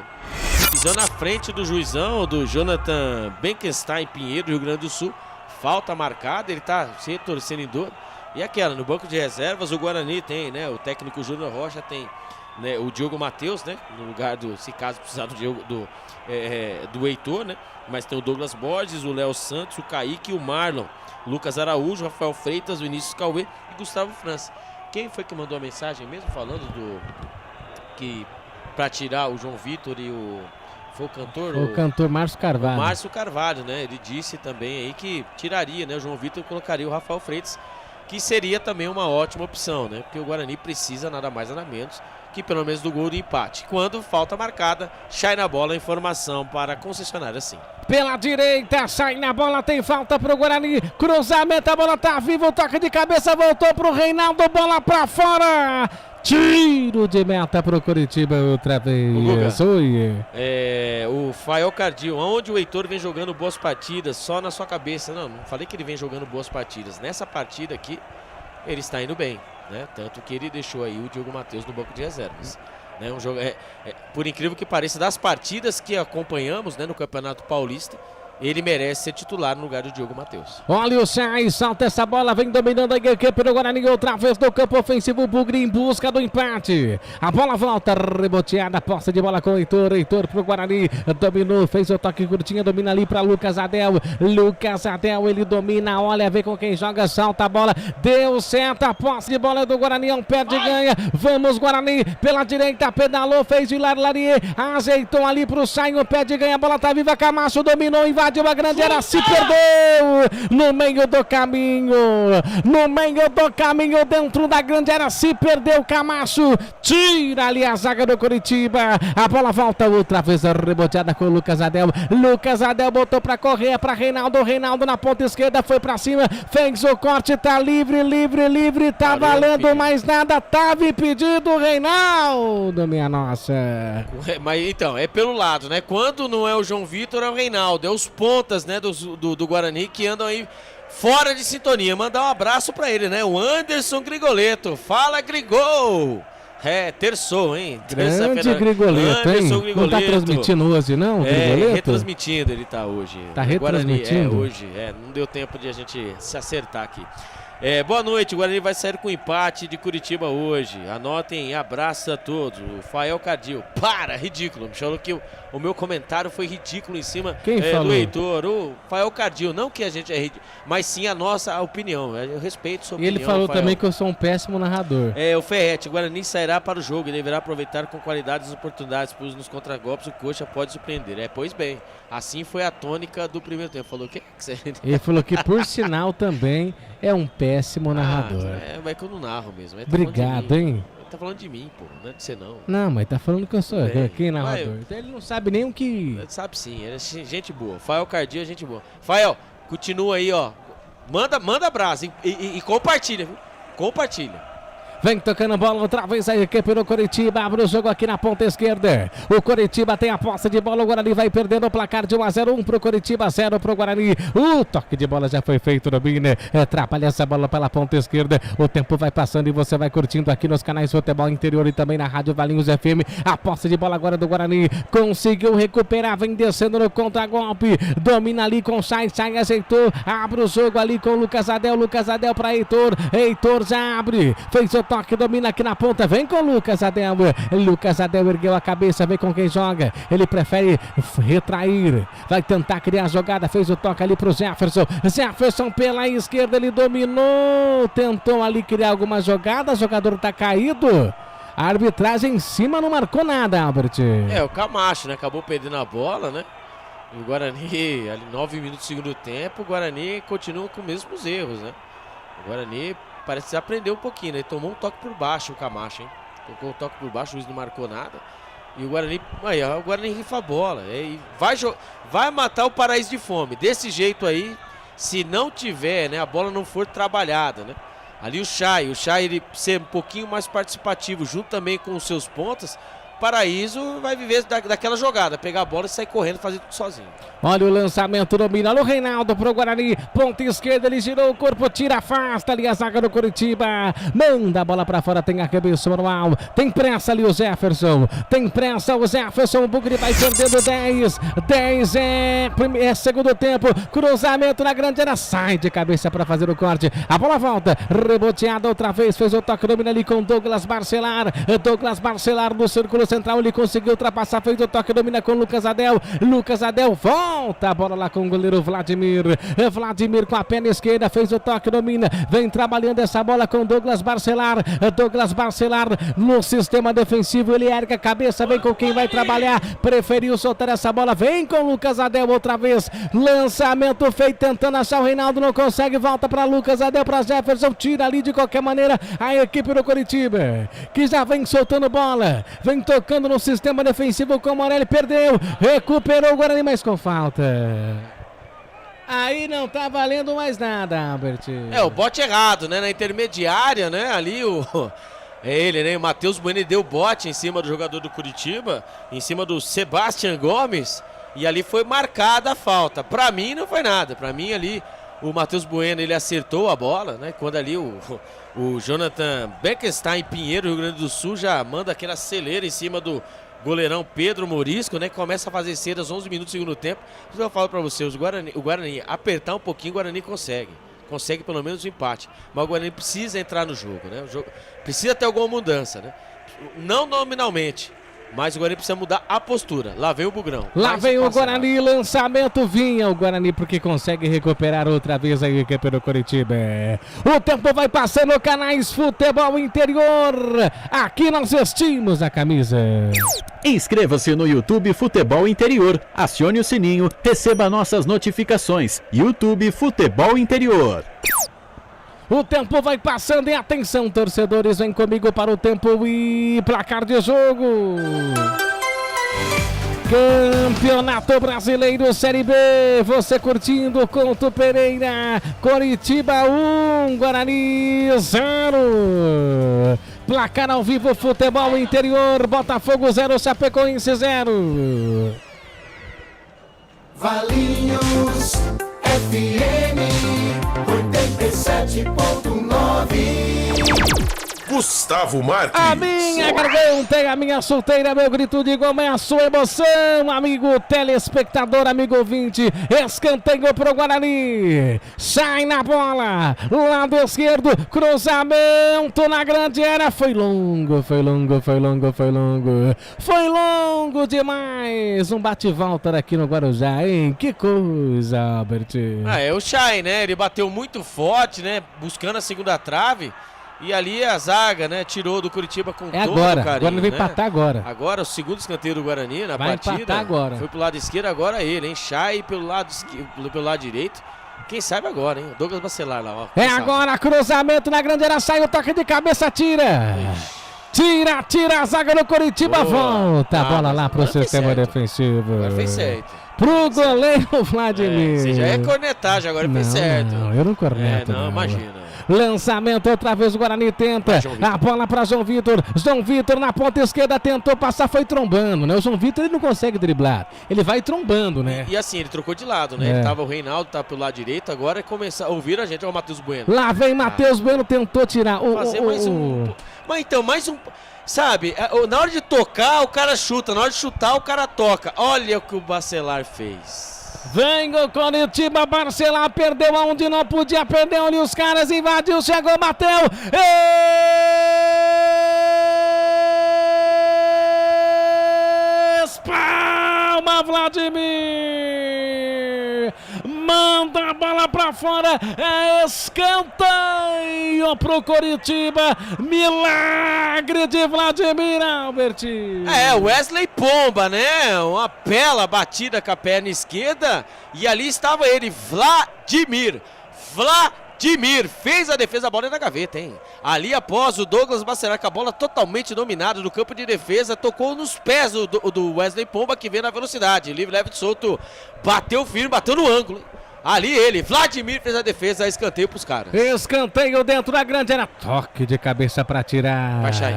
Pisão na frente do juizão, do Jonathan Benkenstein Pinheiro, do Rio Grande do Sul. Falta marcada, ele tá se retorcendo em dor. E aquela, no banco de reservas, o Guarani tem, né? O técnico Júnior Rocha tem, né, o Diogo Matheus, né? No lugar do, se caso precisar do Heitor, né? Mas tem o Douglas Borges, o Léo Santos, o Kaique, o Marlon, Lucas Araújo, Rafael Freitas, Vinícius Cauê e Gustavo França. Quem foi que mandou a mensagem mesmo falando que para tirar o João Vitor e foi o cantor? O cantor Márcio Carvalho. O Márcio Carvalho, né? Ele disse também aí que tiraria, né? O João Vitor e colocaria o Rafael Freitas, que seria também uma ótima opção, né? Porque o Guarani precisa nada mais nada menos que pelo menos do gol de empate. Quando falta marcada, sai na bola, informação para a concessionária, sim. Pela direita, sai na bola, tem falta pro Guarani, cruzamento, a bola tá viva, o toque de cabeça, voltou pro Reinaldo, bola pra fora, tiro de meta pro Coritiba outra vez. O Fael Cardil, onde o Heitor vem jogando boas partidas, só na sua cabeça. Não falei que ele vem jogando boas partidas. Nessa partida aqui, ele está indo bem, né? Tanto que ele deixou aí o Diogo Matheus no banco de reservas. Né? Um jogo, por incrível que pareça, das partidas que acompanhamos, né, no Campeonato Paulista, ele merece ser titular no lugar do Diogo Matheus. Olha o Sai, salta essa bola, vem dominando a equipe do Guarani outra vez no campo ofensivo, Bugre em busca do empate. A bola volta, reboteada, posse de bola com o Heitor, Heitor pro Guarani, dominou, fez o toque curtinho, domina ali para Lucas Adel, ele domina, olha, vê com quem joga, salta a bola, deu certo, a posse de bola do Guarani, é um perde e ganha, vamos Guarani, pela direita, pedalou, fez de Larier, ajeitou ali pro Sai, o pé de ganha, a bola tá viva, Camacho dominou, invadiu a grande área, se perdeu no meio do caminho, dentro da grande área, se perdeu, Camacho, tira ali a zaga do Coritiba, a bola volta outra vez, reboteada com o Lucas Adel botou pra correr, pra Reinaldo na ponta esquerda, foi pra cima, fez o corte, tá livre, tá valendo mais nada, tava impedido, Reinaldo, minha nossa. Mas então, é pelo lado, né? Quando não é o João Vitor, é o Reinaldo, é os pontas, né, do Guarani que andam aí fora de sintonia. Mandar um abraço pra ele, né? O Anderson Grigoleto. Fala, Grigol! Terçou, hein? Grande Grigoleto, hein? Não tá transmitindo hoje, não, Grigoleto? Retransmitindo ele tá hoje. Tá retransmitindo? Guarani, hoje. Não deu tempo de a gente se acertar aqui. Boa noite, o Guarani vai sair com empate de Curitiba hoje. Anotem, abraço a todos. O Fael Cardil, ridículo. Me falou que o meu comentário foi ridículo em cima do Heitor. O Fael Cardil, não que a gente é ridículo, mas sim a nossa opinião. Eu respeito sua opinião. E ele falou Fael. também que eu sou um péssimo narrador. O Ferretti, o Guarani sairá para o jogo e deverá aproveitar com qualidade as oportunidades, pois nos contragolpes o Coxa pode surpreender. Pois bem, assim foi a tônica do primeiro tempo. Falou o quê? Ele falou que, por sinal, também é um péssimo narrador. Mas que eu não narro mesmo. Obrigado, hein? Ele tá falando de mim, pô, não é de você não. Não, mas tá falando que eu sou quem narrador. Então ele não sabe nem o que... Ele sabe sim, ele é gente boa. Fael Cardia é gente boa. Fael, continua aí, ó. Manda abraço e compartilha, viu? Compartilha. Vem tocando bola outra vez a equipe do Coritiba. Abre o jogo aqui na ponta esquerda. O Coritiba tem a posse de bola. O Guarani vai perdendo o placar de 1-0. 1 pro Coritiba, 0 pro Guarani. O toque de bola já foi feito no Bina. Atrapalha essa bola pela ponta esquerda. O tempo vai passando e você vai curtindo aqui nos canais Futebol Interior e também na Rádio Valinhos FM. A posse de bola agora do Guarani. Conseguiu recuperar. Vem descendo no contra-golpe. Domina ali com Chay. Chay ajeitou. Abre o jogo ali com o Lucas Adel. Lucas Adel para Heitor. Heitor já abre. Fez o toque, domina aqui na ponta, vem com o Lucas Adel. Lucas Adel ergueu a cabeça, vem com quem joga. Ele prefere retrair, vai tentar criar a jogada, fez o toque ali pro Jefferson. Jefferson pela esquerda, ele dominou, tentou ali criar alguma jogada, o jogador tá caído. A arbitragem em cima não marcou nada, Albert. O Camacho, né? Acabou perdendo a bola, né? E o Guarani, ali 9 minutos do segundo tempo, o Guarani continua com os mesmos erros, né? O Guarani parece que aprendeu um pouquinho, né? Ele tomou um toque por baixo, o Camacho, hein? Tocou um toque por baixo, o juiz não marcou nada. E o Guarani rifa a bola. E vai matar o Paraíso de fome. Desse jeito aí, se não tiver, né? A bola não for trabalhada, né? Ali o Chay ele ser um pouquinho mais participativo, junto também com os seus pontas. Paraíso vai viver daquela jogada, pegar a bola e sair correndo, fazer tudo sozinho. Olha o lançamento, domina o Reinaldo pro Guarani, ponta esquerda, ele girou o corpo, tira, afasta ali a zaga do Coritiba, manda a bola pra fora, tem arremesso manual, tem pressa ali o Jefferson, o Bugre vai perdendo 10 é segundo tempo, cruzamento na grande área, sai de cabeça pra fazer o corte, a bola volta, reboteada outra vez, fez o toque, domina ali com Douglas Barcelar no círculo central, ele conseguiu ultrapassar, fez o toque, domina com Lucas Adel, volta a bola lá com o goleiro Vladimir com a perna esquerda, fez o toque, domina, vem trabalhando essa bola com Douglas Barcelar no sistema defensivo, ele ergue a cabeça, vem com quem vai trabalhar, preferiu soltar essa bola, vem com Lucas Adel outra vez, lançamento feito, tentando achar o Reinaldo, não consegue, volta para Lucas Adel, para Jefferson, tira ali de qualquer maneira a equipe do Coritiba, que já vem soltando bola, vem tocando no sistema defensivo com o Morelli, perdeu, recuperou o Guarani, mas com falta. Aí não tá valendo mais nada, Albert. O bote errado, né? Na intermediária, né? Ali o Matheus Bueno deu bote em cima do jogador do Curitiba, em cima do Sebastian Gomes, e ali foi marcada a falta. Pra mim não foi nada. Pra mim ali o Matheus Bueno, ele acertou a bola, né? Quando ali o Jonathan Beckstein Pinheiro, Rio Grande do Sul, já manda aquela celeira em cima do goleirão Pedro Morisco, né? Começa a fazer cedo aos 11 minutos do segundo tempo. Eu falo pra vocês, o Guarani apertar um pouquinho, o Guarani consegue pelo menos o empate, mas o Guarani precisa entrar no jogo, né? O jogo precisa ter alguma mudança, né? Não nominalmente, mas o Guarani precisa mudar a postura. Lá vem o Bugrão. Lá vem o Guarani, lançamento, vinha o Guarani porque consegue recuperar outra vez a equipe do Coritiba. O tempo vai passando, canais Futebol Interior. Aqui nós vestimos a camisa. Inscreva-se no YouTube Futebol Interior, acione o sininho, receba nossas notificações. YouTube Futebol Interior. O tempo vai passando e atenção, torcedores, vem comigo para o tempo e placar de jogo. Campeonato Brasileiro Série B, você curtindo, Couto Pereira, Coritiba 1, Guarani 0. Placar ao vivo, Futebol Interior, Botafogo 0, Chapecoense 0. Valinhos FM 87.9. Gustavo Marques. A minha garganta e a minha solteira, meu grito de gol é a sua emoção, amigo telespectador, amigo ouvinte. Escanteio pro Guarani. Sai na bola, lado esquerdo, cruzamento na grande área. Foi longo demais. Um bate-volta aqui no Guarujá, hein? Que coisa, Albert. É o Chay, né? Ele bateu muito forte, né? Buscando a segunda trave. E ali a zaga, né, tirou do Curitiba com todo o carinho. Agora ele vai empatar agora. Agora o segundo escanteio do Guarani na partida. Vai empatar agora. Foi pro lado esquerdo, agora ele, hein? Chay pelo lado direito. Quem sabe agora, hein? Douglas Bacelar lá, ó. Agora, cruzamento na grande área, sai o toque de cabeça, tira a zaga do Curitiba, volta a bola lá pro sistema defensivo. Agora fez certo. pro goleiro Vladimir. Você já é cornetagem, agora fez certo. Não, eu não corneto. Não, imagina. Lançamento outra vez, o Guarani tenta. A bola para João Vitor. João Vitor na ponta esquerda tentou passar, foi trombando, né? O João Vitor ele não consegue driblar. Ele vai trombando, né? E assim, ele trocou de lado, né? Ele tava o Reinaldo, tá pelo lado direito, agora é começar a ouvir a gente, é o Matheus Bueno. Lá vem Matheus Bueno, tentou tirar. Fazer mais um. Mas então, mais um. Sabe, na hora de tocar, o cara chuta. Na hora de chutar, o cara toca. Olha o que o Bacelar fez. Vem o Coritiba, Barcelar perdeu aonde não podia perder, olha os caras, invadiu, chegou, bateu, espalma Vladimir, manda a bola pra fora, é escanteio pro Coritiba, milagre de Vladimir Albert. Wesley Pomba, né? Uma bela batida com a perna esquerda e ali estava ele, Vladimir fez a defesa, a bola na gaveta, hein? Ali após o Douglas Bacelar com a bola totalmente dominada no campo de defesa, tocou nos pés do Wesley Pomba, que veio na velocidade, livre, leve, solto, bateu firme, bateu no ângulo. Ali ele, Vladimir, fez a defesa, escanteio pros caras. Escanteio dentro da grande área, toque de cabeça pra tirar. Baixa aí.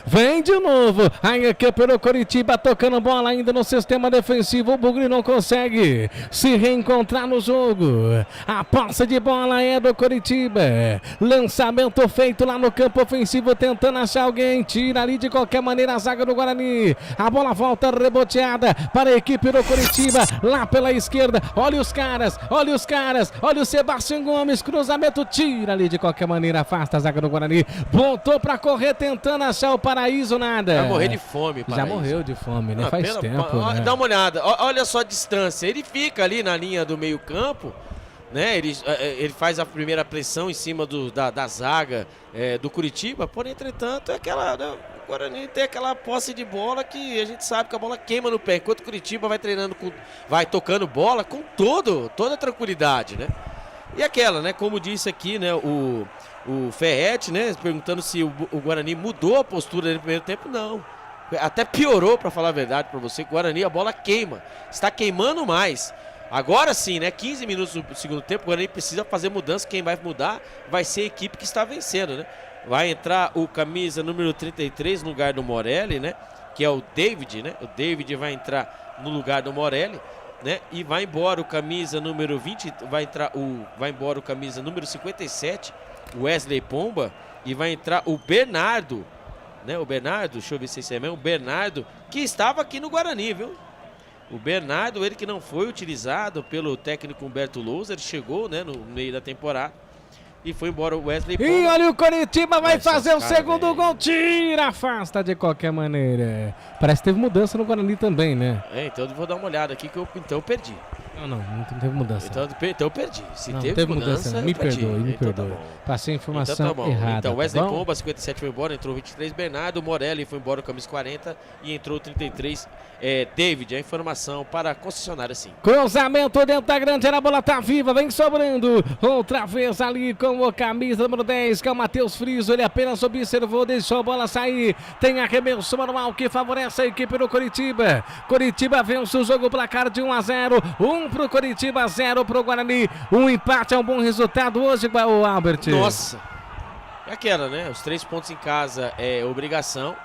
Vem de novo, aí aqui pelo Coritiba, tocando bola ainda no sistema defensivo, o Bugre não consegue se reencontrar no jogo. A posse de bola é do Coritiba, lançamento feito lá no campo ofensivo, tentando achar alguém, tira ali de qualquer maneira a zaga do Guarani. A bola volta reboteada para a equipe do Coritiba, lá pela esquerda, olha os caras, olha o Sebastião Gomes, cruzamento, tira ali de qualquer maneira, afasta a zaga do Guarani, voltou pra correr tentando achar o Paraíso, nada. Vai morrer de fome, Paraíso. Já morreu de fome, né? Faz tempo, né? Dá uma olhada, olha só a distância, ele fica ali na linha do meio campo, né? Ele faz a primeira pressão em cima da zaga do Curitiba, porém, entretanto, é aquela... Né? O Guarani tem aquela posse de bola que a gente sabe que a bola queima no pé, enquanto o Curitiba vai treinando, vai tocando bola com toda a tranquilidade, né? E aquela, né? Como disse aqui, né? O Ferretti, né? Perguntando se o Guarani mudou a postura no primeiro tempo, não. Até piorou, para falar a verdade para você. O Guarani, a bola queima, está queimando mais. Agora sim, né? 15 minutos do segundo tempo, o Guarani precisa fazer mudança. Quem vai mudar vai ser a equipe que está vencendo, né? Vai entrar o camisa número 33 no lugar do Morelli, né? Que é o David, né? O David vai entrar no lugar do Morelli, né? E vai embora o camisa número 20, vai embora o camisa número 57, Wesley Pomba, e vai entrar o Bernardo, né? O Bernardo, deixa eu ver se é mesmo, o Bernardo, que estava aqui no Guarani, viu? O Bernardo, ele que não foi utilizado pelo técnico Humberto Lousa, ele chegou, né, no meio da temporada. E foi embora o Wesley Pomba. E olha o Coritiba, vai fazer o segundo gol. Tira, afasta de qualquer maneira. Parece que teve mudança no Guarani também, né? Então eu vou dar uma olhada aqui que eu perdi. Não teve mudança. Então eu perdi. Se não, teve mudança, me perdoe. Tá passei a informação então, errada. Então Wesley tá Pomba, 57 foi embora, entrou 23 Bernardo, Morelli foi embora, camisa 40 e entrou 33 David. A informação para a concessionária, sim. Cruzamento dentro da grande área, a bola tá viva, vem sobrando. Outra vez ali com o camisa número 10, que é o Matheus Friso. Ele apenas observou, deixou a bola sair. Tem arremesso manual que favorece a equipe do Coritiba. Coritiba vence o jogo, placar de 1-0. 1 pro Coritiba, 0 pro Guarani. Um empate é um bom resultado hoje, o Albert. Nossa, é aquela, né? Os 3 pontos em casa é obrigação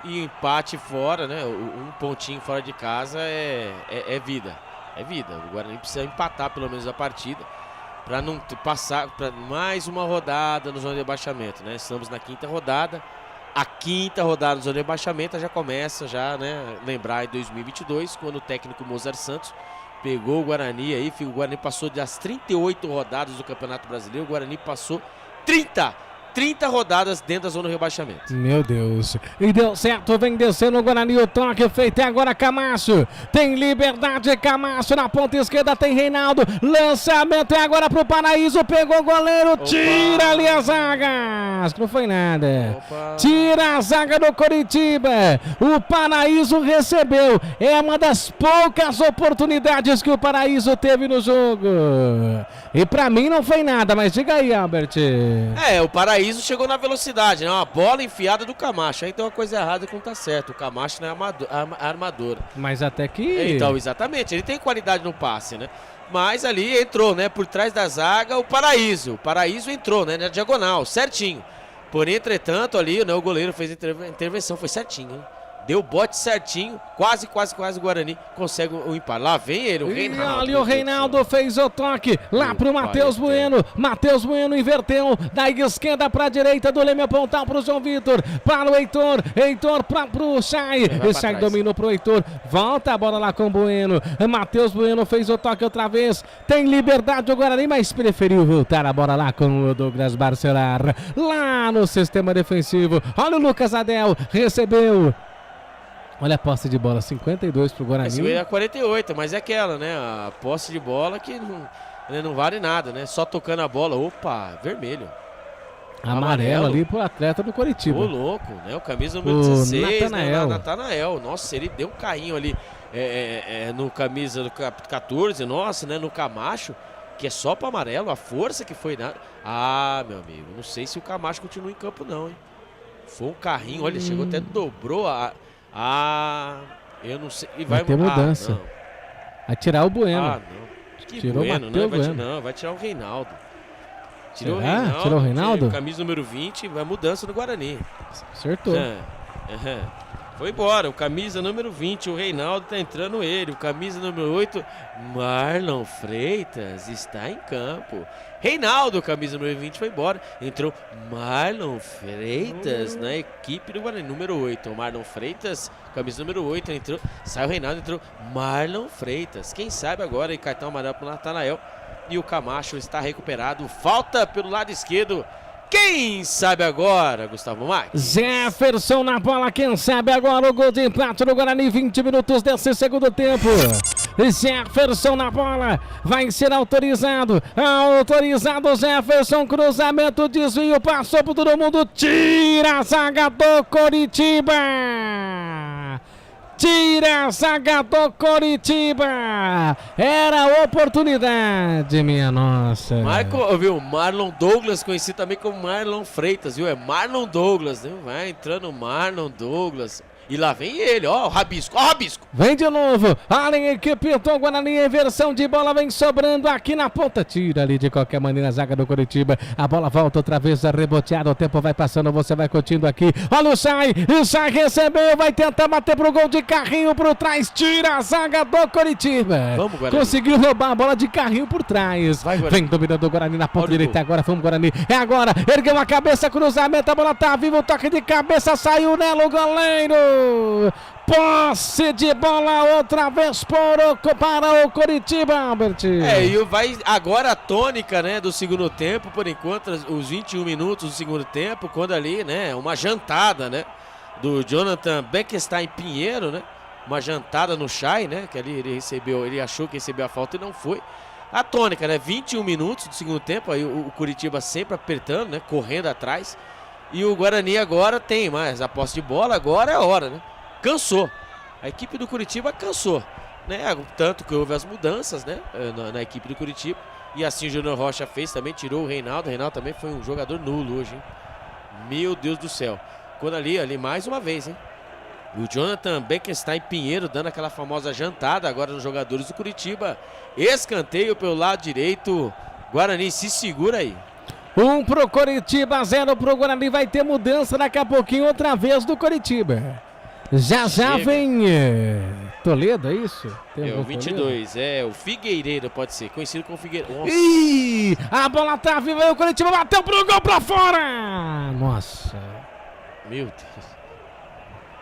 e o empate fora, né? Um pontinho fora de casa é vida. É vida. O Guarani precisa empatar pelo menos a partida para não passar para mais uma rodada no zona de rebaixamento, né? Estamos na 5ª rodada. A 5ª rodada no zona de rebaixamento já começa, né? Lembrar em 2022, quando o técnico Mozart Santos pegou o Guarani aí, o Guarani passou das 38 rodadas do Campeonato Brasileiro, o Guarani passou 30 rodadas dentro da zona de rebaixamento. Meu Deus. E deu certo, vem descendo o Guarani, o toque feito é agora Camacho. Tem liberdade, Camacho na ponta esquerda, tem Reinaldo. Lançamento é agora pro Paraíso, pegou o goleiro, tira ali a zaga. Acho que não foi nada. Tira a zaga do Coritiba. O Paraíso recebeu. É uma das poucas oportunidades que o Paraíso teve no jogo. E pra mim não foi nada, mas diga aí, Albert. O Paraíso chegou na velocidade, né? Uma bola enfiada do Camacho. Aí tem uma coisa errada que não tá certo. O Camacho não é armador. Mas até que... Então, exatamente. Ele tem qualidade no passe, né? Mas ali entrou, né? Por trás da zaga, o Paraíso. O Paraíso entrou, né? Na diagonal, certinho. Porém, entretanto, ali, né? O goleiro fez intervenção. Foi certinho, hein? Deu o bote certinho, quase o Guarani consegue o empate. Lá vem ele, o Reinaldo. Ali o Reinaldo fez o toque lá pro Matheus Bueno. Matheus Bueno inverteu da esquerda pra direita do Leme Pontal pro João Vitor. Para o Heitor. Heitor pro Chay. Chay dominou pro Heitor. Volta a bola lá com o Bueno. Matheus Bueno fez o toque outra vez. Tem liberdade o Guarani, mas preferiu voltar a bola lá com o Douglas Barcelar. Lá no sistema defensivo. Olha o Lucas Adel. Recebeu. Olha a posse de bola, 52 pro Guarani. Esse é 48, mas é aquela, né? A posse de bola que não vale nada, né? Só tocando a bola. Opa, vermelho. Amarelo ali pro atleta do Coritiba. Ô, louco, né? O camisa número 16, Natanael. Nossa, ele deu um carrinho ali no camisa do 14, nossa, né? No Camacho, que é só pro amarelo. A força que foi nada. Ah, meu amigo, não sei se o Camacho continua em campo não, hein? Foi um carrinho, olha, chegou até dobrou eu não sei. E vai ter mudança. Vai tirar o Bueno. Não. Que tirou Bueno, né? Vai tirar o Reinaldo. Tirou o Reinaldo? Camisa número 20, vai mudança no Guarani. Acertou. Foi embora, o camisa número 20, o Reinaldo tá entrando ele. O camisa número 8, Marlon Freitas, está em campo. Reinaldo, camisa número 20, foi embora. Entrou Marlon Freitas na equipe do Guarani, número 8. O Marlon Freitas, camisa número 8, entrou. Sai o Reinaldo, entrou Marlon Freitas. Quem sabe agora, em cartão amarelo pro Natanael. E o Camacho está recuperado. Falta pelo lado esquerdo. Quem sabe agora, Gustavo Marques? Jefferson na bola, quem sabe agora o gol de empate do Guarani, 20 minutos desse segundo tempo. Jefferson na bola, vai ser autorizado. Autorizado Jefferson, cruzamento, desvio, passou por todo mundo, tira a zaga do Coritiba. Tira a zaga do Coritiba. Era a oportunidade, minha nossa. Marlon Douglas, conhecido também como Marlon Freitas, viu? É Marlon Douglas, né? Vai entrando Marlon Douglas. E lá vem ele, ó, o Rabisco, Vem de novo, olha a equipe do Guarani, inversão de bola, vem sobrando aqui na ponta, tira ali de qualquer maneira a zaga do Coritiba, a bola volta outra vez, reboteada, o tempo vai passando, você vai curtindo aqui, olha o Chay recebeu, vai tentar bater pro gol de carrinho por trás, tira a zaga do Coritiba. Vamos, Guarani. Conseguiu roubar a bola de carrinho por trás, vem dominando o Guarani na ponta direita, agora vamos Guarani, é agora, ergueu a cabeça, cruzamento, a bola tá viva, o toque de cabeça, saiu nela o goleiro. Posse de bola outra vez para o Coritiba, Albert. E vai agora a tônica, né, do segundo tempo, por enquanto, os 21 minutos do segundo tempo, quando ali, né, uma jantada, né, do Jonathan Beckstein Pinheiro, né, uma jantada no Chay, né, que ali ele achou que recebeu a falta e não foi. A tônica, né, 21 minutos do segundo tempo, aí o Coritiba sempre apertando, né, correndo atrás. E o Guarani agora tem mais a posse de bola, agora é a hora, né? Cansou. A equipe do Coritiba cansou, né? Tanto que houve as mudanças, né? Na equipe do Coritiba. E assim o Júnior Rocha fez também, tirou o Reinaldo. O Reinaldo também foi um jogador nulo hoje, hein? Meu Deus do céu. Quando ali mais uma vez, hein? O Jonathan Beckstein Pinheiro dando aquela famosa jantada agora nos jogadores do Coritiba. Escanteio pelo lado direito. Guarani se segura aí. 1 pro Coritiba, 0 pro Guarani. Vai ter mudança daqui a pouquinho outra vez do Coritiba. Já vem Toledo, é isso? O 22, Toledo? O Figueiredo pode ser, conhecido como Figueiredo. Ih, a bola tá viva e o Coritiba bateu pro gol pra fora. Nossa. Meu Deus.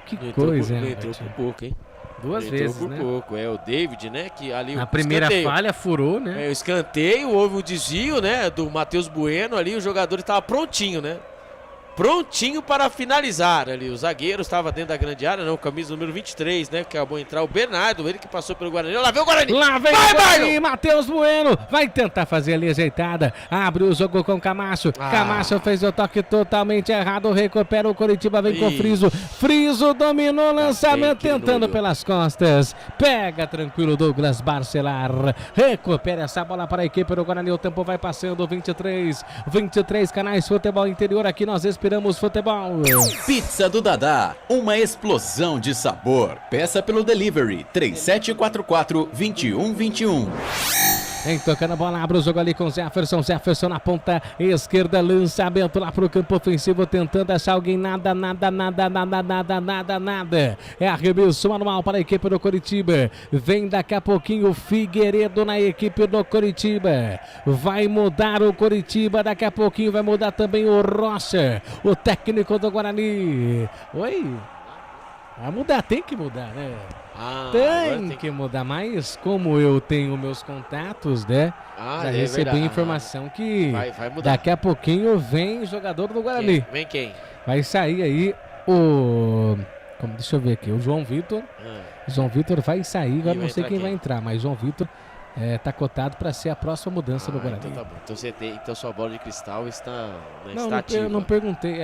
Que coisa, hein? Não entrou por pouco, hein? Duas vezes, por pouco. O David, né? Que ali a primeira falha furou, né? O escanteio, houve um desvio, né? Do Matheus Bueno ali, o jogador estava prontinho, né? prontinho para finalizar ali. O zagueiro estava dentro da grande área, não, camisa número 23, né? Que acabou de entrar o Bernardo, ele que passou pelo Guarani. Lá vem o Guarani! Lá vem vai, o Guarani, Matheus Bueno, vai tentar fazer ali ajeitada, abre o jogo com Camacho, Camacho fez o toque totalmente errado, recupera o Coritiba, vem com Friso, Friso dominou o lançamento, tentando pelas costas, pega tranquilo Douglas Barcelar, recupera essa bola para a equipe do Guarani, o tempo vai passando, 23 canais Futebol Interior, aqui nós esperamos futebol. Pizza do Dadá, uma explosão de sabor. Peça pelo delivery 3744-2121. Vem tocando a bola, abre o jogo ali com Jefferson na ponta esquerda, lançamento lá pro campo ofensivo, tentando achar alguém, nada. É arremesso manual para a equipe do Coritiba. Vem daqui a pouquinho o Figueiredo na equipe do Coritiba. Vai mudar o Coritiba, daqui a pouquinho vai mudar também o Rocha, o técnico do Guarani. Oi? Vai mudar, tem que mudar, né? Tem que mudar, mas como eu tenho meus contatos, né? Já recebi informação que vai mudar. Daqui a pouquinho vem jogador do Guarani. Vem quem? Vai sair aí o... Deixa eu ver aqui, o João Vitor. João Vitor vai sair, agora não sei quem vai entrar, mas João Vitor tá cotado para ser a próxima mudança do Guarani. Então tá bom. Então sua bola de cristal está, não, ativa. Eu não perguntei,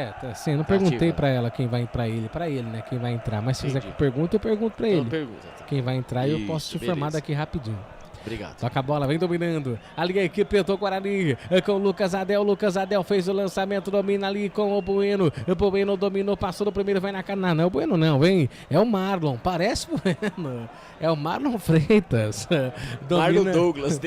não perguntei para ela quem vai para ele, né, quem vai entrar, mas se quiser que pergunte, eu pergunto para ele. Quem vai entrar, eu posso te informar daqui rapidinho. Obrigado. Toca a bola, vem dominando. Ali a equipe do Guarani com o Lucas Adel. Lucas Adel fez o lançamento, domina ali com o Bueno. O Bueno dominou, passou do primeiro, vai na cara. Não é o Bueno não, vem. É o Marlon, parece Bueno. É o Marlon Freitas. Marlon Douglas,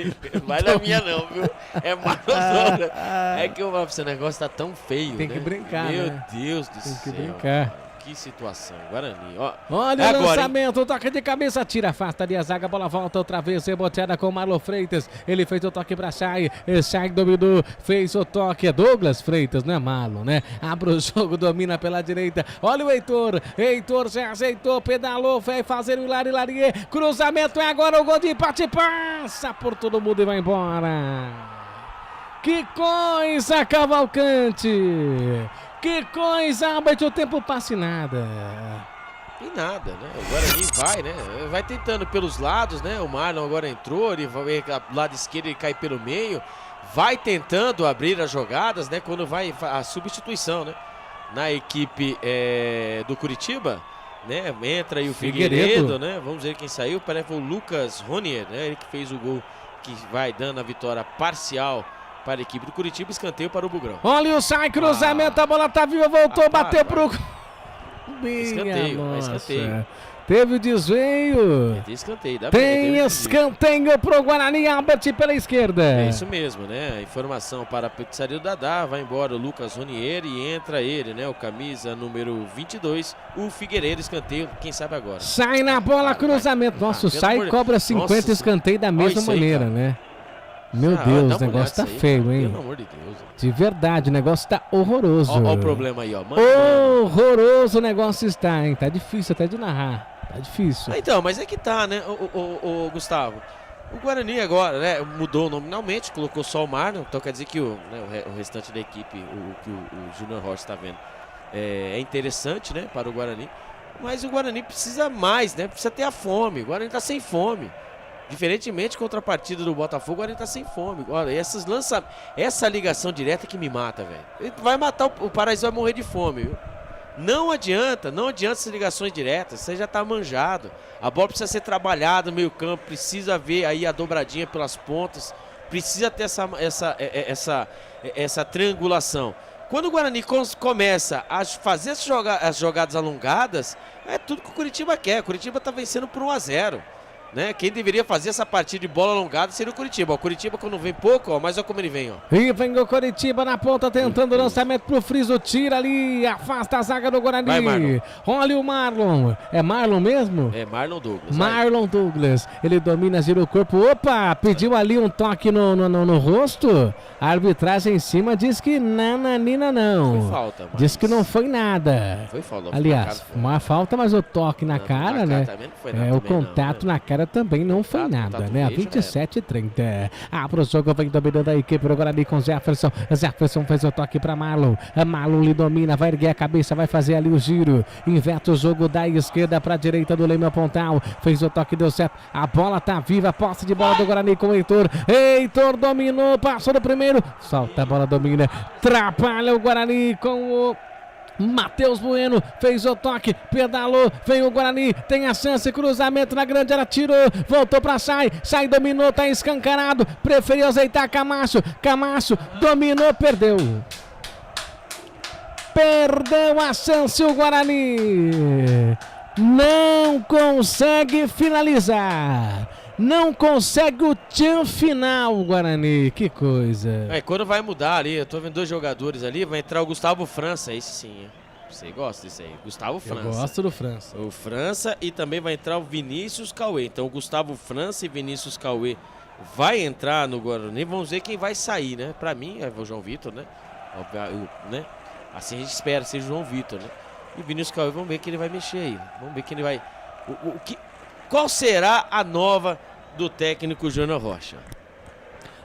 vai na minha não, viu? É Marlon Douglas. É que esse negócio tá tão feio, Tem que brincar, Meu né? Deus do céu. Tem que brincar. Que situação, Guarani. Olha o lançamento, toque de cabeça, tira, afasta ali a zaga, a bola volta outra vez, reboteada com o Marlon Freitas. Ele fez o toque pra Chay, Chay dominou, fez o toque, é Douglas Freitas, não é Marlon, né? Abre o jogo, domina pela direita. Olha o Heitor já ajeitou, pedalou, vai fazer o Hilari, cruzamento, é agora o gol de empate, passa por todo mundo e vai embora. Que coisa, Cavalcante! Que coisa, Albert, o tempo passa e nada. E nada, né? O Guarani vai, né? Vai tentando pelos lados, né? O Marlon agora entrou, ele vai do lado esquerdo, ele cai pelo meio. Vai tentando abrir as jogadas, né? Quando vai a substituição, né? Na equipe do Curitiba, né? Entra aí o Figueiredo, né? Vamos ver quem saiu. Parece que foi o Lucas Ronier, né? Ele que fez o gol que vai dando a vitória parcial para a equipe do Curitiba, escanteio para o Bugrão. Olha o sai, cruzamento, a bola tá viva, voltou, bateu pro... Escanteio. Teve o desvio. Tem escanteio, Tem escanteio pro Guarani, Albert pela esquerda. É isso mesmo, né? A informação para a pizzaria do Dadá, vai embora o Lucas Ronier e entra ele, né? O camisa número 22, o Figueiredo, escanteio, quem sabe agora. Sai na bola, cruzamento. Nossa, o sai cobra 50 escanteio da mesma maneira, né? Meu Deus, o negócio tá feio, hein? Pelo amor de Deus. De verdade, o negócio tá horroroso. Olha o problema aí, ó. Horroroso o negócio está, hein? Tá difícil até de narrar. Tá difícil. Então, mas é que tá, né, o Gustavo? O Guarani agora, né, mudou nominalmente, colocou só o Marlon, então quer dizer que o restante da equipe, o que o Júnior Rocha está vendo, é interessante, né, para o Guarani. Mas o Guarani precisa mais, né? Precisa ter a fome. O Guarani tá sem fome. Diferentemente contra a partida do Botafogo, o Guarani tá sem fome. Olha, essa ligação direta que me mata, velho. Ele vai matar o Paraíso, vai morrer de fome, viu? Não adianta essas ligações diretas, você já tá manjado. A bola precisa ser trabalhada no meio campo, precisa ver aí a dobradinha pelas pontas, precisa ter essa triangulação. Quando o Guarani começa a fazer as jogadas alongadas, é tudo que o Curitiba quer. O Curitiba tá vencendo por 1-0. Né? Quem deveria fazer essa partida de bola alongada seria o Curitiba. O Curitiba quando vem pouco, ó, mas olha como ele vem, ó. E vem o Curitiba na ponta tentando o lançamento pro Friso, tira ali, afasta a zaga do Guarani. Vai, Marlon. Olha o Marlon. É Marlon mesmo? É Marlon Douglas. Marlon Douglas. Ele domina, gira o corpo. Opa, pediu ali um toque no rosto. A arbitragem em cima diz que nananina não. Foi falta, mas... Diz que não foi nada. Foi falta. Aliás, uma falta, mas o toque na cara, né? Também não foi nada, o contato na cara agora também não foi nada, né? 27-30. Pro jogo vem dominando a equipe do Guarani com Jefferson. Jefferson fez o toque para Marlon. Marlon lhe domina, vai erguer a cabeça, vai fazer ali o giro. Inverte o jogo da esquerda para a direita do Leme Pontal. Fez o toque, deu certo. A bola tá viva, posse de bola do Guarani com o Heitor. Heitor dominou, passou do primeiro. Solta a bola, domina. Atrapalha o Guarani com o Matheus Bueno, fez o toque, pedalou, vem o Guarani, tem a chance, cruzamento na grande área, tirou, voltou pra Sai, dominou, tá escancarado, preferiu azeitar Camacho, dominou, perdeu a chance o Guarani, não consegue finalizar. Não consegue o tchan final, Guarani. Que coisa. Quando vai mudar ali, eu tô vendo 2 jogadores ali, vai entrar o Gustavo França, esse sim. Você gosta disso aí, Gustavo França. Eu gosto do França. O França e também vai entrar o Vinícius Cauê. Então o Gustavo França e Vinícius Cauê vai entrar no Guarani. Vamos ver quem vai sair, né? Pra mim é o João Vitor, né? Né? Assim a gente espera, seja o João Vitor, né? E o Vinícius Cauê, vamos ver que ele vai mexer aí. Vamos ver que ele vai... Qual será a nova do técnico Júnior Rocha?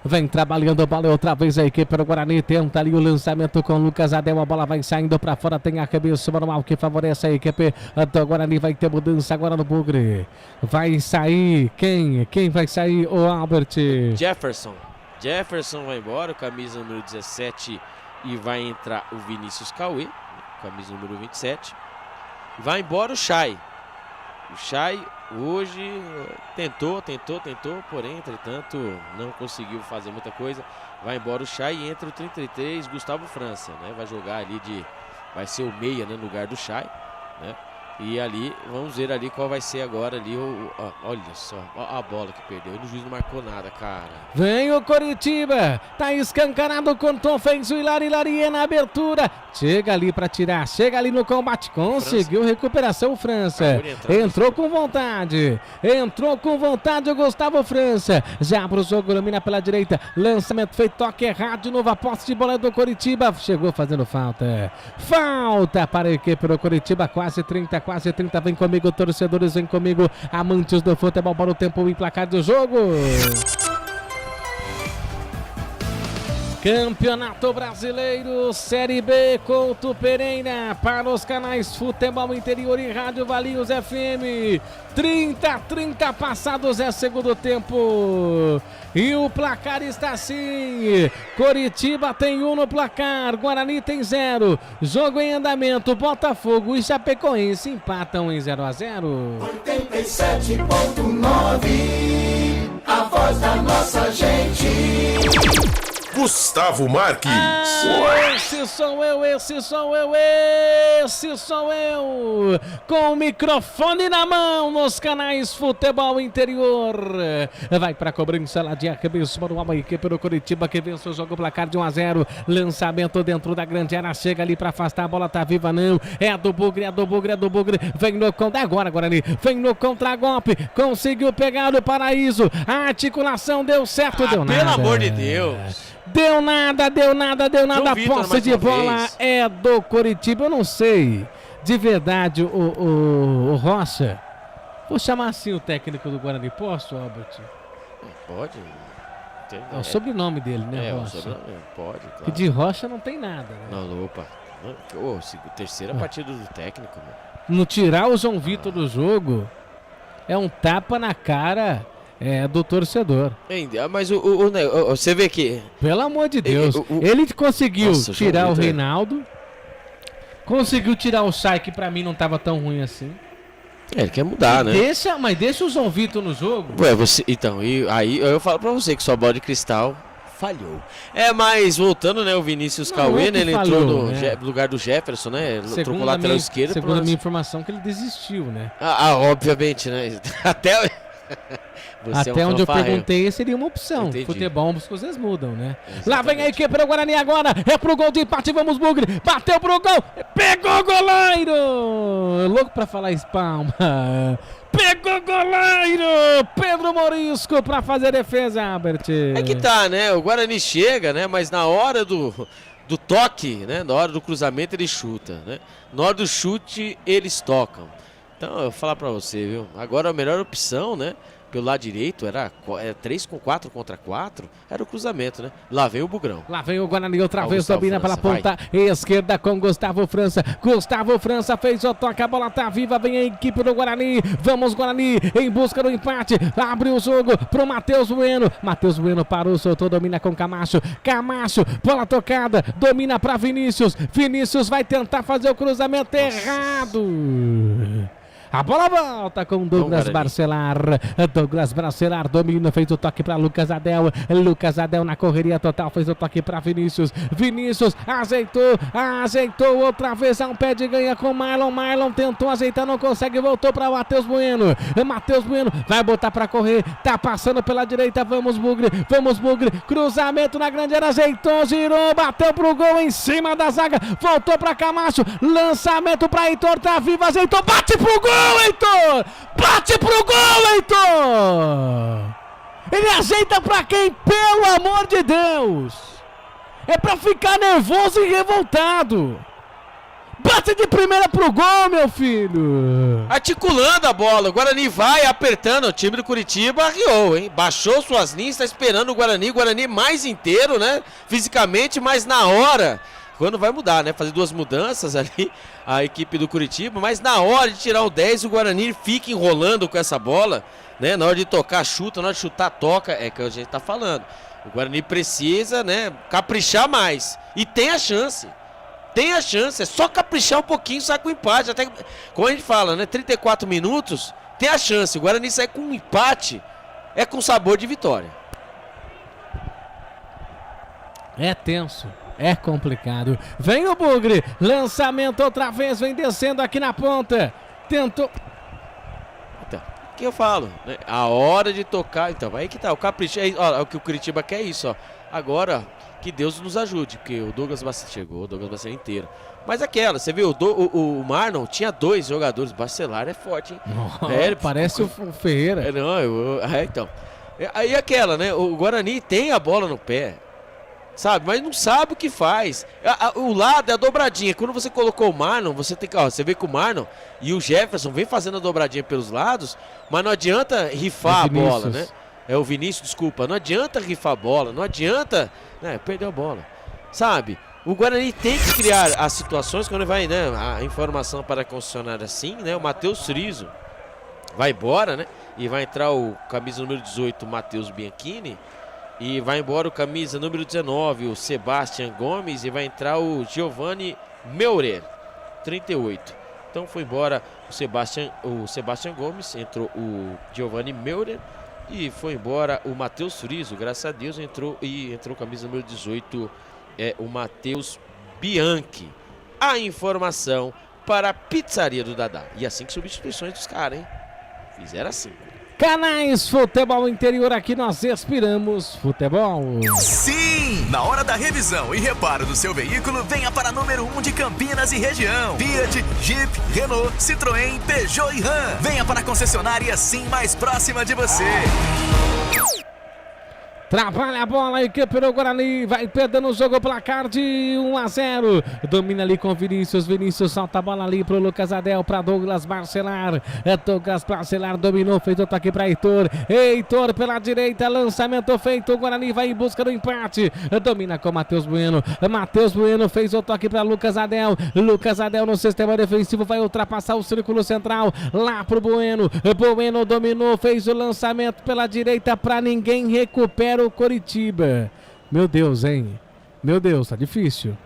Vem trabalhando a bola outra vez a equipe do Guarani, tenta ali o lançamento com o Lucas Adel, a bola vai saindo para fora, tem a cabeça manual que favorece a equipe do Guarani, vai ter mudança agora no Bugre. Vai sair quem vai sair? O Albert. Jefferson vai embora, camisa número 17, e vai entrar o Vinícius Cauê, camisa número 27. Vai embora o Chay. O Chay hoje tentou, porém, entretanto, não conseguiu fazer muita coisa. Vai embora o Chay e entra o 33, Gustavo França, né? Vai jogar ali vai ser o meia, né, no lugar do Chay, né? E ali, vamos ver ali qual vai ser agora ali olha só, a bola que perdeu. E o juiz não marcou nada, cara. Vem o Coritiba, tá escancarado, cortou, fez o Hilari na abertura. Chega ali pra tirar, chega ali no combate, conseguiu recuperação o França. Entrou com vontade o Gustavo França. Já pro jogo, domina pela direita, lançamento feito, toque errado, de novo a posse de bola do Coritiba. Chegou fazendo falta. Falta para a equipe do Coritiba, quase 30. Vem comigo, torcedores, vem comigo, amantes do futebol, para o tempo e placar do jogo. Campeonato Brasileiro, Série B, Couto Pereira, para os canais Futebol Interior e Rádio Valinhos FM. 30 passados é segundo tempo. E o placar está assim: Coritiba tem 1 no placar, Guarani tem 0. Jogo em andamento, Botafogo e Chapecoense empatam em 0-0. 87.9, a voz da nossa gente. Gustavo Marques. Esse sou eu, com o microfone na mão nos canais Futebol Interior. Vai pra cobrança lá de arremesso para uma equipe do Coritiba que vence o jogo, placar de 1-0. Lançamento dentro da grande área, chega ali pra afastar, a bola tá viva não. É do Bugre. Vem no contra agora, Guarani. Vem no contra-golpe, conseguiu pegar o Paraíso. A articulação deu certo, deu nada. Pelo amor de Deus. Deu nada. A posse de bola é do Coritiba. Eu não sei, de verdade, o Rocha. Vou chamar assim o técnico do Guarani. Posso, Albert? Pode. É o sobrenome dele, né, Rocha? Pode, claro. Que de Rocha não tem nada, né? Não, opa. Terceira partida do técnico, mano. Não tirar o João Vitor do jogo é um tapa na cara... do torcedor. Mas você vê que... Pelo amor de Deus. Ele conseguiu tirar o Vitor, Reinaldo. Conseguiu tirar o Chay, que pra mim não tava tão ruim assim. Ele quer mudar, né? Mas deixa o João Vitor no jogo. Então, aí eu falo pra você que sua bola de cristal falhou. Mas voltando, né, o Vinícius Cauê, né, ele entrou no lugar do Jefferson, né? Entrou pro lateral esquerdo. Segundo a minha informação, que ele desistiu, né? Obviamente, né? Até onde eu perguntei, seria uma opção. Entendi. Futebol, as coisas mudam, né? Exatamente. Lá vem a equipe do Guarani agora. É pro gol de empate, vamos, Bugre. Bateu pro gol. Pegou o goleiro. Louco pra falar espalma. Pegou o goleiro. Pedro Morisco pra fazer defesa, Albert. É que tá, né? O Guarani chega, né? Mas na hora do toque, né? Na hora do cruzamento, ele chuta, né? Na hora do chute, eles tocam. Então, eu vou falar pra você, viu? Agora a melhor opção, né? pelo lado direito, era 3 com 4 contra 4, era o cruzamento, né? Lá vem o Bugrão. Lá vem o Guarani outra vez, domina pela ponta esquerda com Gustavo França. Gustavo França fez o toque, a bola tá viva, vem a equipe do Guarani. Vamos, Guarani, em busca do empate. Abre o jogo pro Matheus Bueno. Matheus Bueno parou, soltou, domina com Camacho. Camacho, bola tocada, domina pra Vinícius. Vinícius vai tentar fazer o cruzamento errado. A bola volta com Douglas Barcelar. Douglas Barcelar domina, fez o toque para Lucas Adel. Lucas Adel na correria total, fez o toque para Vinícius. Vinícius ajeitou outra vez a um pé de ganha com Marlon. Marlon tentou ajeitar, não consegue, voltou para Matheus Bueno. Matheus Bueno vai botar para correr, tá passando pela direita. Vamos Bugre, cruzamento na grande área, ajeitou, girou, bateu pro gol em cima da zaga, voltou para Camacho, lançamento para Heitor, tá vivo, ajeitou, bate pro gol, Heitor! Bate pro gol, Heitor! Ele ajeita pra quem? Pelo amor de Deus! É pra ficar nervoso e revoltado! Bate de primeira pro gol, meu filho! Articulando a bola, o Guarani vai apertando, o time do Curitiba arriou, hein? Baixou suas linhas, tá esperando o Guarani mais inteiro, né? Fisicamente, mas na hora... Quando vai mudar, né? Fazer 2 mudanças ali, a equipe do Curitiba, mas na hora de tirar o 10, o Guarani fica enrolando com essa bola, né? Na hora de tocar, chuta, na hora de chutar, toca, é que a gente tá falando. O Guarani precisa, né, caprichar mais. E tem a chance. É só caprichar um pouquinho, sai com empate. Até, como a gente fala, né? 34 minutos, tem a chance. O Guarani sai com um empate, é com sabor de vitória. É tenso. É complicado. Vem o Bugre. Lançamento outra vez. Vem descendo aqui na ponta. Tentou. Então, o que eu falo? Né? A hora de tocar. Então, aí que tá. O capricho. Ó, o que o Curitiba quer é isso, ó. Agora, que Deus nos ajude. Porque o Douglas Barcelar chegou. O Douglas Barcelar inteiro. Mas aquela, você viu? O Marlon tinha 2 jogadores. Barcelar é forte, hein? Ele parece o Ferreira. Então. Aí aquela, né? O Guarani tem a bola no pé. Sabe, mas não sabe o que faz. O lado é a dobradinha. Quando você colocou o Marlon, você tem que. Ó, você vê que o Marlon e o Jefferson vem fazendo a dobradinha pelos lados, mas não adianta rifar a bola, né? É o Vinícius, desculpa. Não adianta rifar a bola, não adianta. Né, perdeu a bola. Sabe? O Guarani tem que criar as situações quando vai, né? A informação para a concessionária assim, né? O Matheus Friso vai embora, né? E vai entrar o camisa número 18, Matheus Bianchini. E vai embora o camisa número 19, o Sebastian Gomes. E vai entrar o Giovanni Meurer, 38. Então foi embora o Sebastian Gomes, entrou o Giovanni Meurer. E foi embora o Matheus Friso, graças a Deus entrou o camisa número 18, o Matheus Bianchi. A informação para a pizzaria do Dadá. E assim que substituições dos caras, hein? Fizeram assim. Canais Futebol Interior, aqui nós respiramos futebol. Sim! Na hora da revisão e reparo do seu veículo, venha para número 1 de Campinas e região. Fiat, Jeep, Renault, Citroën, Peugeot e Ram. Venha para a concessionária Sim mais próxima de você. Trabalha a bola, a equipe do Guarani vai perdendo o jogo, placar de 1-0. Domina ali com Vinícius. Vinícius solta a bola ali pro Lucas Adel, para Douglas Barcelar. Douglas Barcelar dominou, fez o toque para Heitor. Heitor pela direita, lançamento feito. O Guarani vai em busca do empate. Domina com Matheus Bueno. Matheus Bueno fez o toque para Lucas Adel. Lucas Adel no sistema defensivo vai ultrapassar o círculo central lá pro Bueno. Bueno dominou, fez o lançamento pela direita para ninguém, recupera o Coritiba. Meu Deus, hein? Meu Deus, tá difícil.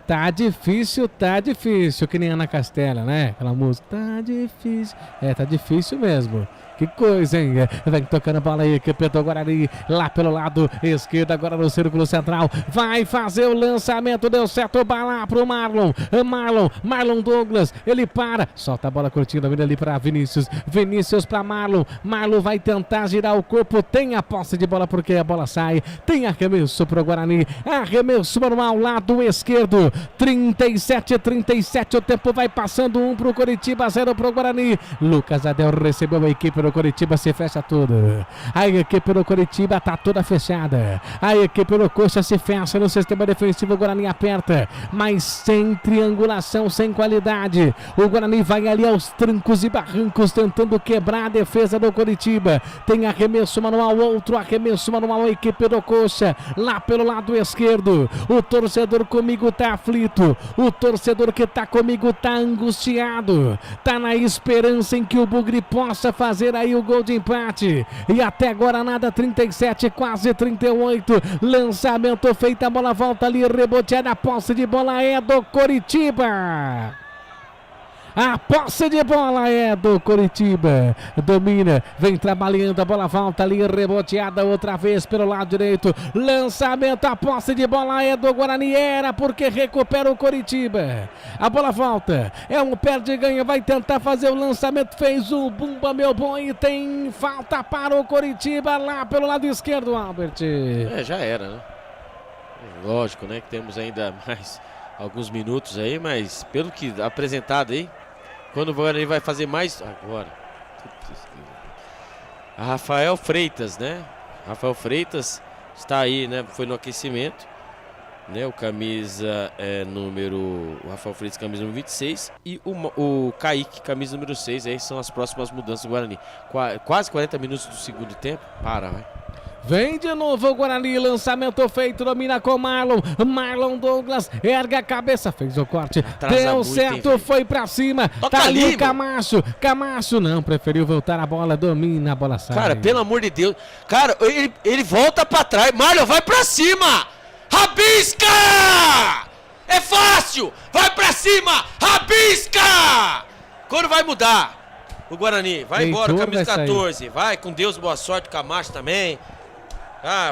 Tá difícil. Que nem Ana Castela, né? Aquela música. Tá difícil. Tá difícil mesmo. Que coisa, hein? Vem tocando a bola aí, equipe do Guarani, lá pelo lado esquerdo, agora no círculo central. Vai fazer o lançamento, deu certo, bala pro Marlon. Marlon Douglas, ele para, solta a bola curtindo, vindo ali para Vinícius. Vinícius para Marlon. Marlon vai tentar girar o corpo, tem a posse de bola porque a bola sai. Tem arremesso pro Guarani, arremesso manual, lado esquerdo. 37, o tempo vai passando, 1 pro Coritiba, 0 pro Guarani. Lucas Adel recebeu a equipe do Coritiba, se fecha tudo. A equipe do Coritiba tá toda fechada. A equipe do Coxa se fecha no sistema defensivo, o Guarani aperta, mas sem triangulação, sem qualidade. O Guarani vai ali aos trancos e barrancos, tentando quebrar a defesa do Coritiba. Tem arremesso manual, outro arremesso manual, a equipe do Coxa, lá pelo lado esquerdo. O torcedor comigo tá aflito, o torcedor que tá comigo tá angustiado, tá na esperança em que o Bugre possa fazer aí o gol de empate. E até agora nada, 37, quase 38. Lançamento feito, a bola volta ali, reboteada, a posse de bola é do Coritiba. A posse de bola é do Coritiba. Domina, vem trabalhando, a bola volta ali, reboteada outra vez pelo lado direito. Lançamento, a posse de bola é do Guarani. Era porque recupera o Coritiba. A bola volta, é um perde e ganha, vai tentar fazer o lançamento. Fez o bumba, meu boi. Tem falta para o Coritiba lá pelo lado esquerdo, Albert. Já era, né? Lógico, né? Que temos ainda mais alguns minutos aí, mas pelo que apresentado aí, quando o Guarani vai fazer mais agora, a Rafael Freitas, né? Rafael Freitas está aí, né? Foi no aquecimento, né? O camisa o Rafael Freitas, camisa número 26, e o Kaique, camisa número 6. Aí são as próximas mudanças do Guarani. Quase 40 minutos do segundo tempo. Vai. Vem de novo o Guarani, lançamento feito, domina com Marlon Douglas, ergue a cabeça, fez o corte, deu muito, certo, foi pra cima, tá ali o Camacho não, preferiu voltar a bola, domina, a bola sai. Cara, pelo amor de Deus, cara, ele volta pra trás, Marlon vai pra cima, rabisca! É fácil, vai pra cima, rabisca! Quando vai mudar? O Guarani, vai embora, camisa 14, vai com Deus, boa sorte, Camacho também.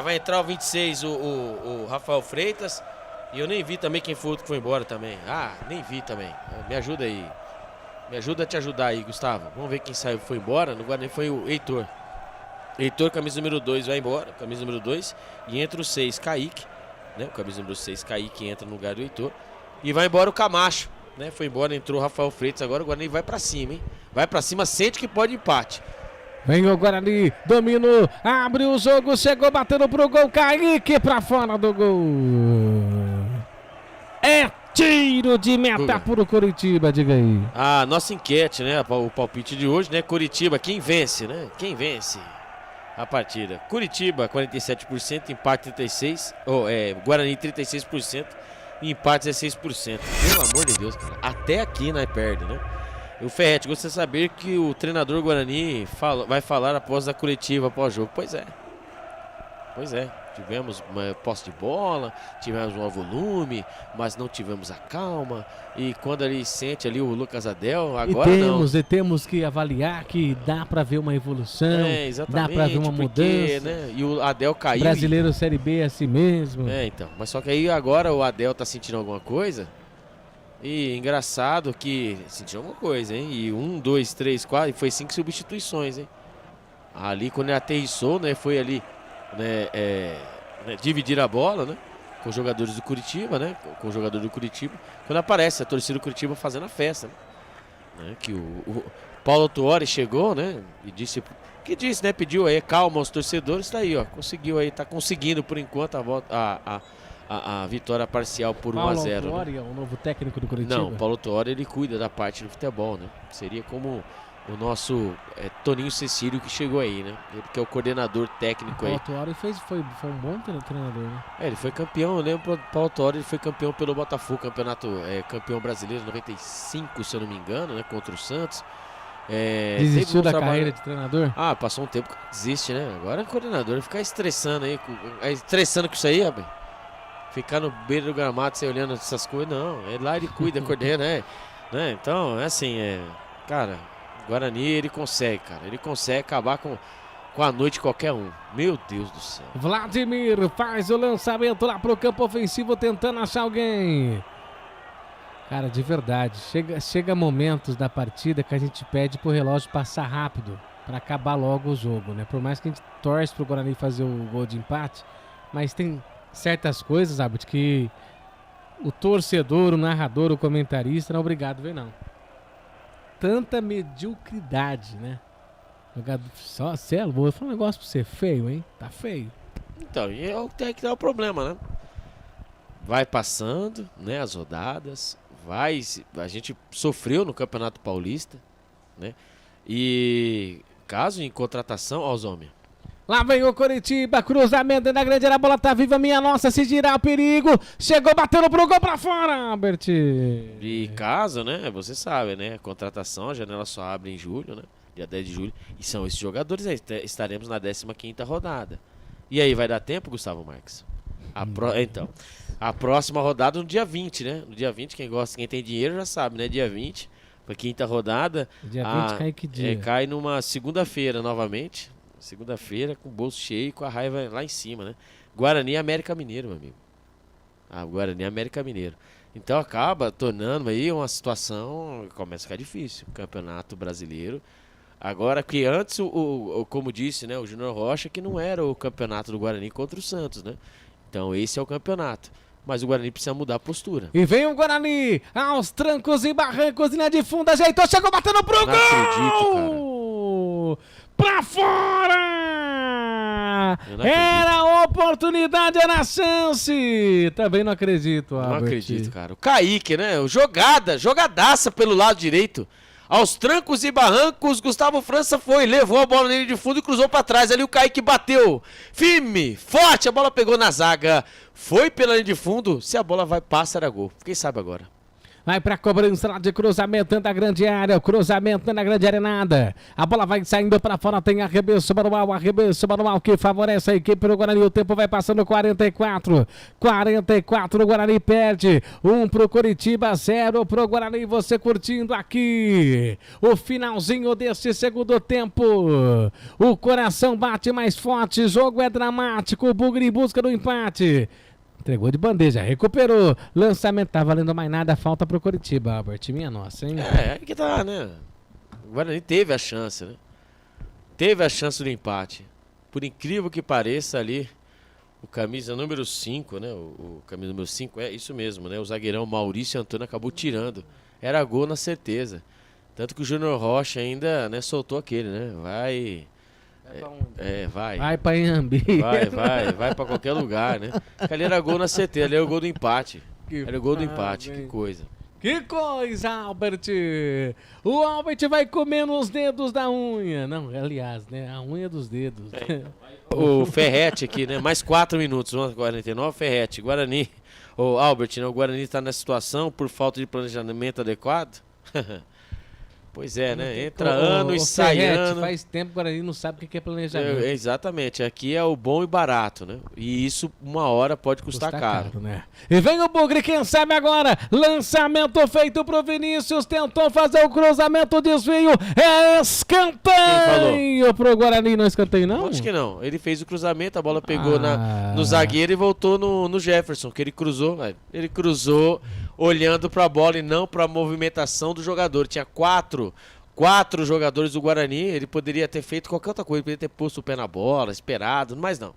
Vai entrar o 26, o Rafael Freitas. E eu nem vi também quem foi outro que foi embora também. Nem vi também. Me ajuda aí. Me ajuda a te ajudar aí, Gustavo. Vamos ver quem saiu, foi embora. No Guarani foi o Heitor. Heitor, camisa número 2, vai embora. Camisa número 2. E entra o 6, Kaique. Né? O camisa número 6, Kaique, entra no lugar do Heitor. E vai embora o Camacho. Né? Foi embora, entrou o Rafael Freitas. Agora o Guarani vai pra cima, hein? Vai pra cima, sente que pode empate. Vem o Guarani, dominou, abre o jogo, chegou batendo pro gol, Kaique pra fora do gol. É tiro de meta pro Coritiba, diga aí. A nossa enquete, né, o palpite de hoje, né, Coritiba, quem vence, né? Quem vence a partida? Coritiba, 47%, empate 36%, Guarani 36%, e empate 16%. Pelo amor de Deus, cara, até aqui nós perde, né? O Ferretti, gostaria de saber que o treinador Guarani vai falar após a coletiva, após o jogo. Pois é, tivemos uma posse de bola, tivemos um volume, mas não tivemos a calma. E quando ele sente ali o Lucas Adel, agora temos que avaliar que dá pra ver uma evolução, dá pra ver uma mudança. Né? E o Adel caiu. Brasileiro Série B é assim mesmo. Então, mas só que aí agora o Adel tá sentindo alguma coisa. E engraçado que sentiu alguma coisa, hein? E 1, 2, 3, 4, e foi 5 substituições, hein? Ali quando ele aterrissou, né? Foi ali, né? Dividir a bola, né? Com os jogadores do Curitiba, né? Com o jogador do Curitiba. Quando aparece a torcida do Curitiba fazendo a festa, né? Que o Paulo Tuori chegou, né? E disse, né? Pediu aí calma aos torcedores, tá aí, ó. Conseguiu aí, tá conseguindo por enquanto a vitória parcial por 1-0. Paulo Tuori é o novo técnico do Coritiba? Não, o Paulo Tuori, ele cuida da parte do futebol, né? Seria como o nosso Toninho Cecílio que chegou aí, né? Ele que é o coordenador técnico aí. O Paulo Tuori foi um bom treinador, né? Ele foi campeão, eu lembro, o Paulo Tuori, ele foi campeão pelo Botafogo, campeão brasileiro 95, se eu não me engano, né? Contra o Santos. Desistiu da carreira de treinador? Passou um tempo que desiste, né? Agora é coordenador, ficar estressando aí, estressando com isso aí, rapaz. Ficar no beiro do gramado, você olhando essas coisas, não. Lá ele cuida, coordena, né? Então, cara, Guarani, ele consegue, cara. Ele consegue acabar com a noite de qualquer um. Meu Deus do céu. Vladimir faz o lançamento lá pro campo ofensivo, tentando achar alguém. Cara, de verdade, chega momentos da partida que a gente pede pro relógio passar rápido, para acabar logo o jogo, né? Por mais que a gente torce pro Guarani fazer o gol de empate, mas tem certas coisas, sabe, que o torcedor, o narrador, o comentarista não é obrigado a ver, não. Tanta mediocridade, né? Só, Celo, vou falar um negócio pra você, feio, hein? Tá feio. Então, e é o que tem que dar o problema, né? Vai passando, né, as rodadas, a gente sofreu no Campeonato Paulista, né? E caso em contratação, ó os homens. Lá vem o Coritiba, cruzamento na grande área, a bola tá viva, minha nossa, se girar o perigo, chegou batendo pro gol pra fora, Albert. E caso, né, você sabe, né, a contratação, a janela só abre em julho, né, dia 10 de julho, e são esses jogadores aí, estaremos na 15ª rodada. E aí, vai dar tempo, Gustavo Marques? Então, a próxima rodada no dia 20, né, no dia 20, quem tem dinheiro já sabe, né, dia 20, pra 5ª rodada. Dia 20 cai que dia? Cai numa segunda-feira novamente. Segunda-feira, com o bolso cheio, com a raiva lá em cima, né? Guarani e América Mineiro, meu amigo. Guarani e América Mineiro. Então acaba tornando aí uma situação que começa a ficar difícil. Campeonato Brasileiro. Agora que antes, como disse, né, o Júnior Rocha, que não era o campeonato do Guarani contra o Santos, né? Então esse é o campeonato. Mas o Guarani precisa mudar a postura. E vem o Guarani aos trancos e barrancos, linha de fundo, ajeitou, chegou batendo pro gol! Não acredito, cara. Pra fora! Era a oportunidade, era a chance! Também não acredito, Albert. Não acredito, cara. O Kaique, né? Jogadaça pelo lado direito. Aos trancos e barrancos, Gustavo França levou a bola nele de fundo e cruzou pra trás. Ali o Kaique bateu firme, forte, a bola pegou na zaga. Foi pela linha de fundo, se a bola passa era gol. Quem sabe agora? Vai pra cobrança lá de cruzamento dentro da grande área. O cruzamento dentro da grande área nada. A bola vai saindo pra fora. Tem arremesso manual que favorece a equipe do Guarani. O tempo vai passando 44. 44 o Guarani perde. 1 pro Coritiba, 0 pro Guarani. Você curtindo aqui o finalzinho desse segundo tempo. O coração bate mais forte. O jogo é dramático. O Bugre em busca do empate. Entregou de bandeja, recuperou. Lançamento, tá valendo mais nada, falta pro Coritiba, Albert. Minha nossa, hein? Aí que tá, né? O Guarani teve a chance, né? Teve a chance do empate. Por incrível que pareça ali, o camisa número 5, né? O camisa número 5, é isso mesmo, né? O zagueirão Maurício Antônio acabou tirando. Era gol na certeza. Tanto que o Júnior Rocha ainda, né, soltou aquele, né? Vai pra Inhambi. Vai pra qualquer lugar, né? Ali era gol na certeza, ali era o gol do empate. Era o gol do empate, que coisa. Que coisa, Albert! O Albert vai comendo os dedos da unha. Não, aliás, né? A unha dos dedos. O Ferretti aqui, né? Mais 4 minutos, 1h49, Ferretti. Guarani, o Albert, né? O Guarani tá nessa situação por falta de planejamento adequado? Pois é, né? Entra ano e sai ano. Faz tempo que o Guarani não sabe o que é planejamento. Exatamente. Aqui é o bom e barato, né? E isso, uma hora, pode custar caro. Né? E vem o Bugre, quem sabe agora. Lançamento feito pro Vinícius. Tentou fazer o cruzamento, desvio. É escanteio pro Guarani. Não é escanteio, não? Acho que não. Ele fez o cruzamento, a bola pegou no zagueiro e voltou no Jefferson, que ele cruzou. Ele cruzou olhando para a bola e não para a movimentação do jogador. Tinha quatro jogadores do Guarani, ele poderia ter feito qualquer outra coisa, poderia ter posto o pé na bola, esperado, mas não.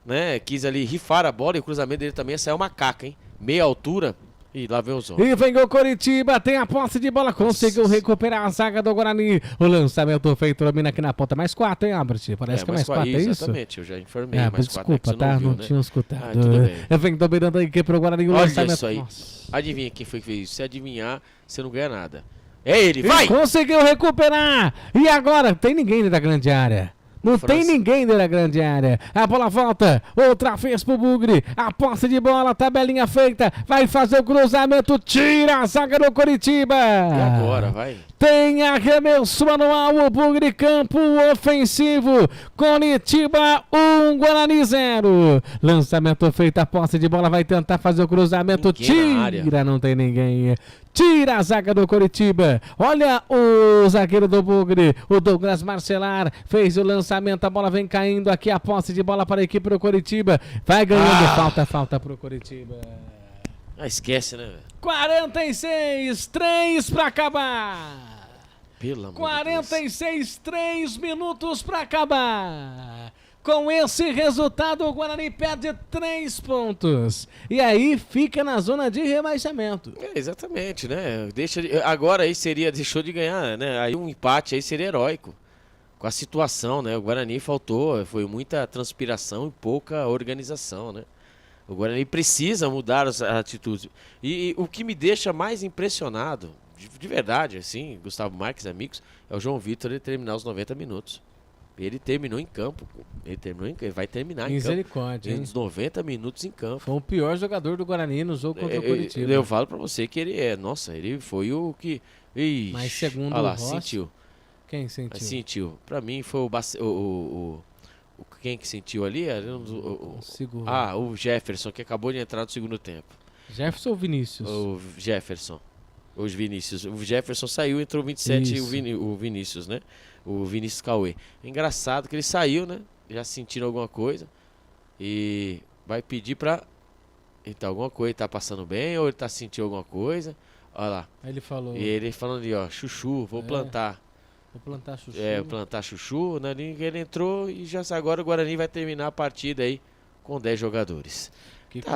Né? Quis ali rifar a bola e o cruzamento dele também saiu uma caca, hein? Meia altura. E lá vem o Zon. E vem o Coritiba, tem a posse de bola, conseguiu recuperar a zaga do Guarani. O lançamento feito, domina aqui na ponta. Mais 4, hein, Albert? Parece que é mais 4, é isso? Exatamente, eu já informei. Mais desculpa, 4, tá? Não tinha escutado. Tudo bem. Vem dominando a equipe pro Guarani. O Olha lançamento. Isso aí. Nossa. Adivinha quem foi que fez isso? Se adivinhar, você não ganha nada. É ele, vai! Conseguiu recuperar. E agora? Tem ninguém da grande área. Não tem ninguém da grande área. A bola volta. Outra vez pro Bugre. A posse de bola, tabelinha feita. Vai fazer o cruzamento. Tira a zaga do Coritiba. E agora, vai? Tem arremesso manual. O Bugre, campo ofensivo. Coritiba 1, Guarani 0. Lançamento feito. A posse de bola vai tentar fazer o cruzamento. Tira, não tem ninguém. Tira a zaga do Coritiba. Olha o zagueiro do Bugre, o Douglas Marcelar, fez o lançamento, a bola vem caindo aqui, a posse de bola para a equipe do Coritiba. Vai ganhando, falta pro Coritiba. Esquece, né? 46, 3 para acabar. Pelo amor 46, 3 minutos para acabar. Com esse resultado, o Guarani perde 3 pontos. E aí fica na zona de rebaixamento. Exatamente, né? Agora aí deixou de ganhar, né? Aí um empate aí seria heróico. Com a situação, né? O Guarani foi muita transpiração e pouca organização, né? O Guarani precisa mudar as atitudes. E o que me deixa mais impressionado, de verdade, assim, Gustavo Marques, amigos, é o João Vitor ele terminar os 90 minutos. Ele terminou em campo. Ele vai terminar em campo. Misericórdia, hein? Uns 90 minutos em campo. Foi o pior jogador do Guarani no jogo contra o Curitiba. Eu falo pra você que ele foi o que... Ixi, mas segundo o Rossi, sentiu. Quem sentiu? Sentiu. Pra mim foi quem que sentiu ali? O Jefferson, que acabou de entrar no segundo tempo. Jefferson ou Vinícius? O Jefferson. Os Vinícius. O Jefferson saiu, entrou 27 e o Vinícius, né? O Vinícius Cauê. Engraçado que ele saiu, né? Já sentindo alguma coisa. E vai pedir pra... Então, alguma coisa, tá passando bem ou ele tá sentindo alguma coisa? Olha lá. Aí ele falou... E ele falando ali, ó, chuchu, vou plantar. Vou plantar chuchu. Plantar chuchu, né? Ele entrou e já agora o Guarani vai terminar a partida aí com 10 jogadores.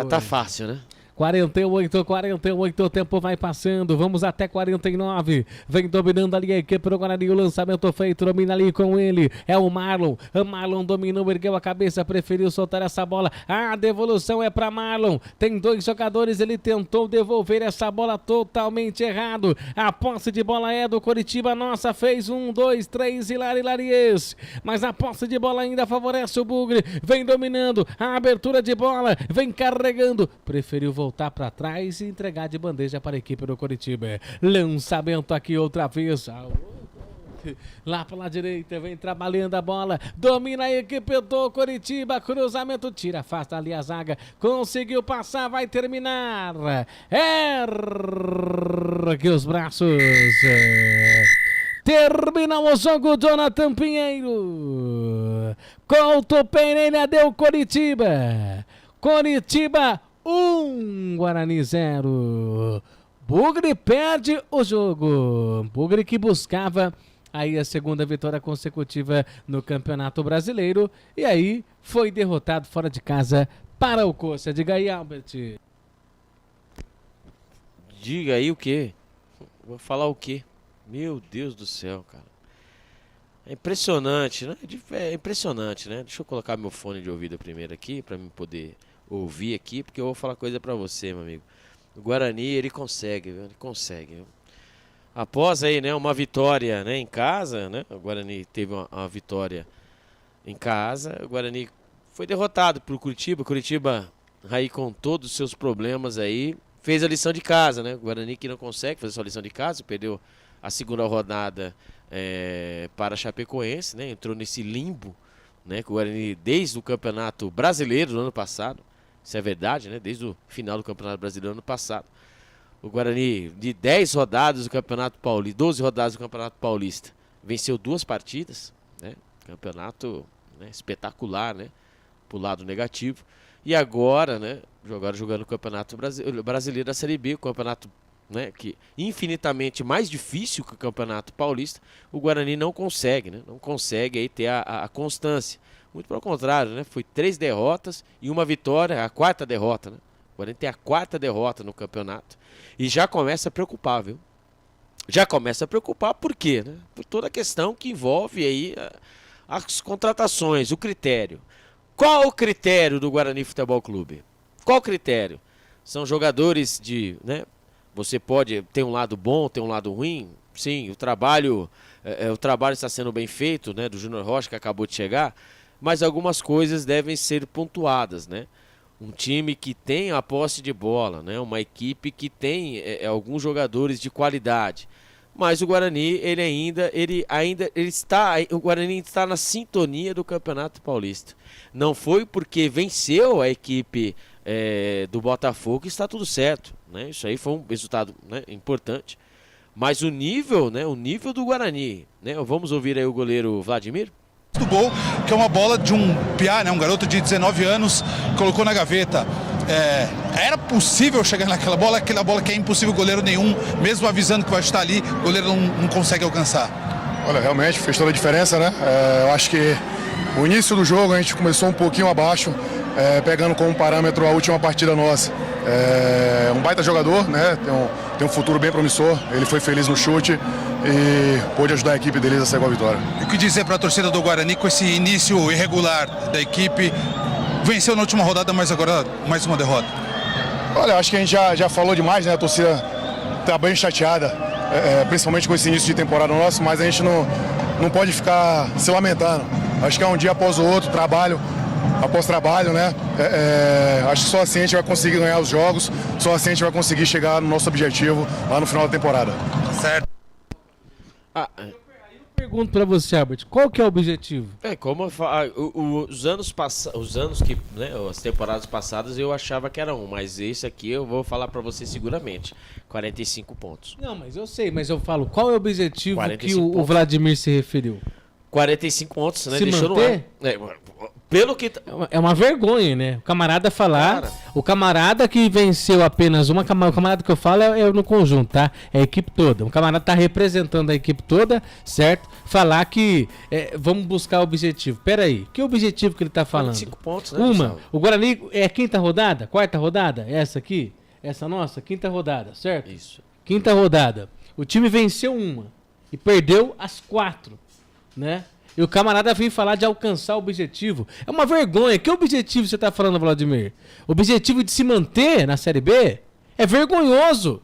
Tá fácil, né? 48, o tempo vai passando, vamos até 49, vem dominando ali a equipe do Guarani, o lançamento feito, domina ali com ele, é o Marlon dominou, ergueu a cabeça, preferiu soltar essa bola, a devolução é para Marlon, tem 2 jogadores, ele tentou devolver essa bola totalmente errado, a posse de bola é do Coritiba, nossa, fez 1, 2, 3, Hilaries, mas a posse de bola ainda favorece o Bugre, vem dominando, a abertura de bola, vem carregando, preferiu voltar para trás e entregar de bandeja para a equipe do Coritiba. Lançamento aqui outra vez. Lá pela direita, vem trabalhando a bola. Domina a equipe do Coritiba. Cruzamento, tira, afasta ali a zaga. Conseguiu passar, vai terminar. Ergue os braços. Termina o jogo, Jonathan Pinheiro. Couto Pereira deu Coritiba. Coritiba 1, Guarani 0. Bugre perde o jogo. Bugre que buscava aí a segunda vitória consecutiva no Campeonato Brasileiro. E aí foi derrotado fora de casa para o Coxa. Diga aí, Albert. Diga aí o quê? Vou falar o quê? Meu Deus do céu, cara. É impressionante, né? É impressionante, né? Deixa eu colocar meu fone de ouvido primeiro aqui para me poder ouvir aqui, porque eu vou falar coisa pra você, meu amigo. O Guarani, ele consegue, viu? Ele consegue, viu? Após aí, né, uma vitória, né, em casa, né? O Guarani teve uma vitória em casa. O Guarani foi derrotado por Curitiba. O Curitiba aí com todos os seus problemas aí, fez a lição de casa, né? O Guarani que não consegue fazer sua lição de casa, perdeu a segunda rodada para a Chapecoense, né? Entrou nesse limbo, né? Que o Guarani desde o Campeonato Brasileiro do ano passado. Isso é verdade, né? Desde o final do Campeonato Brasileiro do ano passado. O Guarani, de 10 rodadas do Campeonato Paulista, 12 rodadas do Campeonato Paulista, venceu 2 partidas, né? Campeonato, né, espetacular, né? Pro lado negativo. E agora, né? Agora jogando o Campeonato Brasileiro da Série B, o campeonato, né, que infinitamente mais difícil que o Campeonato Paulista, o Guarani não consegue, né? Não consegue aí ter a constância. Muito pelo contrário, né? Foi 3 derrotas e uma vitória, a 4ª derrota, né? O Guarani tem a 4ª derrota no campeonato. E já começa a preocupar, viu? Já começa a preocupar por quê, né? Por toda a questão que envolve aí as contratações, o critério. Qual o critério do Guarani Futebol Clube? Qual o critério? São jogadores de, né? Você pode ter um lado bom, ter um lado ruim. Sim, o trabalho está sendo bem feito, né? Do Júnior Rocha, que acabou de chegar. Mas algumas coisas devem ser pontuadas, né? Um time que tem a posse de bola, né? Uma equipe que tem alguns jogadores de qualidade. Mas o Guarani, o Guarani está na sintonia do Campeonato Paulista. Não foi porque venceu a equipe do Botafogo que está tudo certo, né? Isso aí foi um resultado, né, importante. Mas o nível, né? O nível do Guarani, né? Vamos ouvir aí o goleiro Vladimir. Do gol, que é uma bola de um piá, né, um garoto de 19 anos, colocou na gaveta. Era possível chegar naquela bola, aquela bola que é impossível goleiro nenhum, mesmo avisando que vai estar ali, o goleiro não consegue alcançar. Olha, realmente fez toda a diferença, né? Eu acho que O início do jogo a gente começou um pouquinho abaixo, pegando como parâmetro a última partida nossa. Um baita jogador, né? Tem um futuro bem promissor, ele foi feliz no chute e pôde ajudar a equipe deles a sair com a vitória. E o que dizer para a torcida do Guarani com esse início irregular da equipe? Venceu na última rodada, mas agora mais uma derrota. Olha, acho que a gente já falou demais, né? A torcida está bem chateada, principalmente com esse início de temporada nosso, mas a gente não pode ficar se lamentando. Acho que é um dia após o outro, trabalho após trabalho, né? Acho que só assim a gente vai conseguir ganhar os jogos, só assim a gente vai conseguir chegar no nosso objetivo lá no final da temporada. Certo. Pergunto pra você, Albert, qual que é o objetivo? Como eu falo, os anos que, né, as temporadas passadas eu achava que era mas esse aqui eu vou falar pra você seguramente, 45 pontos. Não, mas eu sei, mas eu falo, qual é o objetivo que o pontos. Vladimir se referiu? 45 pontos, né? Se Deixou manter? no ar. Pelo que... É uma vergonha, né? O camarada falar... O camarada que venceu apenas uma... O camarada que eu falo é no conjunto, tá? É a equipe toda. O camarada tá representando a equipe toda, certo? Falar que vamos buscar o objetivo. Pera aí, que objetivo que ele tá falando? 45 pontos, né? O Guarani é quinta rodada? Quarta rodada? Essa aqui? Essa nossa? Quinta rodada, certo? Isso. Quinta rodada. O time venceu uma e perdeu as 4, né? E o camarada vem falar de alcançar o objetivo. É uma vergonha. Que objetivo você tá falando, Vladimir? O objetivo de se manter na Série B? É vergonhoso.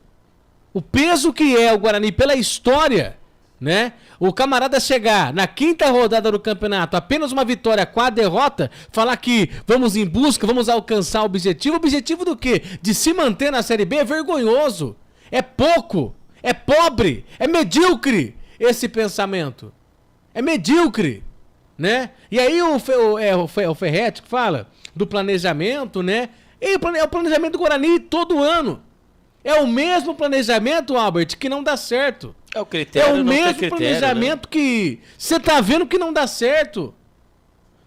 O peso que é o Guarani pela história, né? O camarada chegar na quinta rodada do campeonato, apenas uma vitória, 4 derrotas, falar que vamos em busca, vamos alcançar o objetivo. O objetivo do quê? De se manter na Série B é vergonhoso. É pouco. É pobre. É medíocre esse pensamento. É medíocre, né? E aí o Ferretti que fala do planejamento, né? E é o planejamento do Guarani todo ano. É o mesmo planejamento, Albert, que não dá certo. É o critério, é o mesmo planejamento, né? Que você tá vendo que não dá certo.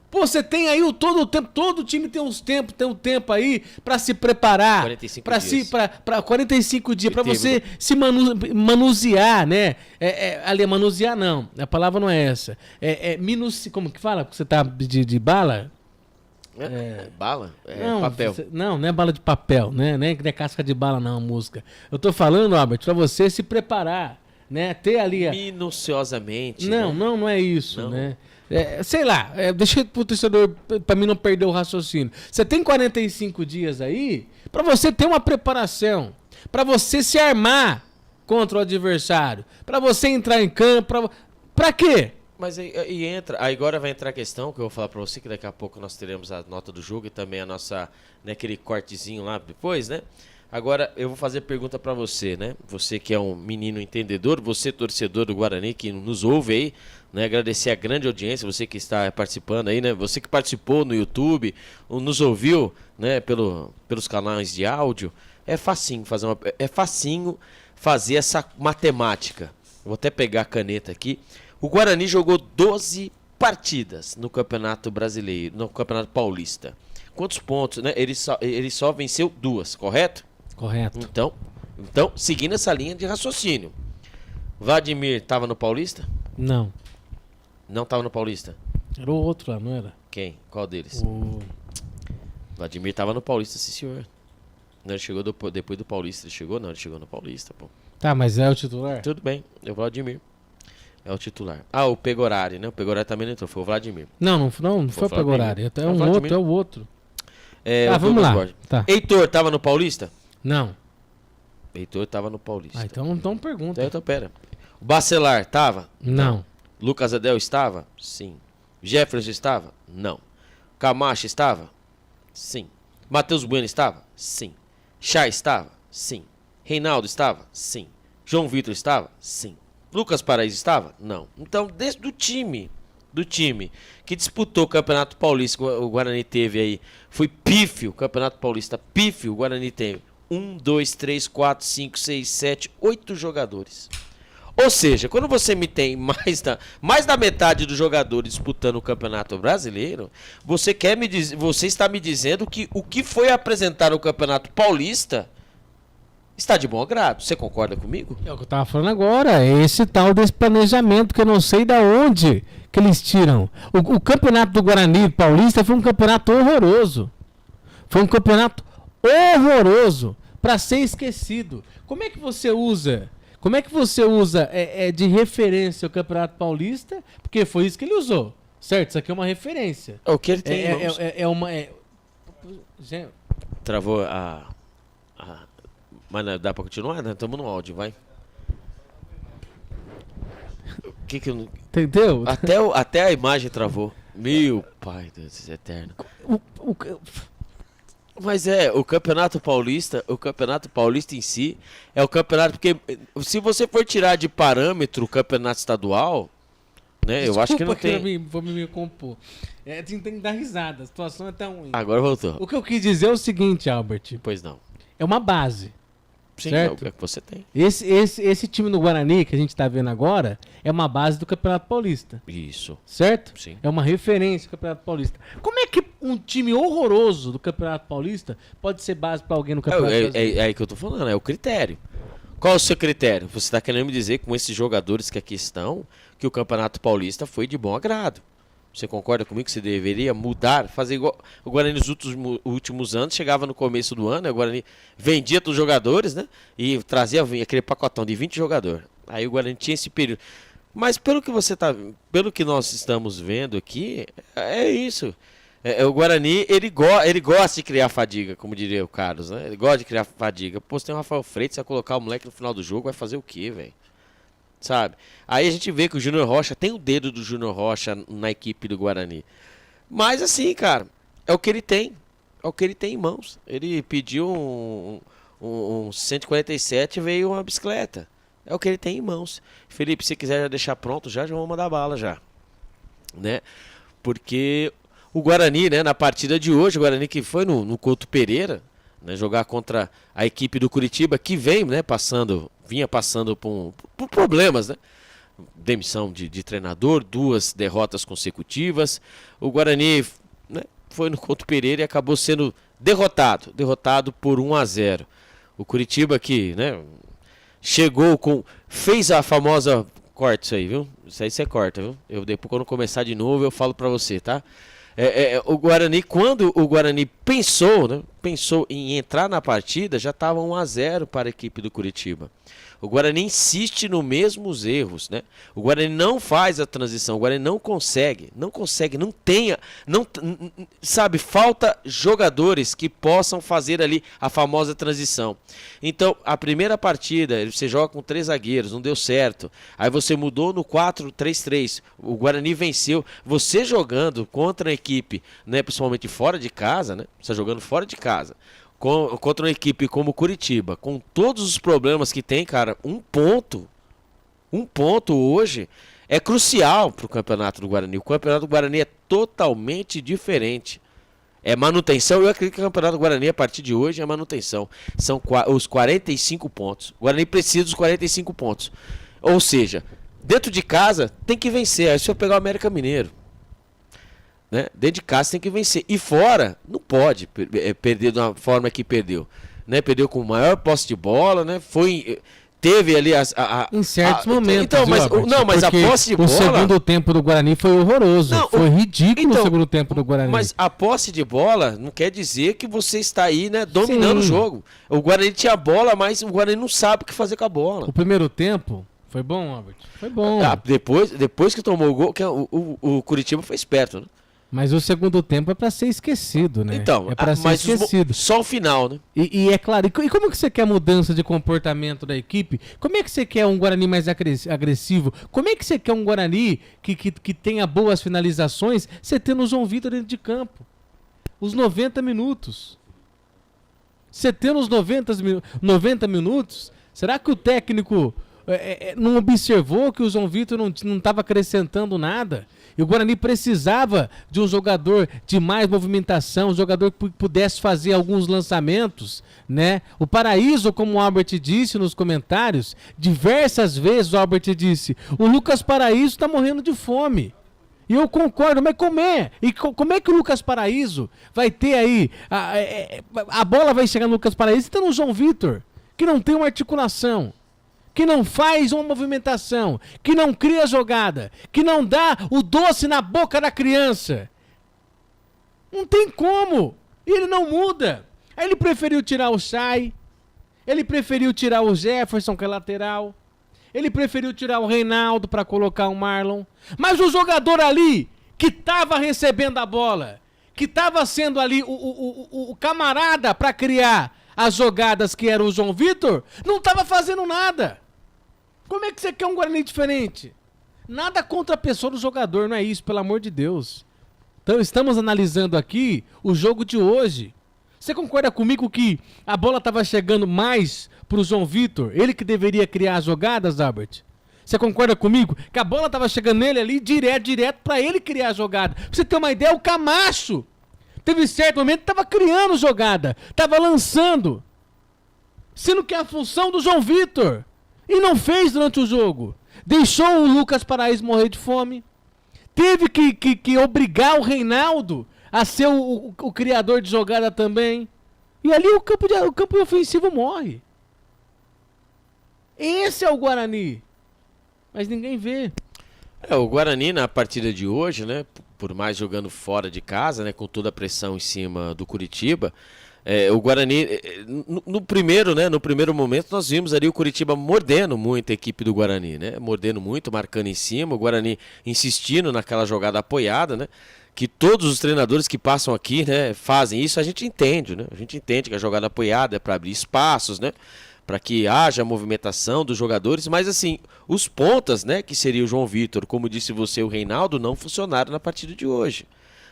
Pô, você tem aí todo o tempo, todo time tem um tempo aí pra se preparar. 45 dias. Pra 45 dias, pra você se manusear, né? Manusear não, a palavra não é essa. Como que fala? Você tá de bala? Bala? Não, papel. Não é bala de papel, né? Não é casca de bala não, a música. Eu tô falando, Albert, pra você se preparar, né? Ter ali... Minuciosamente. Não é isso, não. Né? Sei lá, deixa pro torcedor, pra mim não perder o raciocínio. Você tem 45 dias aí pra você ter uma preparação, pra você se armar contra o adversário, pra você entrar em campo, pra quê? Mas aí entra, agora vai entrar a questão que eu vou falar pra você, que daqui a pouco nós teremos a nota do jogo e também a nossa, né, aquele cortezinho lá depois, né? Agora eu vou fazer pergunta pra você, né? Você que é um menino entendedor, você torcedor do Guarani que nos ouve aí, né? Agradecer a grande audiência, você que está participando aí, né? Você que participou no YouTube, nos ouviu, né? Pelos canais de áudio. É facinho fazer essa matemática. Vou até pegar a caneta aqui. O Guarani jogou 12 partidas no Campeonato Brasileiro, no Campeonato Paulista. Quantos pontos, né? Ele só venceu 2, correto? Correto. Então, seguindo essa linha de raciocínio. Vladimir estava no Paulista? Não. Não estava no Paulista? Era o outro lá, não era? Quem? Qual deles? Vladimir estava no Paulista, sim, senhor. Não, ele chegou depois do Paulista. Ele chegou no Paulista, pô. Tá, mas é o titular? Tudo bem, é o Vladimir. É o titular. O Pegorari, né? O Pegorari também não entrou, foi o Vladimir. Não foi o Pegorari. É o outro. Vamos lá. Tá. Heitor tava no Paulista? Não. Heitor tava no Paulista. Então pergunta. Então pera. O Bacelar tava? Não. Lucas Adel estava? Sim. Jefferson estava? Não. Camacho estava? Sim. Matheus Bueno estava? Sim. Chá estava? Sim. Reinaldo estava? Sim. João Vitor estava? Sim. Lucas Paraíso estava? Não. Então, desde do time que disputou o Campeonato Paulista, o Guarani teve aí, foi pífio, o Campeonato Paulista pífio, o Guarani teve 1, 2, 3, 4, 5, 6, 7, 8 jogadores. Ou seja, quando você me tem mais da metade dos jogadores disputando o Campeonato Brasileiro, você está me dizendo que o que foi apresentado no Campeonato Paulista está de bom agrado. Você concorda comigo? É o que eu tava falando agora, é esse tal desse planejamento que eu não sei da onde que eles tiram. O campeonato do Guarani Paulista foi um campeonato horroroso. Foi um campeonato horroroso para ser esquecido. Como é que você usa de referência o Campeonato Paulista? Porque foi isso que ele usou, certo? Isso aqui é uma referência. É o que ele tem. Gente. Travou mas não, dá pra continuar? Estamos no áudio, vai. O que eu não... Entendeu? Até a imagem travou. Meu pai do Deus eterno. Mas o Campeonato Paulista em si é o campeonato, porque se você for tirar de parâmetro o campeonato estadual, né, Desculpa, eu acho que não tem. Vou me compor. Tem que dar risada, a situação é tão ruim. Agora voltou. O que eu quis dizer é o seguinte, Albert. Pois não. É uma base. Sim, certo? É o que você tem. Esse time do Guarani que a gente tá vendo agora é uma base do Campeonato Paulista. Isso. Certo? Sim. É uma referência do Campeonato Paulista. Como é que um time horroroso do Campeonato Paulista pode ser base para alguém no Campeonato Paulista? É aí que eu tô falando, é o critério. Qual é o seu critério? Você está querendo me dizer com esses jogadores que aqui estão que o Campeonato Paulista foi de bom agrado. Você concorda comigo que você deveria mudar, fazer igual o Guarani nos últimos anos, chegava no começo do ano, o Guarani vendia dos jogadores, né? E trazia aquele pacotão de 20 jogadores. Aí o Guarani tinha esse período. Mas pelo que nós estamos vendo aqui, é isso. O Guarani, ele gosta de criar fadiga, como diria o Carlos, né? Ele gosta de criar fadiga. Pô, você tem o Rafael Freitas, vai colocar o moleque no final do jogo, vai fazer o quê, velho? Sabe? Aí a gente vê que o Júnior Rocha tem o dedo do Júnior Rocha na equipe do Guarani. Mas assim, cara, é o que ele tem. É o que ele tem em mãos. Ele pediu um 147 e veio uma bicicleta. É o que ele tem em mãos. Felipe, se quiser já deixar pronto, já vamos mandar bala já. Né? Porque o Guarani, né, na partida de hoje, o Guarani que foi no Couto Pereira, né, jogar contra a equipe do Curitiba, que vem, né, vinha passando por problemas, né? Demissão de treinador, 2 derrotas consecutivas. O Guarani, né, foi no Couto Pereira e acabou sendo derrotado por 1-0. O Curitiba que, né, fez a famosa corta isso aí, viu? Isso aí você corta, viu? Depois quando começar de novo eu falo pra você, tá? O Guarani, quando o Guarani pensou em entrar na partida, já estava 1-0 para a equipe do Curitiba. O Guarani insiste nos mesmos erros, né? O Guarani não faz a transição, o Guarani não consegue, sabe, falta jogadores que possam fazer ali a famosa transição. Então, a primeira partida, você joga com 3 zagueiros, não deu certo. Aí você mudou no 4-3-3, o Guarani venceu. Você jogando contra a equipe, né, principalmente fora de casa, né? Você jogando fora de casa, contra uma equipe como o Curitiba, com todos os problemas que tem, cara, um ponto hoje é crucial para o Campeonato do Guarani. O Campeonato do Guarani é totalmente diferente. É manutenção, eu acredito que o Campeonato do Guarani a partir de hoje é manutenção. São os 45 pontos. O Guarani precisa dos 45 pontos. Ou seja, dentro de casa tem que vencer. Aí se eu pegar o América Mineiro, né? Dentro de casa tem que vencer. E fora, não pode perder da forma que perdeu. Né? Perdeu com maior posse de bola, né? Teve ali em certos momentos. Então, mas a posse de bola. O segundo tempo do Guarani foi horroroso. Foi ridículo o segundo tempo do Guarani. Mas a posse de bola não quer dizer que você está aí, né, dominando o jogo. O Guarani tinha bola, mas o Guarani não sabe o que fazer com a bola. O primeiro tempo foi bom, Albert? Foi bom. Depois que tomou o gol, o Curitiba foi esperto, né? Mas o segundo tempo é para ser esquecido, né? Então, é para ser esquecido. Só o final, né? E é claro, e como que você quer mudança de comportamento da equipe? Como é que você quer um Guarani mais agressivo? Como é que você quer um Guarani que tenha boas finalizações, você tendo o João Vitor dentro de campo? Os 90 minutos. Você tendo os 90 minutos, será que o técnico não observou que o João Vitor não estava acrescentando nada? E o Guarani precisava de um jogador de mais movimentação, um jogador que pudesse fazer alguns lançamentos, né? O Paraíso, como o Albert disse nos comentários, diversas vezes o Albert disse, o Lucas Paraíso está morrendo de fome. E eu concordo, mas como é? E como é que o Lucas Paraíso vai ter aí, a bola vai chegar no Lucas Paraíso e tá no João Vitor? que não tem uma articulação, que não faz uma movimentação, que não cria jogada, que não dá o doce na boca da criança. Não tem como. E ele não muda. Aí ele preferiu tirar o Chay, ele preferiu tirar o Jefferson, que é lateral, ele preferiu tirar o Reinaldo para colocar o Marlon. Mas o jogador ali, que estava recebendo a bola, que estava sendo ali o camarada para criar as jogadas, que era o João Vitor, não estava fazendo nada. Como é que você quer um Guarani diferente? Nada contra a pessoa do jogador, não é isso, pelo amor de Deus. Então estamos analisando aqui o jogo de hoje. Você concorda comigo que a bola estava chegando mais para o João Vitor? Ele que deveria criar as jogadas, Albert? Você concorda comigo que a bola estava chegando nele ali direto para ele criar a jogada? Pra você ter uma ideia, o Camacho teve certo momento que estava criando jogada, estava lançando, sendo que é a função do João Vitor. E não fez durante o jogo. Deixou o Lucas Paraíso morrer de fome. Teve que obrigar o Reinaldo a ser o criador de jogada também. E ali o campo ofensivo morre. Esse é o Guarani. Mas ninguém vê. O Guarani na partida de hoje, né? Por mais jogando fora de casa, né? Com toda a pressão em cima do Curitiba. O Guarani, no primeiro momento, nós vimos ali o Curitiba mordendo muito a equipe do Guarani, né? Mordendo muito, marcando em cima, o Guarani insistindo naquela jogada apoiada, né? Que todos os treinadores que passam aqui, né, fazem isso, a gente entende, né? A gente entende que a jogada apoiada é para abrir espaços, né? Para que haja movimentação dos jogadores, mas assim, os pontas, né, que seria o João Vitor, como disse você, o Reinaldo, não funcionaram na partida de hoje.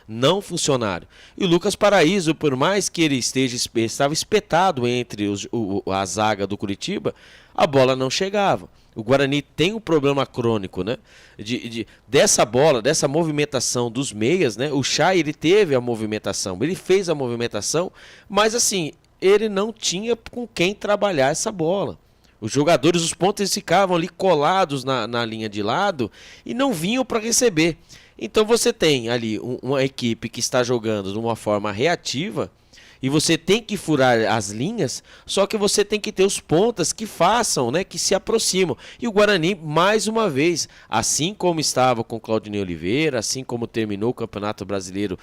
Não funcionaram. E o Lucas Paraíso, por mais que ele estava espetado entre a zaga do Curitiba, a bola não chegava. O Guarani tem um problema crônico, né? Dessa bola, dessa movimentação dos meias, né? O Chay, ele teve a movimentação, ele fez a movimentação, mas assim, ele não tinha com quem trabalhar essa bola. Os jogadores, os pontos, eles ficavam ali colados na linha de lado e não vinham para receber. Então você tem ali uma equipe que está jogando de uma forma reativa e você tem que furar as linhas, só que você tem que ter os pontas que façam, né, que se aproximam. E o Guarani, mais uma vez, assim como estava com Claudinei Oliveira, assim como terminou o Campeonato Brasileiro,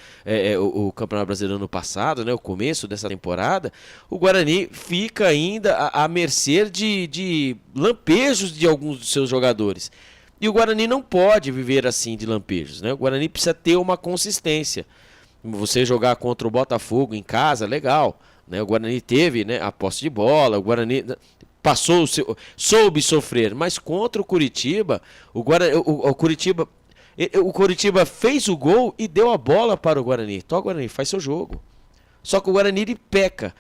o Campeonato Brasileiro ano passado, né, o começo dessa temporada, o Guarani fica ainda à mercê de lampejos de alguns dos seus jogadores. E o Guarani não pode viver assim de lampejos, né? O Guarani precisa ter uma consistência. Você jogar contra o Botafogo em casa, legal, né? O Guarani teve, né, a posse de bola, o Guarani soube sofrer, mas contra o Curitiba, o Curitiba fez o gol e deu a bola para o Guarani. Então o Guarani faz seu jogo. Só que o Guarani ele peca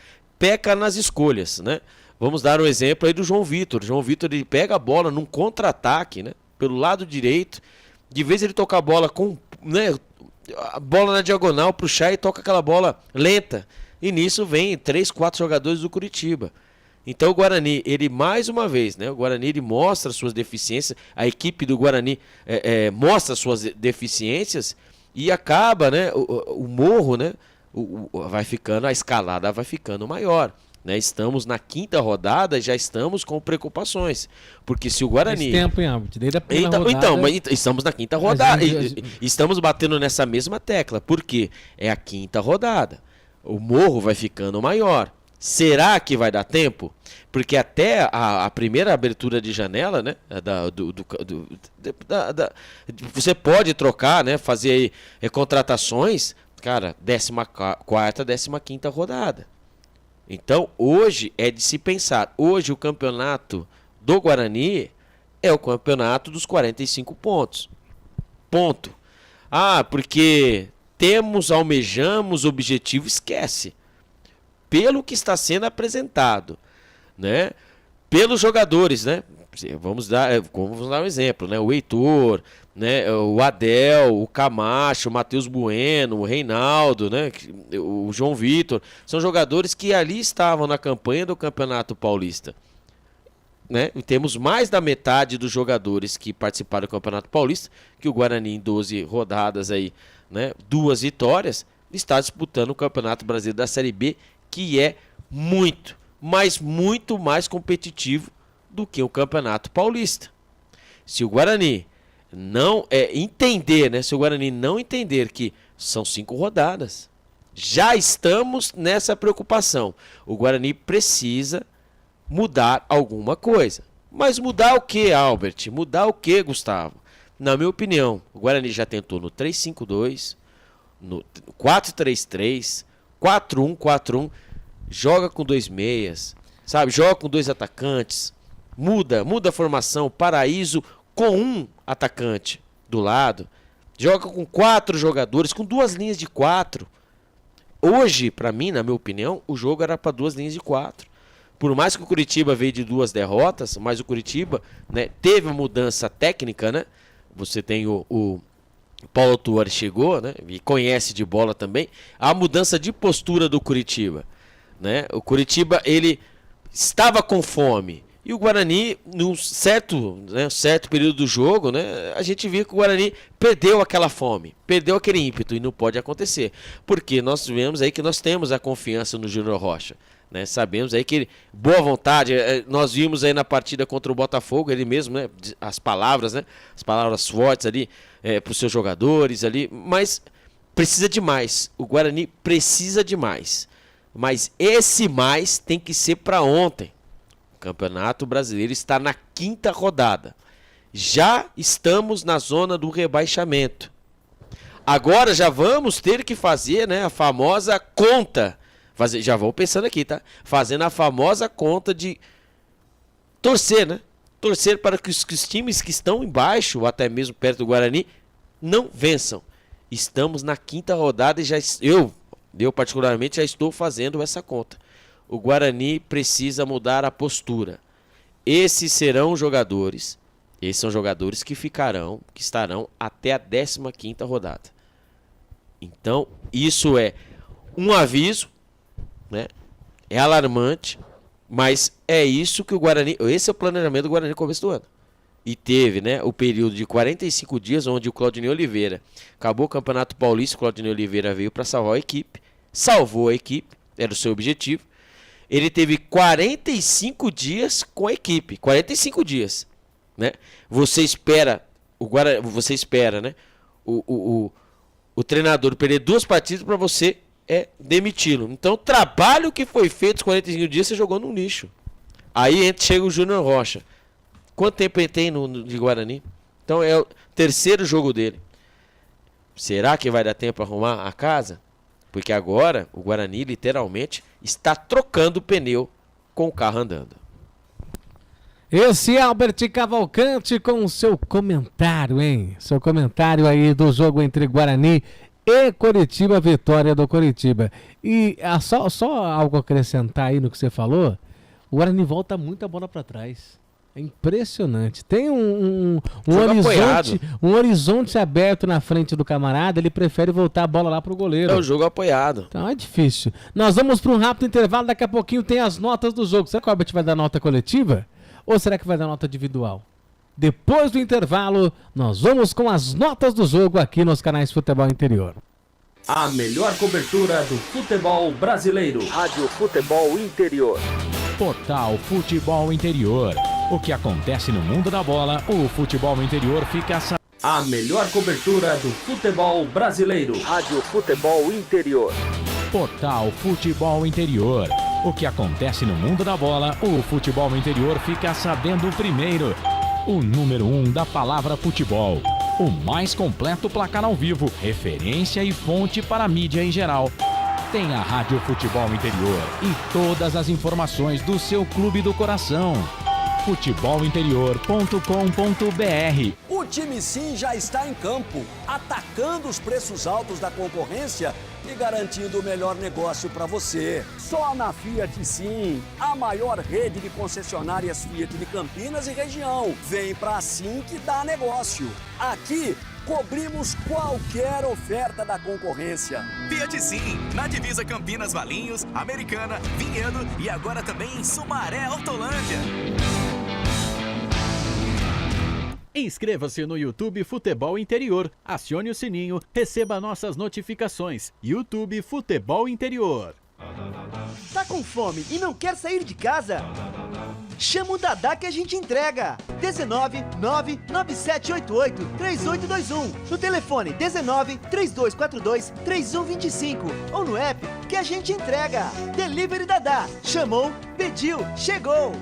nas escolhas, né? Vamos dar um exemplo aí do João Vitor. O João Vitor ele pega a bola num contra-ataque, né? Pelo lado direito, de vez ele toca a bola com, né, a bola na diagonal pro Chay e toca aquela bola lenta. E nisso vem 3, 4 jogadores do Curitiba. Então o Guarani, ele mais uma vez, né, o Guarani ele mostra suas deficiências, a equipe do Guarani mostra suas deficiências e acaba, né, o morro, né, vai ficando, a escalada vai ficando maior. Né, estamos na 5ª rodada e já estamos com preocupações. Porque se o Guarani. Faz tempo, hein, desde a primeira rodada... Então, mas estamos na 5ª rodada. Estamos batendo nessa mesma tecla. Porque é a 5ª rodada. O morro vai ficando maior. Será que vai dar tempo? Porque até a primeira abertura de janela, né? Você pode trocar, né? Fazer aí, contratações, cara, 14ª, 15ª rodada. Então, hoje é de se pensar. Hoje o campeonato do Guarani é o campeonato dos 45 pontos. Ponto. Ah, porque almejamos objetivo, esquece. Pelo que está sendo apresentado, né? Pelos jogadores, né? Vamos dar um exemplo, né? O Heitor, né? O Adel, o Camacho, o Matheus Bueno, o Reinaldo, né? O João Vitor, são jogadores que ali estavam na campanha do Campeonato Paulista, né? E temos mais da metade dos jogadores que participaram do Campeonato Paulista, que o Guarani em 12 rodadas aí, né? 2 vitórias, está disputando o Campeonato Brasileiro da Série B, que é muito, mas muito mais competitivo do que o Campeonato Paulista. Se o Guarani não entender, né? Se o Guarani não entender que são 5 rodadas, já estamos nessa preocupação. O Guarani precisa mudar alguma coisa. Mas mudar o que, Albert? Mudar o que, Gustavo? Na minha opinião, o Guarani já tentou no 3-5-2, no 4-3-3, 4-1-4-1, joga com 2 meias, sabe? Joga com 2 atacantes, muda a formação, Paraíso com 1 atacante do lado, joga com 4 jogadores, com 2 linhas de 4. Hoje, para mim, na minha opinião, o jogo era para 2 linhas de 4. Por mais que o Curitiba veio de 2 derrotas, mas o Curitiba, né, teve uma mudança técnica, né? Você tem o Paulo Tuori chegou, né, e conhece de bola também, a mudança de postura do Curitiba, né? O Curitiba, ele estava com fome. E o Guarani, num certo período do jogo, né, a gente viu que o Guarani perdeu aquela fome, perdeu aquele ímpeto, e não pode acontecer. Porque nós vemos aí que nós temos a confiança no Júnior Rocha, né? Sabemos aí que ele, boa vontade, nós vimos aí na partida contra o Botafogo, ele mesmo, né, as palavras fortes ali para os seus jogadores ali, mas precisa de mais. O Guarani precisa de mais. Mas esse mais tem que ser para ontem. O Campeonato Brasileiro está na 5ª rodada. Já estamos na zona do rebaixamento. Agora já vamos ter que fazer, né, a famosa conta. Já vou pensando aqui, tá? Fazendo a famosa conta de torcer, né? Torcer para que os times que estão embaixo, ou até mesmo perto do Guarani, não vençam. Estamos na 5ª rodada e eu particularmente já estou fazendo essa conta. O Guarani precisa mudar a postura. Esses são jogadores que estarão até a 15ª rodada. Então, isso é um aviso, né? É alarmante, mas é isso que o Guarani, esse é o planejamento do Guarani no começo do ano. E teve, né, o período de 45 dias onde o Claudinei Oliveira acabou o Campeonato Paulista, o Claudinei Oliveira veio para salvar a equipe, salvou a equipe, era o seu objetivo. Ele teve 45 dias com a equipe, 45 dias, né? Você espera, né, o treinador perder 2 partidas para você demiti-lo. Então, o trabalho que foi feito os 45 dias, você jogou no lixo. Aí chega o Júnior Rocha. Quanto tempo ele tem de Guarani? Então, é o 3º jogo dele. Será que vai dar tempo para arrumar a casa? Porque agora o Guarani literalmente está trocando o pneu com o carro andando. Esse é Albert Cavalcante com o seu comentário, hein? Seu comentário aí do jogo entre Guarani e Coritiba, vitória do Coritiba. E só algo a acrescentar aí no que você falou, o Guarani volta muita bola para trás. É impressionante. Tem um horizonte aberto na frente do camarada, ele prefere voltar a bola lá pro goleiro. É o jogo apoiado. Então é difícil. Nós vamos para um rápido intervalo, daqui a pouquinho tem as notas do jogo. Será que o Albert vai dar nota coletiva? Ou será que vai dar nota individual? Depois do intervalo, nós vamos com as notas do jogo aqui nos canais Futebol Interior. A melhor cobertura do futebol brasileiro. Rádio Futebol Interior. Portal Futebol Interior. O que acontece no mundo da bola, o futebol interior fica sabendo. A melhor cobertura do futebol brasileiro. Rádio Futebol Interior. Portal Futebol Interior. O que acontece no mundo da bola, o futebol interior fica sabendo primeiro. O número 1 da palavra futebol. O mais completo placar ao vivo, referência e fonte para a mídia em geral. Tem a Rádio Futebol Interior e todas as informações do seu clube do coração. futebolinterior.com.br. O time Sim já está em campo, atacando os preços altos da concorrência e garantindo o melhor negócio para você. Só na Fiat Sim, a maior rede de concessionárias Fiat de Campinas e região. Vem pra Sim que dá negócio. Aqui cobrimos qualquer oferta da concorrência. Fiat Sim, na divisa Campinas, Valinhos, Americana, Vinhedo e agora também em Sumaré, Hortolândia. Inscreva-se no YouTube Futebol Interior, acione o sininho, receba nossas notificações. YouTube Futebol Interior. Tá com fome e não quer sair de casa? Chama o Dadá que a gente entrega. 19 99788 3821. No telefone 19 3242 3125. Ou no app que a gente entrega. Delivery Dadá. Chamou, pediu, chegou.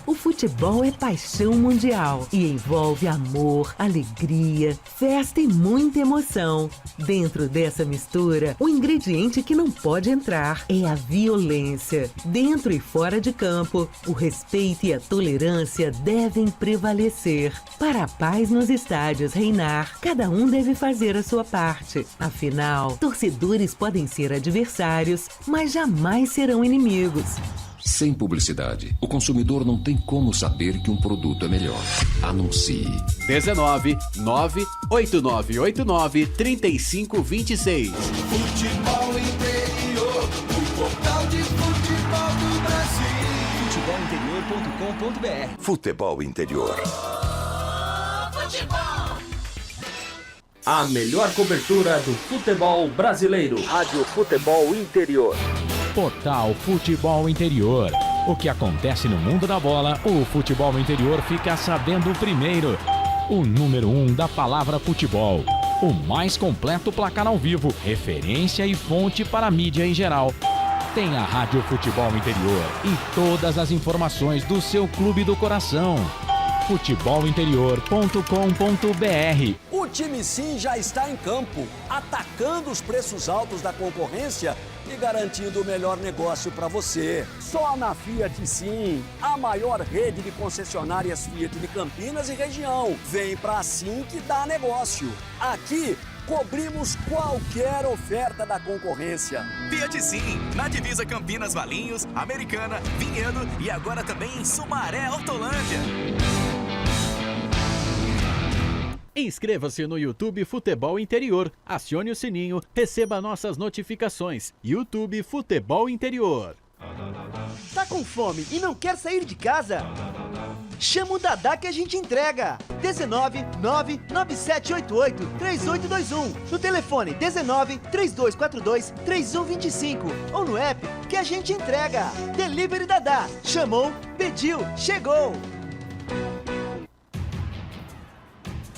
O futebol é paixão mundial e envolve amor, alegria, festa e muita emoção. Dentro dessa mistura, o ingrediente que não pode entrar é a violência. Dentro e fora de campo, o respeito e a tolerância devem prevalecer. Para a paz nos estádios reinar, cada um deve fazer a sua parte. Afinal, torcedores podem ser adversários, mas jamais serão inimigos. Sem publicidade, o consumidor não tem como saber que um produto é melhor. Anuncie. 19 98989 3526. Futebol Interior, o portal de futebol do Brasil. Futebolinterior.com.br. Futebol Interior. A melhor cobertura do futebol brasileiro. Rádio Futebol Interior. Portal Futebol Interior. O que acontece no mundo da bola, o futebol interior fica sabendo primeiro. O número 1 da palavra futebol. O mais completo placar ao vivo, referência e fonte para a mídia em geral. Tem a Rádio Futebol Interior e todas as informações do seu clube do coração. futebolinterior.com.br. O time Sim já está em campo, atacando os preços altos da concorrência e garantindo o melhor negócio para você. Só na Fiat Sim, a maior rede de concessionárias Fiat de Campinas e região. Vem pra Sim que dá negócio. Aqui cobrimos qualquer oferta da concorrência. Fiat Sim, na divisa Campinas, Valinhos, Americana, Vinhedo e agora também em Sumaré, Hortolândia. Inscreva-se no YouTube Futebol Interior, acione o sininho, receba nossas notificações. YouTube Futebol Interior. Tá com fome e não quer sair de casa? Chama o Dadá que a gente entrega. 19 99788 3821. No telefone 19 3242 3125. Ou no app que a gente entrega. Delivery Dadá. Chamou, pediu, chegou.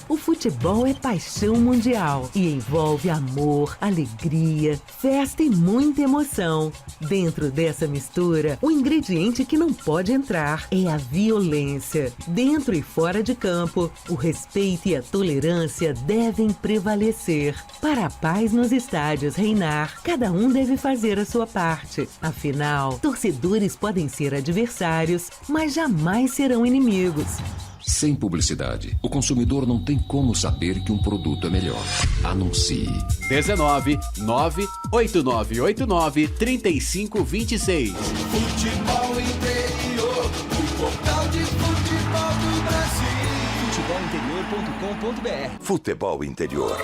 O futebol é paixão mundial e envolve amor, alegria, festa e muita emoção. Dentro dessa mistura, o ingrediente que não pode entrar é a violência. Dentro e fora de campo, o respeito e a tolerância devem prevalecer. Para a paz nos estádios reinar, cada um deve fazer a sua parte. Afinal, torcedores podem ser adversários, mas jamais serão inimigos. Sem publicidade, o consumidor não tem como saber que um produto é melhor. Anuncie. 19 98989 3526. Futebol Interior, o portal de futebol do Brasil. Futebolinterior.com.br. Futebol Interior.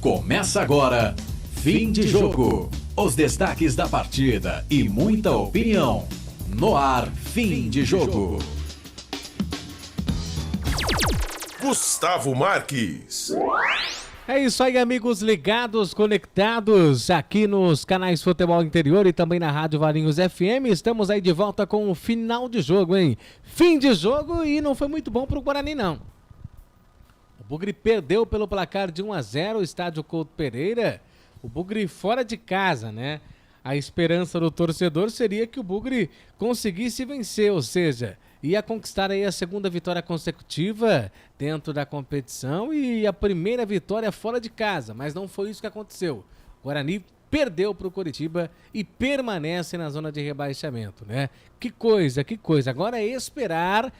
Começa agora, fim de jogo. Os destaques da partida e muita opinião. No ar, fim de jogo. Gustavo Marques. É isso aí, amigos ligados, conectados aqui nos canais Futebol Interior e também na Rádio Valinhos FM. Estamos aí de volta com o final de jogo, hein? Fim de jogo e não foi muito bom pro Guarani, não. O Bugre perdeu pelo placar de 1-0 o estádio Couto Pereira. O Bugre fora de casa, né? A esperança do torcedor seria que o Bugre conseguisse vencer, ou seja, ia conquistar aí a segunda vitória consecutiva dentro da competição e a primeira vitória fora de casa, mas não foi isso que aconteceu. O Guarani perdeu para o Coritiba e permanece na zona de rebaixamento, né? Que coisa, que coisa. Agora é esperar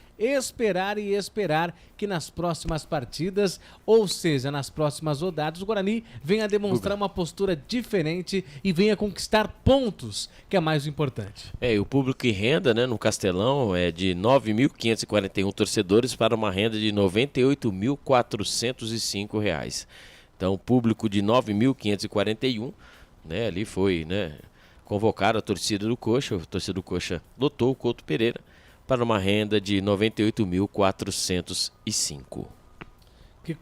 que nas próximas partidas, ou seja, nas próximas rodadas, o Guarani venha demonstrar uma postura diferente e venha conquistar pontos, que é mais importante. E o público em renda, né, no Castelão é de 9.541 torcedores para uma renda de R$ 98.405. Então, o público de 9.541, né, ali foi, né, convocar a torcida do Coxa. A torcida do Coxa lotou o Couto Pereira para uma renda de R$ 98.405. Que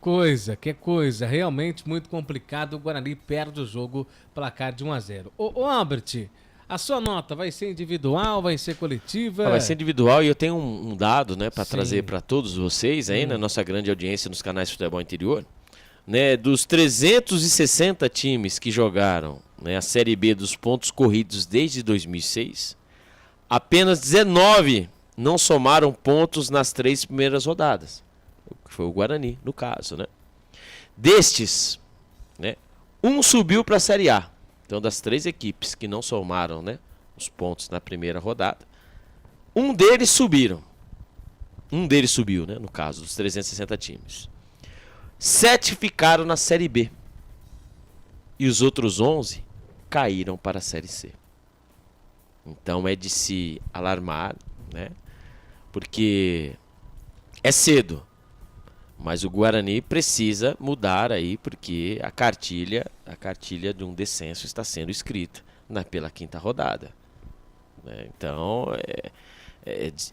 coisa. Realmente muito complicado. O Guarani perde o jogo, placar de 1-0. Ô Albert, a sua nota vai ser individual, vai ser coletiva? Vai ser individual e eu tenho um dado, né, para trazer para todos vocês aí, na nossa grande audiência nos canais de futebol interior. Né, dos 360 times que jogaram, né, a Série B dos pontos corridos desde 2006, apenas 19 não somaram pontos nas 3 primeiras rodadas. Foi o Guarani, no caso, né? Destes, né, um subiu para a Série A. Então, das 3 equipes que não somaram, né, os pontos na primeira rodada, um deles subiu, né, no caso, dos 360 times. 7 ficaram na Série B. E os outros 11 caíram para a Série C. Então, é de se alarmar, né? Porque é cedo. Mas o Guarani precisa mudar aí, porque a cartilha de um descenso está sendo escrita pela 5ª rodada. Né? Então,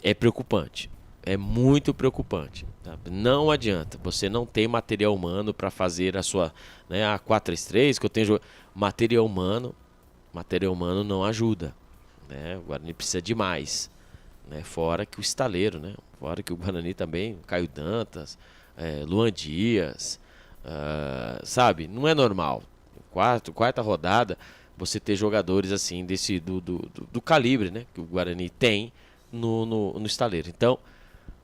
é preocupante. É muito preocupante. Tá? Não adianta. Você não tem material humano para fazer a sua, né, a 4-3-3, que eu tenho material humano não ajuda. Né? O Guarani precisa de mais. Né? Fora que o estaleiro, né? Fora que o Guarani também, Caio Dantas, Luan Dias, sabe? Não é normal. Quarta rodada, você ter jogadores assim do calibre, né, que o Guarani tem no estaleiro. Então,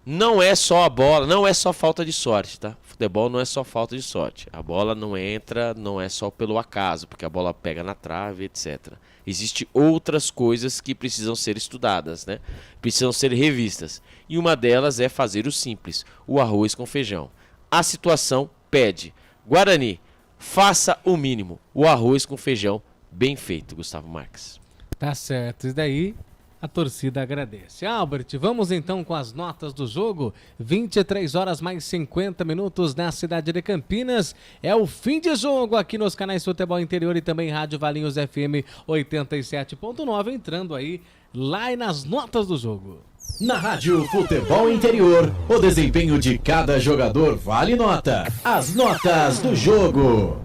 não é só a bola, não é só falta de sorte, tá? Futebol não é só falta de sorte. A bola não entra, não é só pelo acaso, porque a bola pega na trave, etc. Existem outras coisas que precisam ser estudadas, né? Precisam ser revistas. E uma delas é fazer o simples, o arroz com feijão. A situação pede. Guarani, faça o mínimo, o arroz com feijão bem feito, Gustavo Marques. Tá certo, e daí a torcida agradece. Albert, vamos então com as notas do jogo. 23 horas mais 50 minutos na cidade de Campinas. É o fim de jogo aqui nos canais Futebol Interior e também Rádio Valinhos FM 87.9, entrando aí lá e nas notas do jogo. Na Rádio Futebol Interior, o desempenho de cada jogador vale nota. As notas do jogo.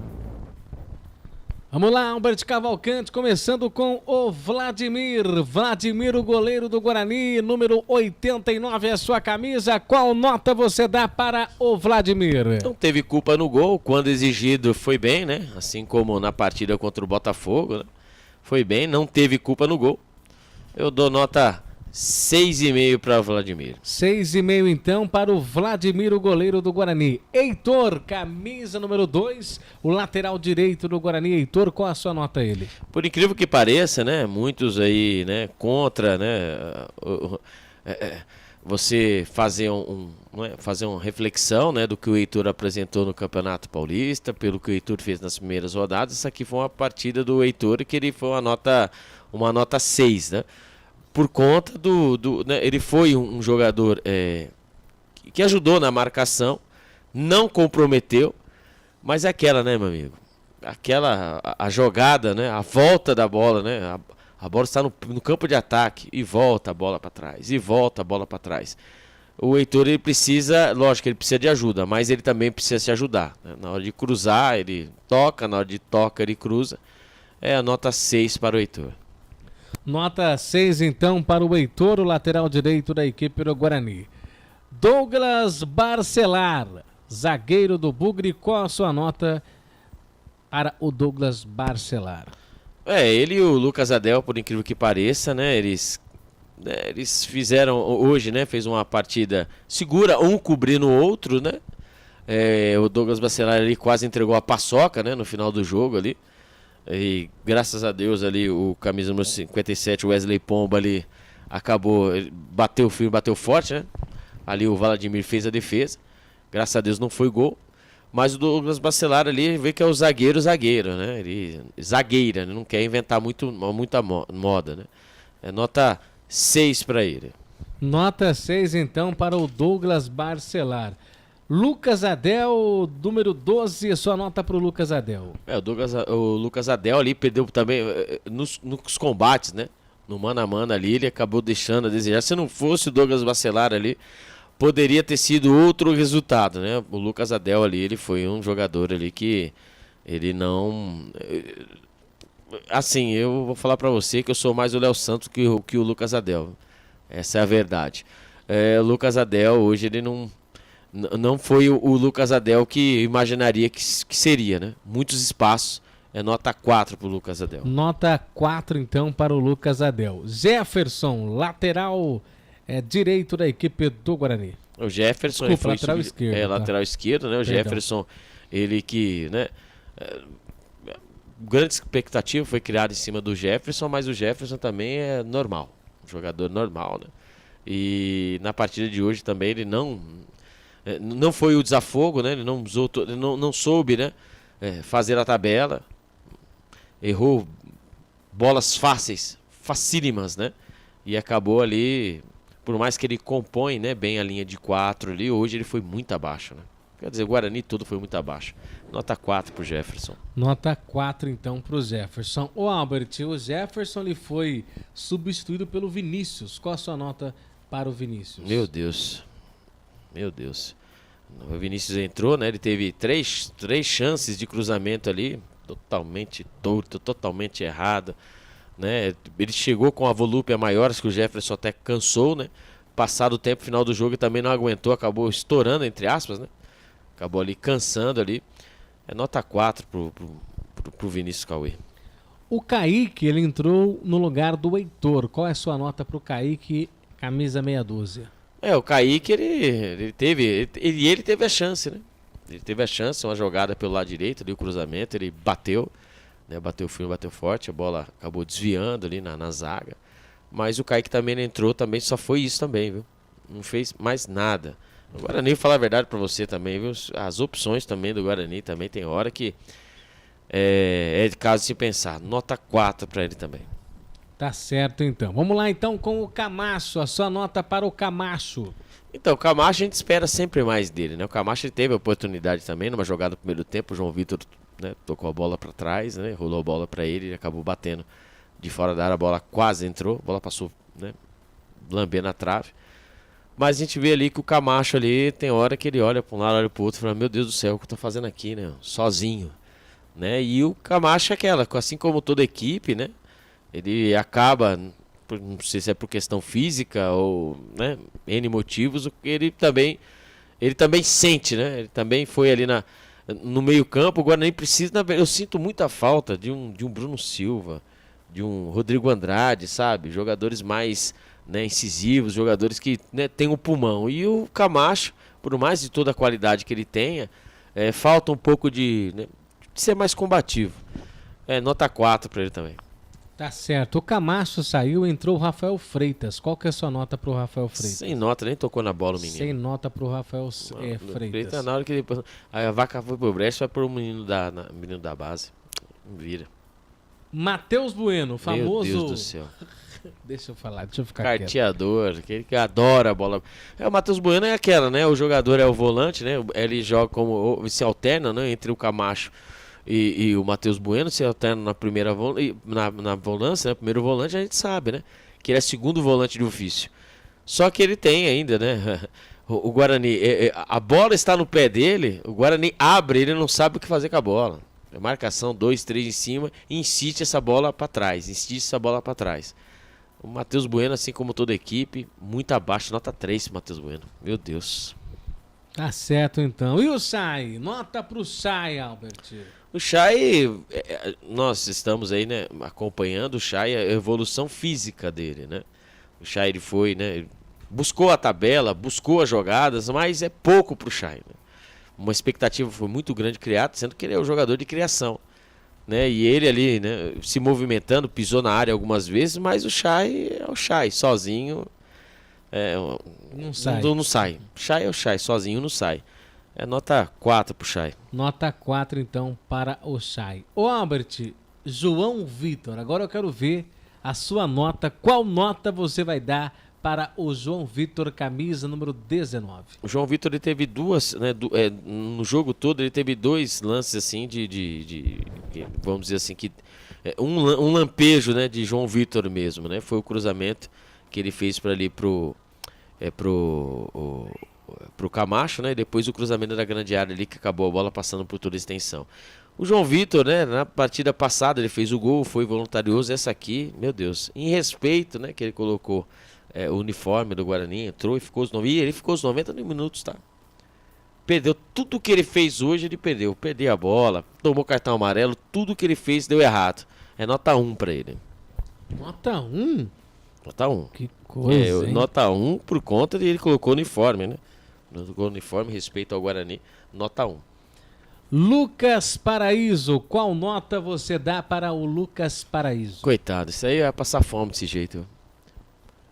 Vamos lá, Albert Cavalcante, começando com o Vladimir. Vladimir, o goleiro do Guarani, número 89 é a sua camisa. Qual nota você dá para o Vladimir? Não teve culpa no gol, quando exigido foi bem, né? Assim como na partida contra o Botafogo, né? Foi bem, não teve culpa no gol. Eu dou nota 6,5 para o Vladimir. 6,5 então para o Vladimir, o goleiro do Guarani. Heitor, camisa número 2, o lateral direito do Guarani. Heitor, qual a sua nota a ele? Por incrível que pareça, né, muitos aí, né, contra, né, você fazer fazer uma reflexão, né, do que o Heitor apresentou no Campeonato Paulista, pelo que o Heitor fez nas primeiras rodadas. Essa aqui foi uma partida do Heitor que ele foi uma nota 6, né? Por conta né, ele foi um jogador que ajudou na marcação, não comprometeu, mas é aquela, né, meu amigo? A jogada, né, a volta da bola, né? A bola está no campo de ataque e volta a bola para trás, e volta a bola para trás. O Heitor, ele precisa, lógico, ele precisa de ajuda, mas ele também precisa se ajudar. Né? Na hora de cruzar, ele toca, na hora de toca, ele cruza. É a nota 6 para o Heitor. Nota 6 então para o Heitor, o lateral direito da equipe do Guarani. Douglas Barcelar, zagueiro do Bugre, qual a sua nota para o Douglas Barcelar? Ele e o Lucas Adel, por incrível que pareça, né, eles fizeram hoje, né, fez uma partida segura, um cobrindo o outro, né? O Douglas Barcelar ali quase entregou a paçoca, né, no final do jogo ali. E graças a Deus ali o camisa número 57, Wesley Pomba ali acabou, bateu firme, bateu forte, né? Ali o Vladimir fez a defesa. Graças a Deus não foi gol. Mas o Douglas Barcelar ali vê que é o zagueiro, né? Ele zagueira, né? Não quer inventar muita moda, né? É nota 6 para ele. Nota 6 então para o Douglas Barcelar. Lucas Adel, número 12, sua nota para o Lucas Adel. O Lucas Adel ali perdeu também nos combates, né? No mano a mano ali, ele acabou deixando a desejar. Se não fosse o Douglas Barcelar ali, poderia ter sido outro resultado, né? O Lucas Adel ali, ele foi um jogador ali que ele não... Assim, eu vou falar pra você que eu sou mais o Léo Santos que o Lucas Adel. Essa é a verdade. O Lucas Adel, hoje, ele não foi o Lucas Adel que imaginaria que seria, né? Muitos espaços. É nota 4 pro Lucas Adel. Nota 4, então, para o Lucas Adel. Jefferson, lateral direito da equipe do Guarani. O Jefferson... Desculpa, lateral esquerdo. Lateral esquerdo, né? O Perdão. Jefferson, ele que, né... grande expectativa foi criada em cima do Jefferson, mas o Jefferson também é normal. Um jogador normal, né? E na partida de hoje também ele não foi o desafogo, né? Ele não usou, ele não soube, né? Fazer a tabela. Errou bolas facílimas, né? E acabou ali, por mais que ele compõe, né, bem a linha de 4 ali, hoje ele foi muito abaixo, né? Quer dizer, o Guarani todo foi muito abaixo. Nota 4 pro Jefferson. Nota 4, então, pro Jefferson. Ô, Albert, o Jefferson ele foi substituído pelo Vinícius. Qual a sua nota para o Vinícius? Meu Deus. O Vinícius entrou, né? Ele teve três chances de cruzamento ali, totalmente torto, totalmente errado, né? Ele chegou com a volúpia maior, que o Jefferson até cansou, né? Passado o tempo final do jogo, também não aguentou, acabou estourando, entre aspas, né? Acabou ali cansando ali. É nota 4 pro Vinícius Cauê. O Kaique, ele entrou no lugar do Heitor. Qual é a sua nota pro Kaique, camisa meia dúzia? O Kaique, ele teve a chance, né? Ele teve a chance, uma jogada pelo lado direito, ali o cruzamento, ele bateu, né? Bateu firme, bateu forte, a bola acabou desviando ali na zaga. Mas o Kaique também entrou, também só foi isso também, viu? Não fez mais nada. O Guarani, falar a verdade pra você também, viu? As opções também do Guarani também tem hora que é de caso de se pensar. Nota 4 pra ele também. Tá certo, então. Vamos lá, então, com o Camacho. A sua nota para o Camacho. Então, o Camacho a gente espera sempre mais dele, né? O Camacho ele teve a oportunidade também, numa jogada do primeiro tempo. O João Vitor, né, tocou a bola pra trás, né? Rolou a bola pra ele e acabou batendo de fora da área. A bola quase entrou, a bola passou, né, lambendo a trave. Mas a gente vê ali que o Camacho ali, tem hora que ele olha para um lado, olha para o outro e fala, meu Deus do céu, o que eu tô fazendo aqui, né? Sozinho, né? E o Camacho é aquela, assim como toda equipe, né? Ele acaba, não sei se é por questão física ou, né, N motivos, ele também sente, né? Ele também foi ali no meio campo, agora nem precisa, eu sinto muita falta de um Bruno Silva, de um Rodrigo Andrade, sabe? Jogadores mais... né, incisivos, jogadores que, né, têm um pulmão. E o Camacho, por mais de toda a qualidade que ele tenha, falta um pouco de ser mais combativo. Nota 4 para ele também. Tá certo. O Camacho saiu, entrou o Rafael Freitas. Qual que é a sua nota pro Rafael Freitas? Sem nota, nem tocou na bola o menino. Sem nota pro Rafael Freitas. Na hora que a vaca foi pro brecha, vai pro menino da base. Vira. Matheus Bueno, famoso... Meu Deus do céu. Deixa eu ficar carteador, aquele que adora a bola. O Matheus Bueno é aquela, né? O jogador é o volante, né? Ele joga se alterna, né, entre o Camacho e o Matheus Bueno, se alterna na primeira na volância, né? Primeiro volante a gente sabe, né? Que ele é segundo volante de ofício. Só que ele tem ainda, né? O Guarani, a bola está no pé dele, o Guarani abre, ele não sabe o que fazer com a bola. Marcação 2, 3 em cima, e insiste essa bola para trás. O Matheus Bueno, assim como toda a equipe, muito abaixo, nota 3 pro Matheus Bueno. Meu Deus. Tá certo, então. E o Chay? Nota pro Chay, Albert. O Chay, nós estamos aí, né, acompanhando o Chay, a evolução física dele, né? O Chay, ele foi, né, buscou a tabela, buscou as jogadas, mas é pouco pro Chay, né? Uma expectativa foi muito grande criada, sendo que ele é o jogador de criação, né? E ele ali, né, se movimentando, pisou na área algumas vezes, mas o Chay é o Chay, sozinho não sai. Não sai. Chay é o Chay, sozinho não sai. É nota 4 pro Chay. Nota 4 então para o Chay. Ô Albert, João Vitor, agora eu quero ver a sua nota. Qual nota você vai dar para o João Vitor, camisa número 19? O João Vitor, ele teve duas, né, no jogo todo ele teve dois lances assim vamos dizer assim, que um lampejo, né, de João Vitor mesmo, né? Foi o cruzamento que ele fez para ali pro pro Camacho, né? E depois o cruzamento da grande área ali, que acabou a bola passando por toda a extensão. O João Vitor, né? Na partida passada ele fez o gol, foi voluntarioso. Essa aqui, meu Deus, em respeito, né? Que ele colocou o uniforme do Guarani, entrou e ficou os 90. E ele ficou os 90 minutos, tá? Perdeu tudo que ele fez hoje, ele perdeu. Perdeu a bola, tomou cartão amarelo, tudo que ele fez deu errado. É nota 1 pra ele. Nota 1? Nota 1. Que coisa, hein? Nota 1 por conta de ele colocou o uniforme, né? Colocou o uniforme, respeito ao Guarani, nota 1. Lucas Paraíso, qual nota você dá para o Lucas Paraíso? Coitado, isso aí vai passar fome desse jeito.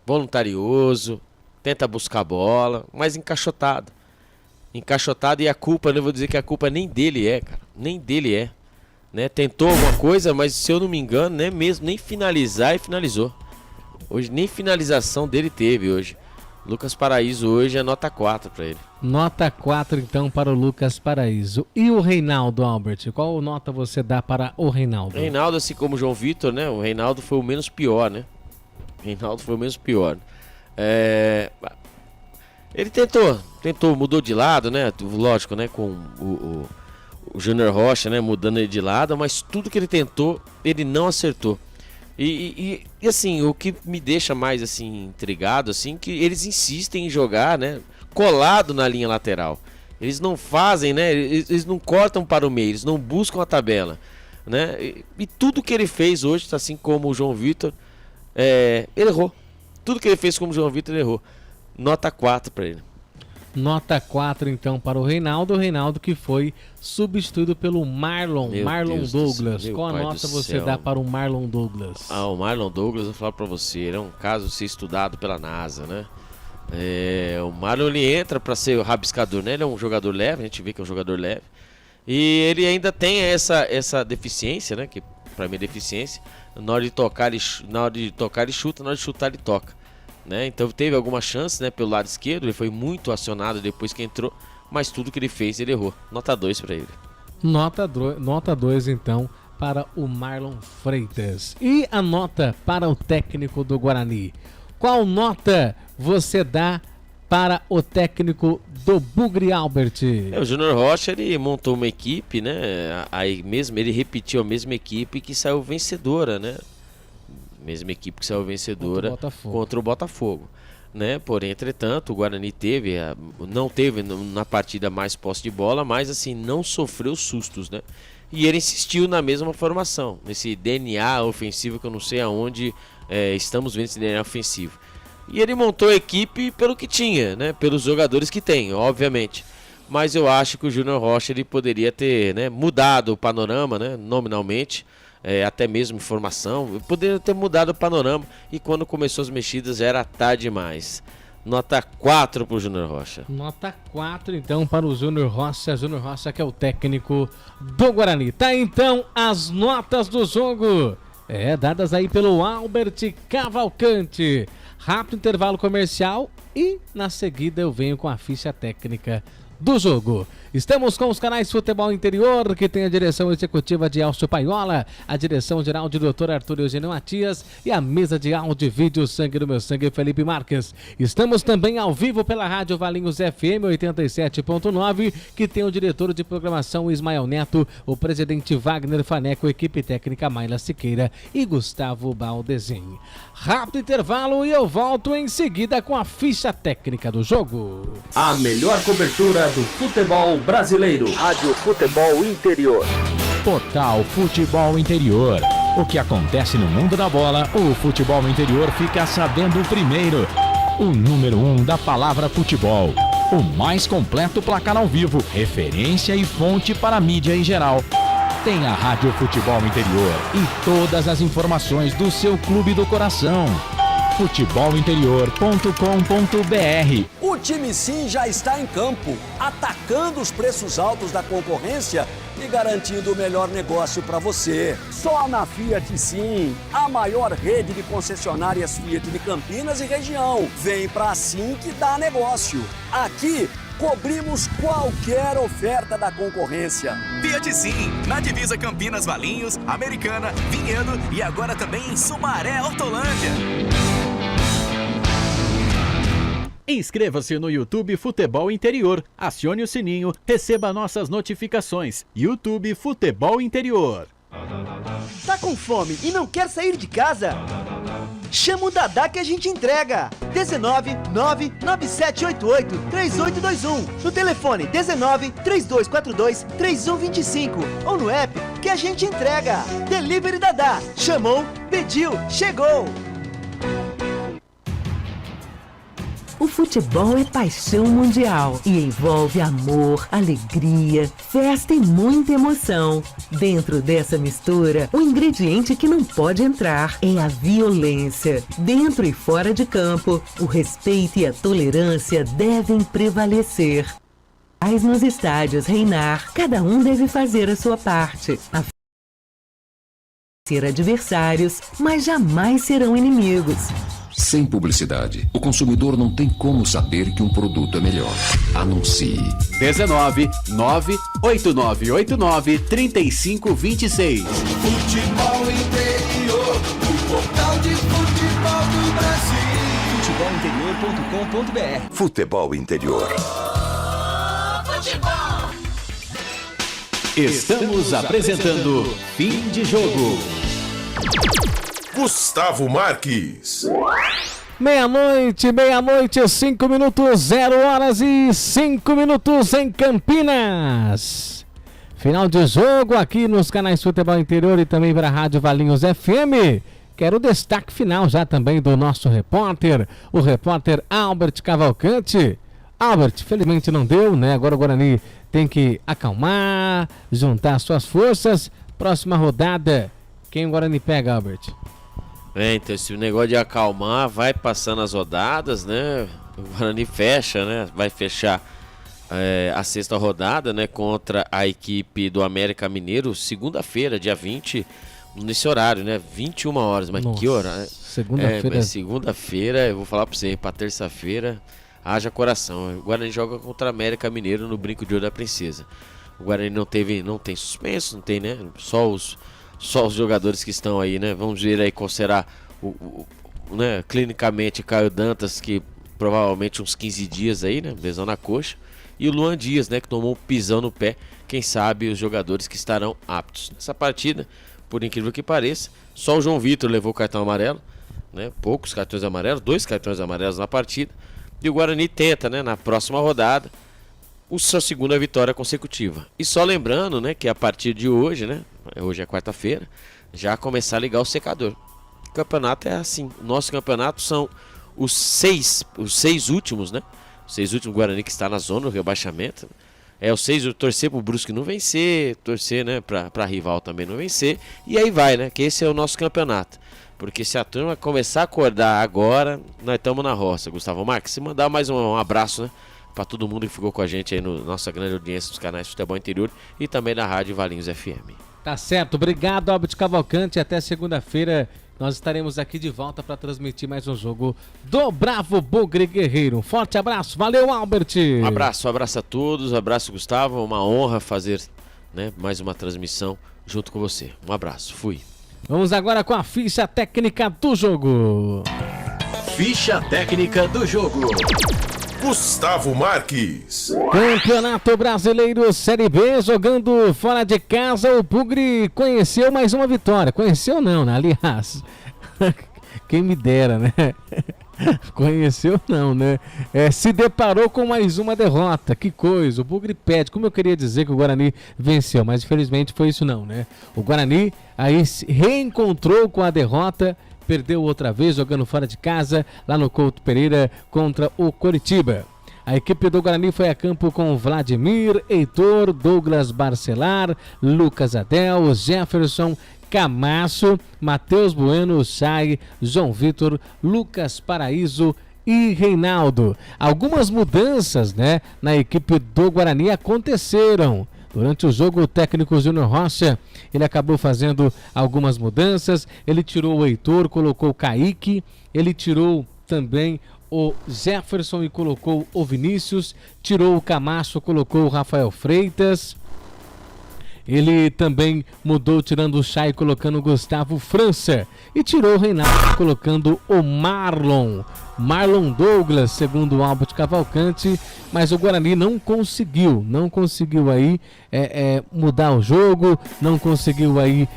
Voluntarioso, tenta buscar bola, mas encaixotado. Encaixotado, e a culpa, eu vou dizer que a culpa nem dele é, cara. Nem dele é. Né? Tentou alguma coisa, mas se eu não me engano, né, mesmo nem finalizar, e finalizou. Hoje nem finalização dele teve hoje. Lucas Paraíso hoje é nota 4 para ele. Nota 4 então para o Lucas Paraíso. E o Reinaldo, Albert? Qual nota você dá para o Reinaldo? Reinaldo, assim como o João Vitor, né? O Reinaldo foi o menos pior, né? Reinaldo foi o menos pior. Ele tentou, mudou de lado, né? Lógico, né? Com o Júnior Rocha, né? Mudando ele de lado, mas tudo que ele tentou, ele não acertou. E assim, o que me deixa mais assim intrigado, assim, que eles insistem em jogar, né, colado na linha lateral. Eles não fazem, né, eles não cortam para o meio, eles não buscam a tabela, né? E tudo que ele fez hoje, assim como o João Vitor, ele errou. Tudo que ele fez como o João Vitor, ele errou. Nota 4 para ele. Nota 4 então para o Reinaldo. O Reinaldo que foi substituído pelo Marlon Douglas. Qual a nota você dá para o Marlon Douglas? O Marlon Douglas, eu vou falar para você, ele é um caso a ser estudado pela NASA, né? O Marlon, ele entra para ser o rabiscador, né? Ele é um jogador leve, a gente vê que é um jogador leve. E ele ainda tem essa deficiência, né? Que para mim é deficiência. Na hora de tocar ele chuta, na hora de chutar ele toca. Né? Então teve alguma chance, né, pelo lado esquerdo, ele foi muito acionado depois que entrou, mas tudo que ele fez ele errou. Nota 2 para ele. Nota 2 então para o Marlon Freitas. E a nota para o técnico do Guarani? Qual nota você dá para o técnico do Bugre, Albert? O Júnior Rocha, ele montou uma equipe, né? Aí mesmo ele repetiu a mesma equipe que saiu vencedora, né? Mesma equipe que saiu vencedora contra o Botafogo, né? Porém, entretanto, o Guarani não teve na partida mais posse de bola, mas assim, não sofreu sustos, né? E ele insistiu na mesma formação, nesse DNA ofensivo que eu não sei aonde estamos vendo esse DNA ofensivo. E ele montou a equipe pelo que tinha, né? Pelos jogadores que tem, obviamente. Mas eu acho que o Júnior Rocha ele poderia ter, né, mudado o panorama, né, nominalmente. Até mesmo informação, poderia ter mudado o panorama, e quando começou as mexidas já era tarde demais. Nota 4 para o Júnior Rocha. Nota 4 então para o Júnior Rocha. Júnior Rocha que é o técnico do Guarani. Tá então as notas do jogo, dadas aí pelo Albert Cavalcante. Rápido intervalo comercial e na seguida eu venho com a ficha técnica do jogo. Estamos com os canais Futebol Interior, que tem a direção executiva de Elcio Paiola, a direção geral de Dr. Arthur Eugênio Matias e a mesa de áudio e vídeo Sangue do Meu Sangue, Felipe Marques. Estamos também ao vivo pela Rádio Valinhos FM 87.9, que tem o diretor de programação Ismael Neto, o presidente Wagner Faneco, equipe técnica Maila Siqueira e Gustavo Baldezin. Rápido intervalo e eu volto em seguida com a ficha técnica do jogo. A melhor cobertura do futebol brasileiro. Rádio Futebol Interior. Total Futebol Interior. O que acontece no mundo da bola, o futebol interior fica sabendo primeiro. O número 1 da palavra futebol. O mais completo placar ao vivo, referência e fonte para a mídia em geral. Tem a Rádio Futebol Interior e todas as informações do seu clube do coração. futebolinterior.com.br. O time Sim já está em campo, atacando os preços altos da concorrência e garantindo o melhor negócio para você. Só na Fiat Sim, a maior rede de concessionárias Fiat de Campinas e região. Vem pra Sim que dá negócio. Aqui cobrimos qualquer oferta da concorrência. Fiat Sim, na divisa Campinas, Valinhos, Americana, Vinhedo e agora também em Sumaré, Hortolândia. Inscreva-se no YouTube Futebol Interior, acione o sininho, receba nossas notificações. YouTube Futebol Interior. Tá com fome e não quer sair de casa? Chama o Dadá que a gente entrega. 19 99788 3821. No telefone 19 3242 3125 ou no app que a gente entrega. Delivery Dadá. Chamou, pediu, chegou. O futebol é paixão mundial e envolve amor, alegria, festa e muita emoção. Dentro dessa mistura, o ingrediente que não pode entrar é a violência. Dentro e fora de campo, o respeito e a tolerância devem prevalecer. Mas nos estádios reinar, cada um deve fazer a sua parte. Ser adversários, mas jamais serão inimigos. Sem publicidade, o consumidor não tem como saber que um produto é melhor. Anuncie. 19 98989 3526. Futebol Interior, o portal de futebol do Brasil. Futebolinterior.com.br. Futebol Interior. Futebol. Estamos apresentando Fim de Jogo. Gustavo Marques. Meia-noite, 5 minutos, 0 horas e 5 minutos em Campinas. Final de jogo aqui nos canais Futebol Interior e também para a Rádio Valinhos FM. Quero o destaque final já também do nosso repórter, o repórter Albert Cavalcante. Albert, felizmente não deu, né? Agora o Guarani tem que acalmar, juntar suas forças. Próxima rodada, quem o Guarani pega, Albert? Então esse negócio de acalmar, vai passando as rodadas, né? O Guarani fecha, né? Vai fechar a sexta rodada, né? Contra a equipe do América Mineiro, segunda-feira, dia 20, nesse horário, né? 21 horas, mas nossa, que horário? Segunda-feira. Segunda-feira, eu vou falar pra você, pra terça-feira, haja coração. O Guarani joga contra a América Mineiro no Brinco de Ouro da Princesa. O Guarani não tem suspenso, não tem, né? Só os jogadores que estão aí, né? Vamos ver aí qual será né? Clinicamente, Caio Dantas, que provavelmente uns 15 dias aí, né? Lesão na coxa. E o Luan Dias, né? Que tomou um pisão no pé. Quem sabe os jogadores que estarão aptos. Nessa partida, por incrível que pareça, só o João Vitor levou o cartão amarelo, né? Poucos cartões amarelos, 2 cartões amarelos na partida. E o Guarani tenta, né? Na próxima rodada, sua segunda vitória consecutiva. E só lembrando, né? Que a partir de hoje, né? Hoje é quarta-feira, já começar a ligar o secador. O campeonato é assim. O nosso campeonato são os seis últimos, né? Os 6 últimos, Guarani que está na zona do rebaixamento. Os 6, torcer pro Brusque não vencer, torcer, né, pra rival também não vencer. E aí vai, né? Que esse é o nosso campeonato. Porque se a turma começar a acordar agora, nós estamos na roça. Gustavo Marques, se mandar mais um abraço, né? Para todo mundo que ficou com a gente aí no nossa grande audiência dos canais Futebol Interior e também na Rádio Valinhos FM. Tá certo, obrigado Albert Cavalcante, até segunda-feira nós estaremos aqui de volta para transmitir mais um jogo do Bravo Bugre Guerreiro. Um forte abraço, valeu Albert! Abraço a todos, abraço Gustavo, uma honra fazer, né, mais uma transmissão junto com você. Um abraço, fui. Vamos agora com a ficha técnica do jogo. Ficha técnica do jogo. Gustavo Marques. Campeonato Brasileiro Série B, jogando fora de casa, o Bugre conheceu mais uma vitória. Conheceu não, né? Aliás, quem me dera, né? Conheceu não, né? Se deparou com mais uma derrota. Que coisa, o Bugre pede. Como eu queria dizer que o Guarani venceu, mas infelizmente foi isso não, né? O Guarani aí se reencontrou com a derrota. Perdeu outra vez jogando fora de casa, lá no Couto Pereira contra o Coritiba. A equipe do Guarani foi a campo com Vladimir, Heitor, Douglas Barcelar, Lucas Adel, Jefferson, Camacho, Matheus Bueno, Chay, João Vitor, Lucas Paraíso e Reinaldo. Algumas mudanças, né, na equipe do Guarani aconteceram. Durante o jogo, o técnico Júnior Rocha, ele acabou fazendo algumas mudanças. Ele tirou o Heitor, colocou o Kaique. Ele tirou também o Jefferson e colocou o Vinícius. Tirou o Camacho, colocou o Rafael Freitas. Ele também mudou, tirando o Chay e colocando o Gustavo França. E tirou o Reinaldo, colocando o Marlon Douglas, segundo o Albert Cavalcante. Mas o Guarani não conseguiu aí mudar o jogo, não conseguiu aí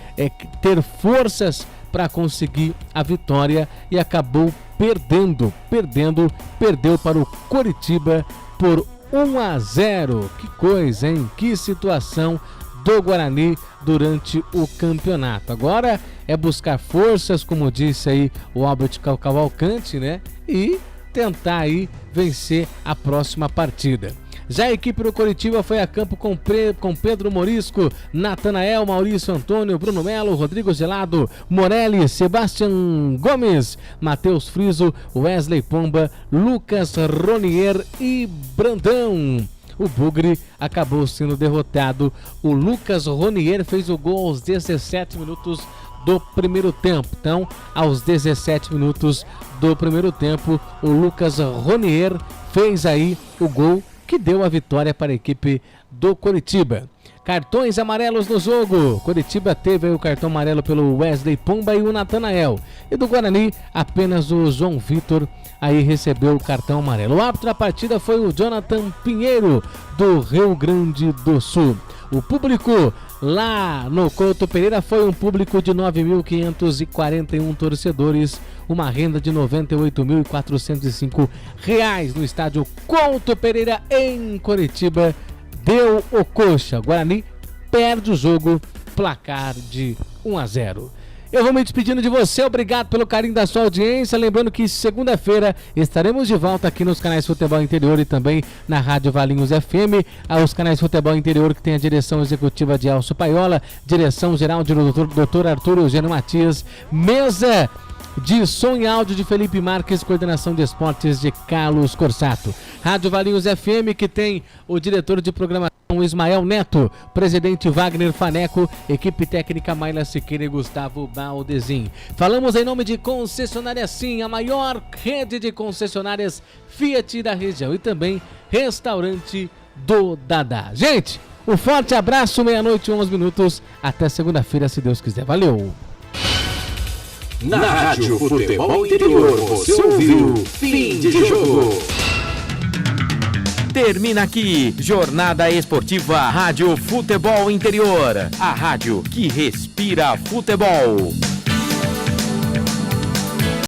ter forças para conseguir a vitória e acabou perdeu para o Coritiba por 1-0. Que coisa, hein? Que situação do Guarani durante o campeonato. Agora é buscar forças, como disse aí o Albert Cavalcante, né? E tentar aí vencer a próxima partida. Já a equipe do Coritiba foi a campo com Pedro Morisco, Natanael, Maurício Antônio, Bruno Melo, Rodrigo Gelado, Morelli, Sebastião Gomes, Matheus Friso, Wesley Pomba, Lucas Ronier e Brandão. O Bugre acabou sendo derrotado. O Lucas Ronier fez o gol aos 17 minutos do primeiro tempo. Então, aos 17 minutos do primeiro tempo, o Lucas Ronier fez aí o gol que deu a vitória para a equipe do Coritiba. Cartões amarelos no jogo. Coritiba teve aí o cartão amarelo pelo Wesley Pomba e o Natanael. E do Guarani, apenas o João Vitor aí recebeu o cartão amarelo. O árbitro da partida foi o Jonathan Pinheiro, do Rio Grande do Sul. O público lá no Couto Pereira foi um público de 9.541 torcedores, uma renda de R$ 98.405 no estádio Couto Pereira em Coritiba. Deu o coxa. Guarani perde o jogo, placar de 1-0. Eu vou me despedindo de você, obrigado pelo carinho da sua audiência, lembrando que segunda-feira estaremos de volta aqui nos canais Futebol Interior e também na Rádio Valinhos FM, aos canais Futebol Interior que tem a direção executiva de Alcio Paiola, direção geral de Dr. Arthur Eugênio Matias, mesa de som e áudio de Felipe Marques, coordenação de esportes de Carlos Corsato. Rádio Valinhos FM que tem o diretor de programação Ismael Neto, presidente Wagner Faneco, equipe técnica Maila Siqueira e Gustavo Baldezin. Falamos em nome de Concessionária Sim, a maior rede de concessionárias Fiat da região, e também Restaurante do Dadá. Gente, um forte abraço, 00:11, até segunda-feira, se Deus quiser. Valeu! Na Rádio Futebol Interior, você ouviu Fim de Jogo. Termina aqui, Jornada Esportiva Rádio Futebol Interior, a rádio que respira futebol.